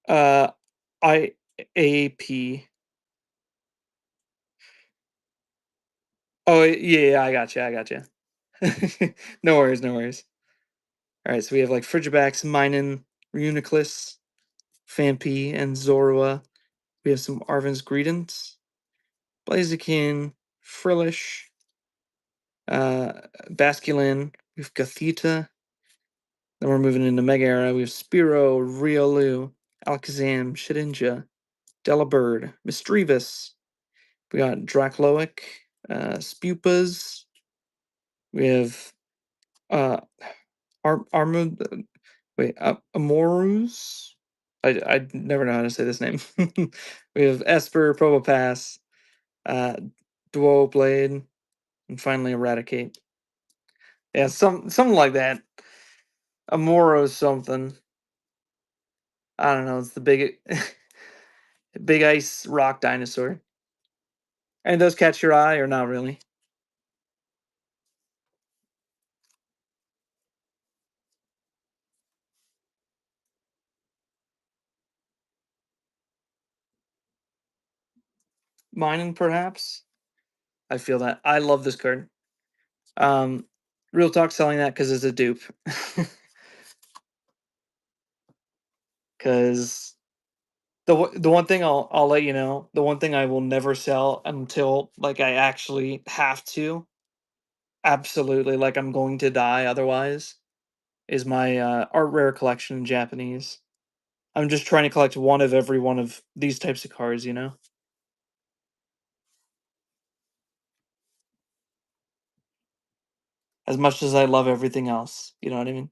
Uh, IAP. Oh yeah, I got you. I got you. No worries, no worries. All right, so we have like Frigibax, Minun, Reuniclus, Fampi, and Zorua. We have some Arven's Greedents, Blaziken, Frillish, Basculin. We have Gothita. Then we're moving into Mega Era. We have Spearow, Riolu, Alakazam, Shedinja, Delibird, Misdreavus. We got Dracloic, Spupas. We have uh, Armor. Wait, Amorus? I never know how to say this name. We have Esper, Probopass, uh, Duoblade, and finally Eradicate. Yeah, something like that. Amoros something. I don't know. It's the big, big ice rock dinosaur. And those catch your eye or not really? Mine perhaps. I feel that. I love this card. Um, Real talk, selling that because it's a dupe. Because the one thing I'll let you know, the one thing I will never sell until like I actually have to, absolutely, like I'm going to die otherwise, is my art rare collection in Japanese. I'm just trying to collect one of every one of these types of cards, you know? As much as I love everything else, you know what I mean?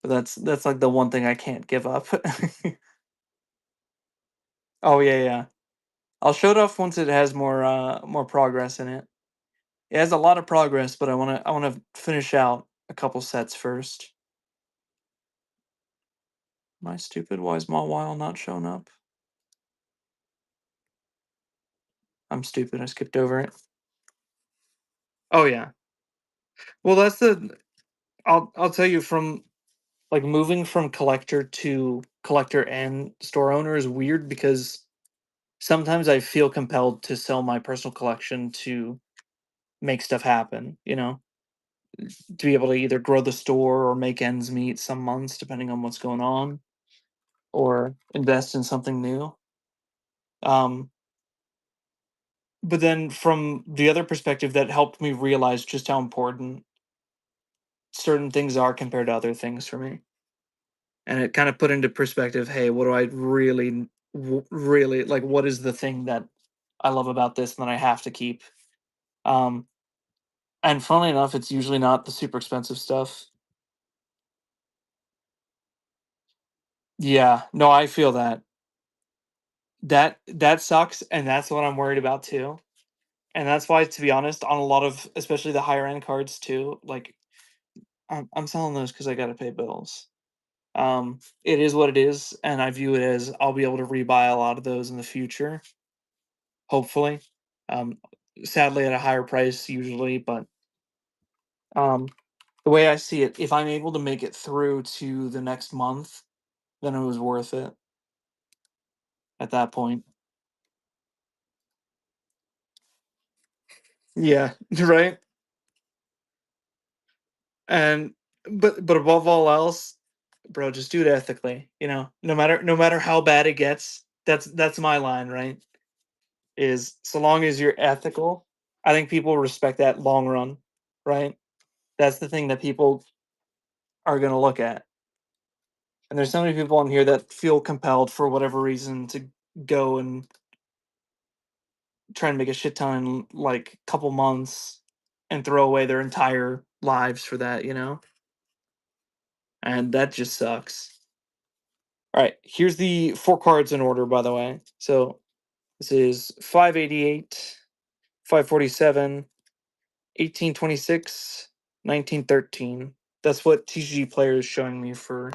But that's like the one thing I can't give up. Oh yeah, yeah. I'll show it off once it has more progress in it. It has a lot of progress, but I wanna finish out a couple sets first. Am I stupid? Why is Mawile not showing up? I'm stupid. I skipped over it. Oh yeah. Well, that's the. I'll tell you from like moving from collector to collector and store owner is weird because sometimes I feel compelled to sell my personal collection to make stuff happen. You know, to be able to either grow the store or make ends meet some months, depending on what's going on, or invest in something new. Um, but then from the other perspective, that helped me realize just how important certain things are compared to other things for me. and it kind of put into perspective, hey, what do I really like? What is the thing that I love about this and that I have to keep? Um, and funnily enough, it's usually not the super expensive stuff. Yeah, no, I feel that. That sucks, and that's what I'm worried about too. And that's why, to be honest, on a lot of, especially the higher end cards too, like I'm selling those because I got to pay bills. It is what it is, and I view it as I'll be able to rebuy a lot of those in the future, hopefully. Um, Sadly, at a higher price usually, but um, the way I see it, if I'm able to make it through to the next month, then it was worth it at that point. Yeah, right. And but above all else, bro, just do it ethically. No matter how bad it gets. That's my line, right? Is so long as you're ethical, I think people respect that long run, right? That's the thing that people are gonna look at. And there's so many people on here that feel compelled for whatever reason to go and try and make a shit ton in like couple months and throw away their entire lives for that. And that just sucks. All right, here's the four cards in order, by the way. So this is 588, 547, 1826, 1913. That's what TCG player is showing me for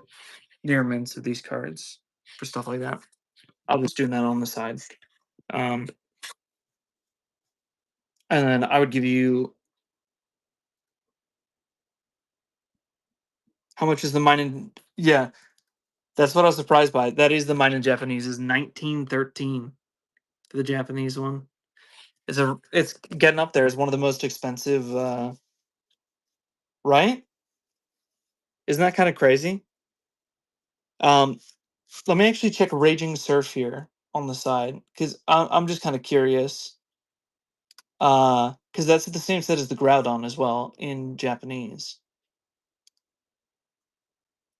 near mints of these cards for stuff like that. I'll just do that on the side. Um, and then I would give you how much is the mine in? Yeah, that's what I was surprised by. That is the mine in Japanese is 1913 for the Japanese one. It's getting up there as one of the most expensive, right? Isn't that kind of crazy? Um, Let me actually check Raging Surf here on the side because I'm just kind of curious. Because that's the same set as the Groudon as well in Japanese.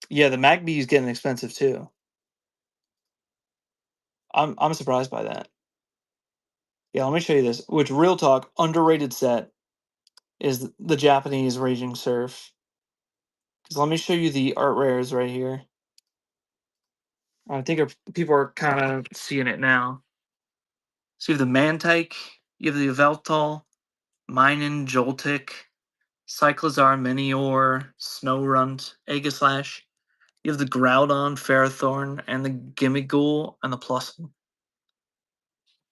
Yeah, the Magby is getting expensive too. I'm surprised by that. Yeah, let me show you this. Which real talk underrated set is the Japanese Raging Surf. Because let me show you the art rares right here. I think people are kind of seeing it now. So you have the Mantike, you have the Yveltal, Minun, Joltik, Cyclizar, Minior, Snowrunt, Aegislash. You have the Groudon, Ferrothorn, and the Gimmighoul and the Plusle.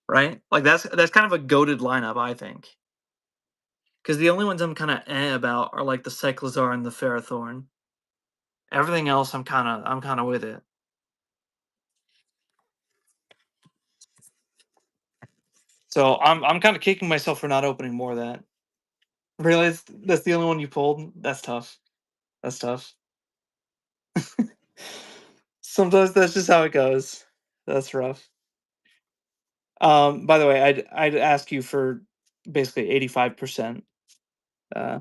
Right? Like that's kind of a goated lineup, I think. Because the only ones I'm kind of about are like the Cyclizar and the Ferrothorn. Everything else, I'm kind of with it. So I'm kind of kicking myself for not opening more of that. Really, that's the only one you pulled. That's tough. That's tough. Sometimes that's just how it goes. That's rough. By the way, I'd ask you for basically 85%. Uh,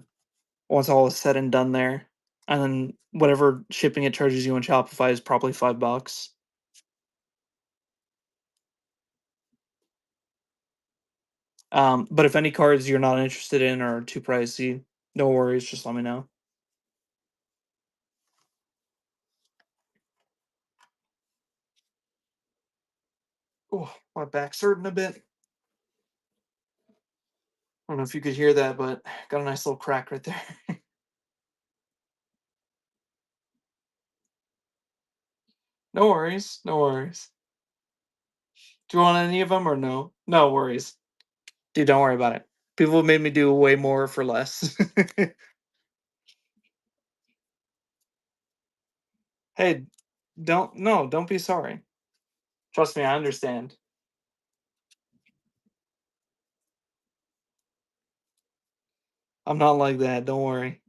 Once all is said and done there, and then whatever shipping it charges you on Shopify is probably $5. But if any cards you're not interested in or too pricey, no worries. Just let me know. Oh, my back's hurting a bit. I don't know if you could hear that, but got a nice little crack right there. No worries. No worries. Do you want any of them or no? No worries. Dude, don't worry about it. People have made me do way more for less. Hey, don't be sorry. Trust me, I understand. I'm not like that. Don't worry.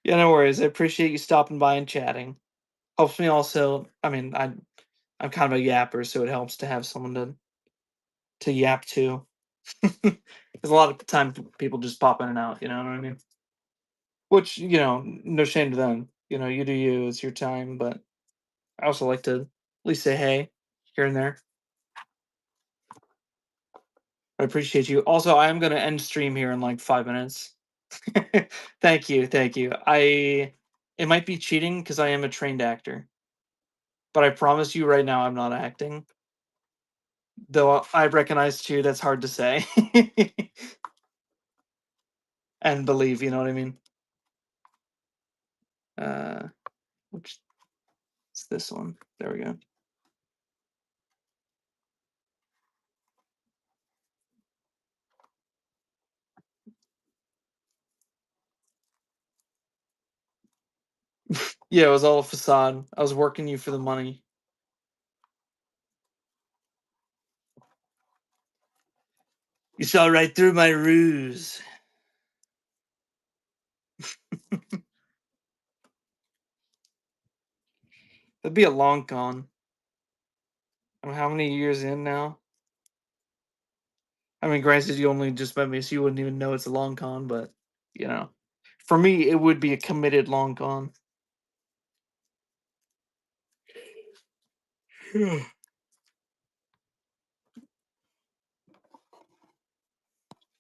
Yeah, no worries. I appreciate you stopping by and chatting. Helps me also. I mean, I'm kind of a yapper, so it helps to have someone to yap to. There's a lot of time people just pop in and out. You know what I mean? Which no shame to them. you do you. It's your time, but I also like to at least say hey here and there. I appreciate you. Also, I am gonna end stream here in like 5 minutes. Thank you, thank you. It might be cheating because I am a trained actor, but I promise you right now I'm not acting. Though I recognize too that's hard to say and believe. You know what I mean? Uh, which is this one? There we go. Yeah, it was all a facade. I was working you for the money. You saw right through my ruse. That'd be a long con. I don't know how many years in now. I mean, granted, you only just met me, so you wouldn't even know it's a long con, but for me, it would be a committed long con. All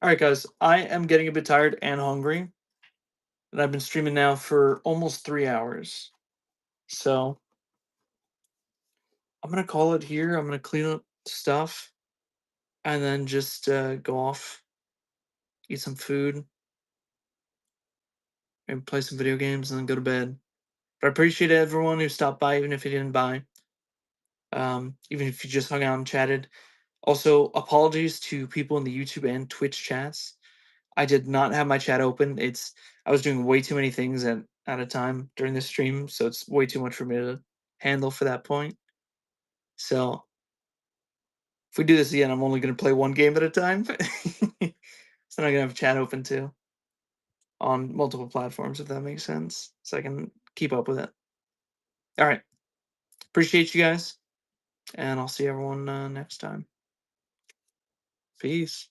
right, guys, I am getting a bit tired and hungry, and I've been streaming now for almost 3 hours. So I'm gonna call it here. I'm gonna clean up stuff, and then just go off, eat some food, and play some video games, and then go to bed. But I appreciate everyone who stopped by, even if you didn't buy. Even if you just hung out and chatted. Also, apologies to people in the YouTube and Twitch chats. I did not have my chat open. I was doing way too many things at a time during the stream, so it's way too much for me to handle for that point. So if we do this again, I'm only gonna play one game at a time. So I'm not gonna have chat open too on multiple platforms, if that makes sense. So I can keep up with it. All right. Appreciate you guys, and I'll see everyone next time. Peace.